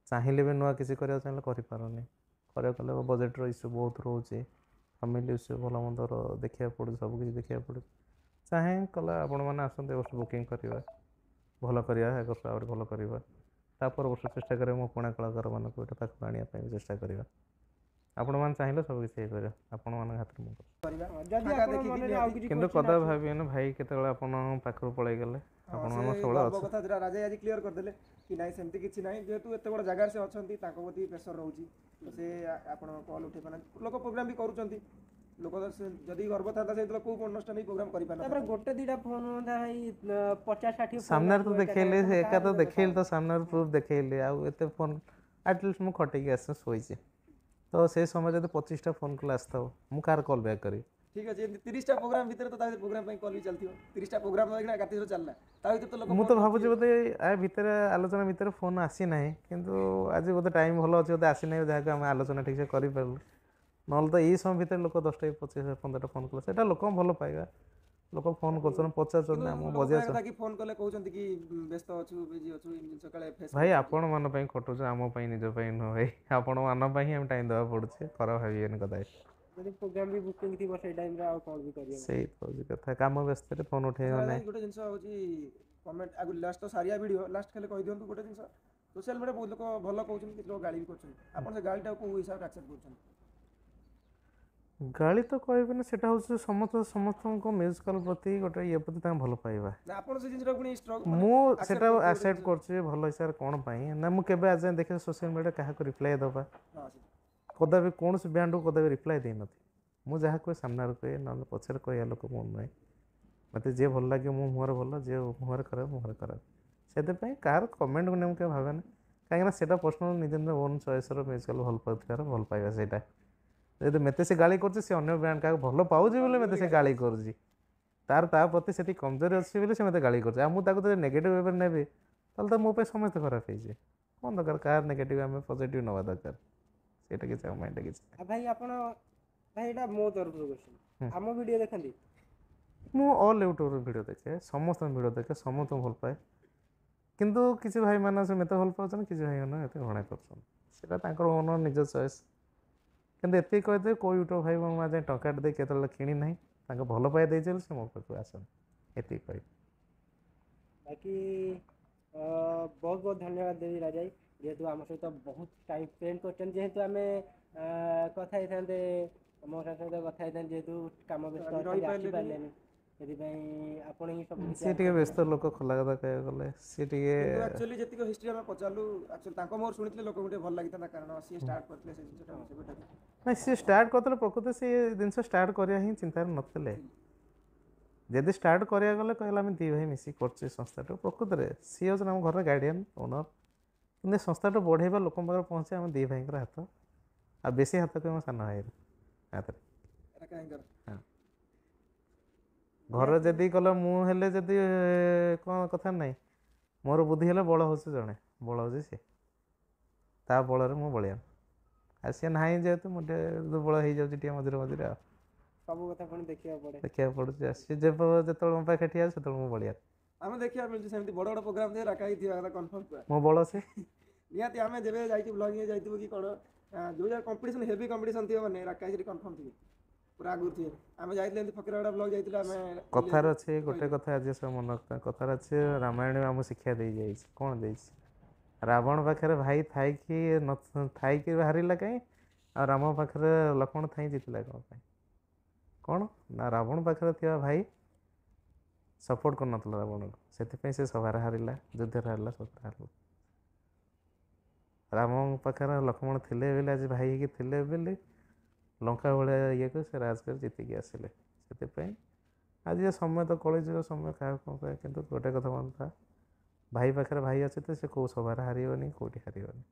ଚାହିଁଲେ ବି ନୂଆ କିଛି କରିବାକୁ ଚାହିଁଲେ କରିପାରୁନି କରିବାକୁ ଗଲେ ବଜେଟ୍ର ଇସ୍ୟୁ ବହୁତ ରହୁଛି ଫ୍ୟାମିଲି ଇସ୍ୟୁ ଭଲ ମନ୍ଦର ଦେଖିବାକୁ ପଡ଼ୁଛି ସବୁ କିଛି ଦେଖିବାକୁ ପଡ଼ୁଛି ଚାହେଁ କଲେ ଆପଣମାନେ ଆସନ୍ତୁ ଏ ବର୍ଷ ବୁକିଂ କରିବା ଭଲ କରିବା ଆଗକୁ ଆହୁରି ଭଲ କରିବା ତା ପରବର୍ତ୍ତୀ ଚେଷ୍ଟା କରିବା ମୋ ପୁରୁଣା କଳାକାରମାନଙ୍କୁ ଏଇଟା ପାଖକୁ ଆଣିବା ପାଇଁ ଚେଷ୍ଟା କରିବା ଆପଣମାନେ ଚାହିଁଲେ ସବୁ କିଛି ହେଇପାରିବ ଆପଣମାନଙ୍କ ହାତରେ ମୁଁ କରିବା ଯଦି ଫାଙ୍କା ଆପଣଙ୍କ ଦେଖିକି ମନରେ ଆଉ କିଛି କିନ୍ତୁ question କଦାପି ଅଛି- ଭାବିବେନି ଭାଇ କେତେବେଳେ ଆପଣଙ୍କ ପାଖରୁ ପଳେଇ ଗଲେ ଆପଣମାନଙ୍କ ସେ ସବୁବେଳେ ଗର୍ବ ଅଛି କଥା ଯେଟା ରାଜା ଆଜି କ୍ଲିୟର କରିଦେଲେ କି ନାଇଁ ସେମିତି କିଛି ନାହିଁ ଯେହେତୁ ଏତେ ବଡ଼ ଜାଗାରେ ସେ ଅଛନ୍ତି ତାଙ୍କ ପ୍ରତି ପ୍ରେସର ରହୁଛି ତ ସେ ଆପଣ କଲ୍ ଉଠେଇ ପାରୁନାହାନ୍ତି ଲୋକ ପ୍ରୋଗ୍ରାମ ବି କରୁଛନ୍ତି ଲୋକ ତ ଯଦି ଗର୍ବ ଥାନ୍ତା ସେ କୋଉ ଅନୁଷ୍ଠାନ ବି ପ୍ରୋଗ୍ରାମ ତାପରେ କରିପାରନ୍ତି ଗୋଟେ ଦିଟା ଫୋନ ହୁଅନ୍ତା ଭାଇ 50-60 ସାମ୍ନାରେ ତ ଦେଖେଇଲି ସେ ଏକା ତ ଦେଖେଇଲି ତ ସାମ୍ନାରେ ପ୍ରୁଫ୍ ଦେଖେଇଲି ଆଉ ଏତେ ଫୋନ୍ ଆଟଲିଷ୍ଟ ମୁଁ ଖଟେଇକି ଆସି ଶୋଇଛି ତ ସେଇ ସମୟ ଯଦି 25ଟା ଫୋନ୍ କଲ୍ ଆସିଥାଉ ମୁଁ କାହାର କଲ୍ ବ୍ୟାକ୍ କରିବି ଠିକ ଅଛି ଏମିତି 30ଟା ପ୍ରୋଗ୍ରାମ ଭିତରେ ତ ତା ପ୍ରୋଗ୍ରାମ ପାଇଁ କଲ୍ ବି ଚାଲିଥିବ 30ଟା ପ୍ରୋଗ୍ରାମ ହେଇକିନା ରାତିରେ ଚାଲିଲା ତା ଭିତରେ ତ ଲୋକ ମୁଁ phone ତ ଭାବୁଛି କରୁଥିବେ। ବୋଧେ ଆ ଭିତରେ ଆଲୋଚନା ଭିତରେ ଫୋନ୍ ଆସିନାହିଁ କିନ୍ତୁ ଆଜି ବୋଧେ ଟାଇମ୍ ଭଲ ଅଛି ବୋଧେ ଆସିନାହିଁ ଯାହାକୁ ଆମେ ଆଲୋଚନା ଠିକ୍ସେ କରିପାରିଲୁ ନହେଲେ ତ ଏଇ ସମୟ ଭିତରେ ଲୋକ 10ଟା 25 15ଟା ଫୋନ୍ କଲେ ସେଇଟା ଲୋକଙ୍କୁ ଭଲ ପାଇବା ଲୋକ ଫୋନ୍ କରୁଛନ୍ତି ପଚାରୁଛନ୍ତି କିନ୍ତୁ ଆମ ଲୋକ ବଜେଇ କହିବା କଥା କି ଫୋନ କଲେ କହୁଛନ୍ତି କି ବ୍ୟସ୍ତ ଅଛୁ ବିଜି ଅଛୁ ଏମିତି ସକାଳେ ଫେସ୍ ଭାଇ ଆପଣମାନଙ୍କ ପାଇଁ ଖଟୁଛୁ ଆମ ପାଇଁ ନିଜ ପାଇଁ ନୁହଁ ଭାଇ ଆପଣମାନଙ୍କ ପାଇଁ ହିଁ ଆମେ ଟାଇମ୍ ଦେବାକୁ ପଡ଼ୁଛି ଖରାପ ଭାବିବେନି କଦାପି ଯଦି ପ୍ରୋଗ୍ରାମ ବି ବୁକିଂ ଥିବ ସେଇ ଟାଇମରେ ଆଉ କଣ ବି କରିହବ ସେଇ ତ ହଉଛି କଥା କାମ ବ୍ୟସ୍ତରେ ଫୋନ୍ ଉଠେଇବ ନାହିଁ ଗୋଟେ ଜିନିଷ ହଉଛି କମେଣ୍ଟ ଆଗରୁ ଲାଷ୍ଟ ତ ସାରିଆ ଭିଡ଼ିଓ ଲାଷ୍ଟ ଖାଲି କହିଦିଅନ୍ତୁ ଗୋଟେ ଜିନିଷ ସୋସିଆଲ ମିଡ଼ିଆ ବହୁତ ଲୋକ ଭଲ କହୁଛନ୍ତି କିଛି ଲୋକ ଗାଳି ବି କରୁଛନ୍ତି ଆପଣ ସେ ଗାଳିଟାକୁ କୋଉ ହିସାବରେ ଆକ୍ସେପ୍ଟ କରୁଛନ୍ତି ଗାଳି ତ କହିବେନି ସେଇଟା ହେଉଛି ସମସ୍ତଙ୍କ ମ୍ୟୁଜିକାଲ ପ୍ରତି ଗୋଟେ ଇଏ ପ୍ରତି ତାଙ୍କ ଭଲ ପାଇବା ନା ଆପଣ ସେ ଜିନିଷଟା ପୁଣି ମୁଁ accept ସେଇଟା କରୁଥିବେ ଗୋଟେ ଆକ୍ସେପ୍ଟ ଜିନିଷ। କରୁଛି ଭଲ ହିସାବରେ କ'ଣ ପାଇଁ ନା ମୁଁ କେବେ ଆଜି ଯାଏଁ ଦେଖିଛି ସୋସିଆଲ ମିଡ଼ିଆରେ କାହାକୁ ରିପ୍ଲାଏ ଦେବା ହଁ କଦାପି କୌଣସି ବ୍ୟାଣ୍ଡକୁ କଦାପି ରିପ୍ଲାଏ ଦେଇନଥିଲି ମୁଁ ଯାହା କୁହେ ସାମ୍ନାରେ କୁହେ ନହେଲେ ପଛରେ କହିବା ଲୋକ ମୁଁ ନୁହେଁ ମୋତେ ଯିଏ ଭଲ ଲାଗିବ ମୋ ମୁହଁରେ ଭଲ ଯିଏ ମୁହଁରେ ଖରାପ ମୁହଁରେ ଖରାପ ସେଥିପାଇଁ କାହାର କମେଣ୍ଟକୁ ନେଇ ମୁଁ କେବେ ଭାବେନି କାହିଁକିନା ସେଇଟା ପର୍ସନାଲ ନିଜ ନିଜ ଓନ୍ ଚଏସ୍ର ମ୍ୟୁଜିକାଲ ଭଲ ପାଉଥିବାର ଭଲ ପାଇବା ସେଇଟା ଯଦି ମୋତେ ସେ ଗାଳି କରୁଛି ସେ ଅନ୍ୟ ବ୍ୟାଣ୍ଡ କାହାକୁ ଭଲ ପାଉଛି ବୋଲି ମୋତେ ସେ ଗାଳି କରୁଛି ତାର ତା ପ୍ରତି ସେଠି କମଜୋରି ଅଛି ବୋଲି ସେ ମୋତେ ଗାଳି କରୁଛି ଆଉ ମୁଁ ତାକୁ ଯଦି ନେଗେଟିଭ୍ ୱେରେ ନେବି ତାହେଲେ ତ ମୋ ପାଇଁ ସମସ୍ତେ ଖରାପ ହେଇଯିବେ କ'ଣ ଦରକାର କାହାର ନେଗେଟିଭ୍ ଆମେ ପଜିଟିଭ୍ ନେବା ଦରକାର ସେଇଟା କିଛି ଆମ ମାଇଣ୍ଡରେ କିଛି ଆଉ ଭାଇ ଆପଣ ଭାଇ ଏଇଟା ମୋ ତରଫରୁ କ୍ୱେଶ୍ଚନ୍ ଆମ ଭିଡ଼ିଓ ଦେଖନ୍ତି ମୁଁ ଅଲ୍ ୟୁଟ୍ୟୁବ୍ର ଭିଡ଼ିଓ ଦେଖେ ସମସ୍ତଙ୍କ ଭିଡ଼ିଓ ଦେଖେ ସମସ୍ତଙ୍କୁ ଭଲ ପାଏ କିନ୍ତୁ କିଛି ଭାଇମାନେ ସେ ମୋତେ ଭଲ ପାଉଛନ୍ତି କିଛି ଭାଇମାନେ ଏତେ ଘୃଣା କରୁଛନ୍ତି ସେଇଟା ତାଙ୍କର ଓନର ନିଜ ଚଏସ୍ କିନ୍ତୁ ଏତିକି କହିଦେବେ କେଉଁ ୟୁଟ୍ୟୁବ୍ ଭାଇ ମୁଁ ଆଜି ଟଙ୍କାଟେ ଦେଇ କେତେବେଳେ କିଣି ନାହିଁ ତାଙ୍କ ଭଲ ପାଇବା ଦେଇଛି ବୋଲି ସେ ମୋ ପାଖକୁ ଆସନ୍ତି ଏତିକି କହିବି ବାକି ବହୁତ ବହୁତ ଧନ୍ୟବାଦ ଦେବି ରାଜାଇ ଯେହେତୁ ଆମ ସହିତ ବହୁତ ଟାଇମ୍ ସ୍ପେଣ୍ଡ କରିଛନ୍ତି ଯେହେତୁ ଆମେ କଥା ହେଇଥାନ୍ତେ ମୋ ସହିତ କଥା ହେଇଥାନ୍ତେ ଯେହେତୁ କାମ ବ୍ୟସ୍ତ ଅଛନ୍ତି ରହିପାରିଲେନି ଆସିପାରିଲେନି ସେଥିପାଇଁ ଆପଣ ହିଁ ସବୁ କିଛି ସିଏ ଟିକେ ବ୍ୟସ୍ତ ଲୋକ ଖୋଲା କଥା କହିବାକୁ ଗଲେ ସିଏ ଟିକେ କିନ୍ତୁ ଆକ୍ଚୁଆଲି ଯେତିକି ହିଷ୍ଟ୍ରି ଆମେ ପଚାରିଲୁ ଆକ୍ଚୁଆଲି ତାଙ୍କ ମୋର ଶୁଣିଥିଲେ ଲୋକଙ୍କୁ ଟିକେ ଭଲ ଲାଗିଥାନ୍ତା କାରଣ ସିଏ ଷ୍ଟାର୍ଟ କରିଥିଲେ ସେ ଜିନିଷଟା ସେବେଠାରୁ ନାଇଁ ସିଏ ଷ୍ଟାର୍ଟ କରିଥିଲେ ପ୍ରକୃତ ସେ ଜିନିଷ ଷ୍ଟାର୍ଟ କରିବା ହିଁ ଚିନ୍ତାରେ ନଥିଲେ ଯଦି ଷ୍ଟାର୍ଟ କରିବାକୁ ଗଲେ କହିଲେ ଆମେ ଦୁଇ ଭାଇ ମିଶିକି କରୁଛୁ ଏ ସଂସ୍ଥାଟା ପ୍ରକୃତରେ ସିଏ ହେଉଛନ୍ତି ଆମ ଘରର ଗାର୍ଡ଼ିଆନ୍ ଓନର୍ କିନ୍ତୁ ଏ ସଂସ୍ଥାଟା ବଢ଼େଇବା ଲୋକଙ୍କ ପାଖରେ ପହଞ୍ଚେ ଆମ ଦୁଇ ଭାଇଙ୍କର ହାତ ଆଉ ବେଶୀ ହାତ କହିବ ମୋ ସାନ ଭାଇର ହାତରେ ଏଟା କାହିଁକି ଘର ଯଦି କଲ ମୁଁ ହେଲେ ଯଦି କ'ଣ କଥା ନାହିଁ ମୋର ବୁଦ୍ଧି ହେଲେ ବଳ ହେଉଛି ଜଣେ ବଳ ହେଉଛି ସିଏ ତା ବଳରେ ମୁଁ ବଳିଆ ଆଉ ସିଏ ନାହିଁ ଯେହେତୁ ମୁଁ ଟିକେ ଦୁର୍ବଳ ହେଇଯାଉଛି ଟିକେ ମଝିରେ ମଝିରେ ଆଉ ସବୁ କଥା ପୁଣି ଦେଖିବାକୁ ପଡ଼େ ଦେଖିବାକୁ ପଡ଼ୁଛି ଆଉ ସିଏ ଯେତେବେଳେ ମୋ ପାଖେ ଠିଆ ସେତେବେଳେ ମୁଁ ବଳିଆ ଆମେ ଦେଖିବାକୁ ମିଳୁଛି ସେମିତି ବଡ଼ ବଡ଼ ପ୍ରୋଗ୍ରାମ দিয়ে ରାକାଇ ଥିବା କଥା କନଫର୍ମ ପୁରା ମୋ ବଳ ସେ ନିହାତି ଆମେ ଯେବେ ଯାଇଛୁ ବ୍ଲଗିଂ ଯାଇଥିବୁ କି କ'ଣ ଯେଉଁ ଜାଗା କମ୍ପିଟିସନ୍ ହେଭି କମ୍ପିଟିସନ୍ ଥିବ ମାନେ ରାକାଇ ସେଠି କନଫର୍ମ ଥିବେ ପୁରା ଆଗରୁ ଥିବେ ଆମେ ଯାଇଥିଲେ ଏମିତି ଫକୀରଗଡ଼ା ବ୍ଲଗ ଯାଇଥିଲେ ଆମେ କଥାରେ ଅଛି ଗୋଟେ କଥା ଆଜି ସବୁ ମନେ ରଖିଥାଏ କଥାରେ ଅଛି ରାମାୟଣ ଆମକୁ ଶିକ୍ଷା ଦେଇଯାଇଛି କ'ଣ ଦେଇଛି ରାବଣ ପାଖରେ ଭାଇ ଥାଇକି ଥାଇକି ହାରିଲା କାହିଁ ଆଉ ରାମ ପାଖରେ ଲକ୍ଷ୍ମଣ ଥାଇ ଜିତିଲା କ'ଣ ପାଇଁ କ'ଣ ନା ରାବଣ ପାଖରେ ଥିବା ଭାଇ ସପୋର୍ଟ କରୁନଥିଲା ରାବଣକୁ ସେଥିପାଇଁ ସେ ସଭାରେ ହାରିଲା ଯୁଦ୍ଧରେ ହାରିଲା ସଭାରେ ହାରିଲା ରାମଙ୍କ ପାଖରେ ଲକ୍ଷ୍ମଣ ଥିଲେ ବୋଲି ଆଜି ଭାଇ ହେଇକି ଥିଲେ ବୋଲି ଲଙ୍କା ଭଳିଆ ଇଏକୁ ସେ ରାଜ କରି ଜିତିକି ଆସିଲେ ସେଥିପାଇଁ ଆଜି ଏ ସମୟ ତ କଳିଯୁଗ ସମୟ କାହାକୁ କ'ଣ କହେ କିନ୍ତୁ ଗୋଟେ କଥା ମନେ ଥା ଭାଇ ପାଖରେ ଭାଇ ଅଛି ତ ସେ କେଉଁ ସଭାରେ ହାରିବନି କେଉଁଠି ହାରିବନି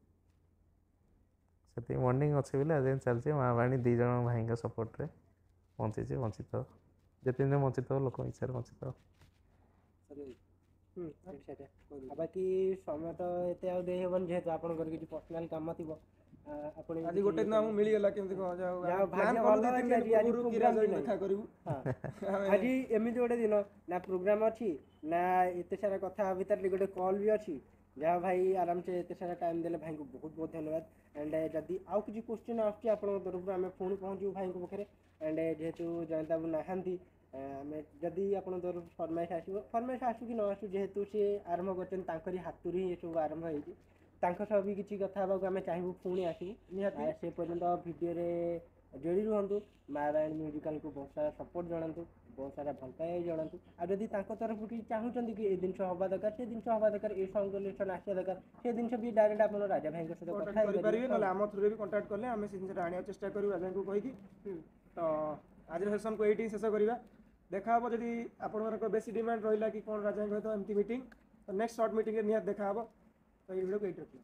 ସେତିକି ମର୍ଣ୍ଣିଂ ଅଛି ବୋଲି ଆଜି ଚାଲିଛି ମା ବାଣୀ ଦୁଇ ଜଣ ଭାଇଙ୍କ ସପୋର୍ଟରେ ବଞ୍ଚିଛି ବଞ୍ଚିତ ଯେତିକି ଦିନ ବଞ୍ଚିତ ଲୋକଙ୍କ ଇଚ୍ଛାରେ ବଞ୍ଚିତ ଆଉ ବାକି ସମୟ ତ ଏତେ ଆଉ ଦେଇ ହେବନି ଯେହେତୁ ଆପଣଙ୍କର କିଛି ପର୍ସନାଲ କାମ ଥିବ ଆପଣ ଆଜି ଗୋଟେ ଦିନ ଆମକୁ ମିଳିଗଲା କେମିତି କ'ଣ ଯାଉ ପ୍ଲାନ୍ କଲୁ ଦୁଇ ତିନି ଦିନ ପୂର୍ବରୁ କି ରାଜାକୁ ଦେଖା କରିବୁ ଆଜି ଏମିତି ଗୋଟେ ଦିନ ନା ପ୍ରୋଗ୍ରାମ ଅଛି ନା ଏତେ ସାରା କଥା ଭିତରେ ଗୋଟେ କଲ୍ ବି ଅଛି ଯାହା ଭାଇ ଆରାମସେ ଏତେ ସାରା ଟାଇମ୍ ଦେଲେ ଭାଇଙ୍କୁ ବହୁତ ବହୁତ ଧନ୍ୟବାଦ ଆଣ୍ଡ ଯଦି ଆଉ କିଛି କ୍ୱେଶ୍ଚିନ୍ ଆସୁଛି ଆପଣଙ୍କ ତରଫରୁ ଆମେ ପୁଣି ପହଞ୍ଚିବୁ ଭାଇଙ୍କ ପାଖରେ ଆଣ୍ଡ ଯେହେତୁ ଜୟନ୍ତ ବାବୁ ନାହାନ୍ତି ଆମେ ଯଦି ଆପଣ ତରଫ ଫରମାଇଶ ଆସିବ ଫରମାଇଶ ଆସୁ କି ନ ଆସୁ ଯେହେତୁ ସେ ଆରମ୍ଭ କରିଛନ୍ତି ତାଙ୍କରି ହାତରୁ ହିଁ ଏସବୁ ଆରମ୍ଭ ହେଇଛି ତାଙ୍କ ସହ ବି କିଛି କଥା ହେବାକୁ ଆମେ ଚାହିଁବୁ ପୁଣି ଆସିବୁ ନିହାତି। ସେ ପର୍ଯ୍ୟନ୍ତ ଭିଡ଼ିଓରେ ଯୋଡ଼ି ରୁହନ୍ତୁ ମା ବାଣୀ ମ୍ୟୁଜିକାଲକୁ ବହୁତ ସାରା ସପୋର୍ଟ ଜଣାନ୍ତୁ ବହୁତ ସାରା ଭଲ ପାଇବା ଜଣାନ୍ତୁ ଆଉ ଯଦି ତାଙ୍କ ତରଫରୁ କିଛି ଚାହୁଁଛନ୍ତି କି ଏ ଜିନିଷ ହେବା ଦରକାର ସେ ଜିନିଷ ହେବା ଦରକାର ଏ ସଙ୍ଗ ଲିଷ୍ଟନ ଆସିବା ଦରକାର ସେ ଜିନିଷ ବି ଡାଇରେକ୍ଟ ଆପଣ ରାଜା ଭାଇଙ୍କ ସହିତ କଥା କଣ୍ଟାକ୍ଟ କରିପାରିବେ ହେଇପାରିବେ ନହେଲେ ଆମ ଥ୍ରୁରେ ବି କଣ୍ଟାକ୍ଟ କଲେ ଆମେ ସେ ଜିନିଷଟା ଆଣିବାକୁ ଚେଷ୍ଟା କରିବୁ ରାଜାଙ୍କୁ କହିକି। ତ ଆଜିର ସେସନକୁ ଏଇଠି ଶେଷ କରିବା ଦେଖା ହେବ ଯଦି ଆପଣଙ୍କର ବେଶୀ ଡିମାଣ୍ଡ ରହିଲା କି କ'ଣ ରାଜାଙ୍କ ସହିତ ଏମିତି ମିଟିଂ ତ ନେକ୍ସଟ ସର୍ଟ ମିଟିଂରେ ନିହାତି ଦେଖା ହେବ ତ ଏଇ ଭିଡ଼ିଓକୁ ଏଇଠି ରଖିବା।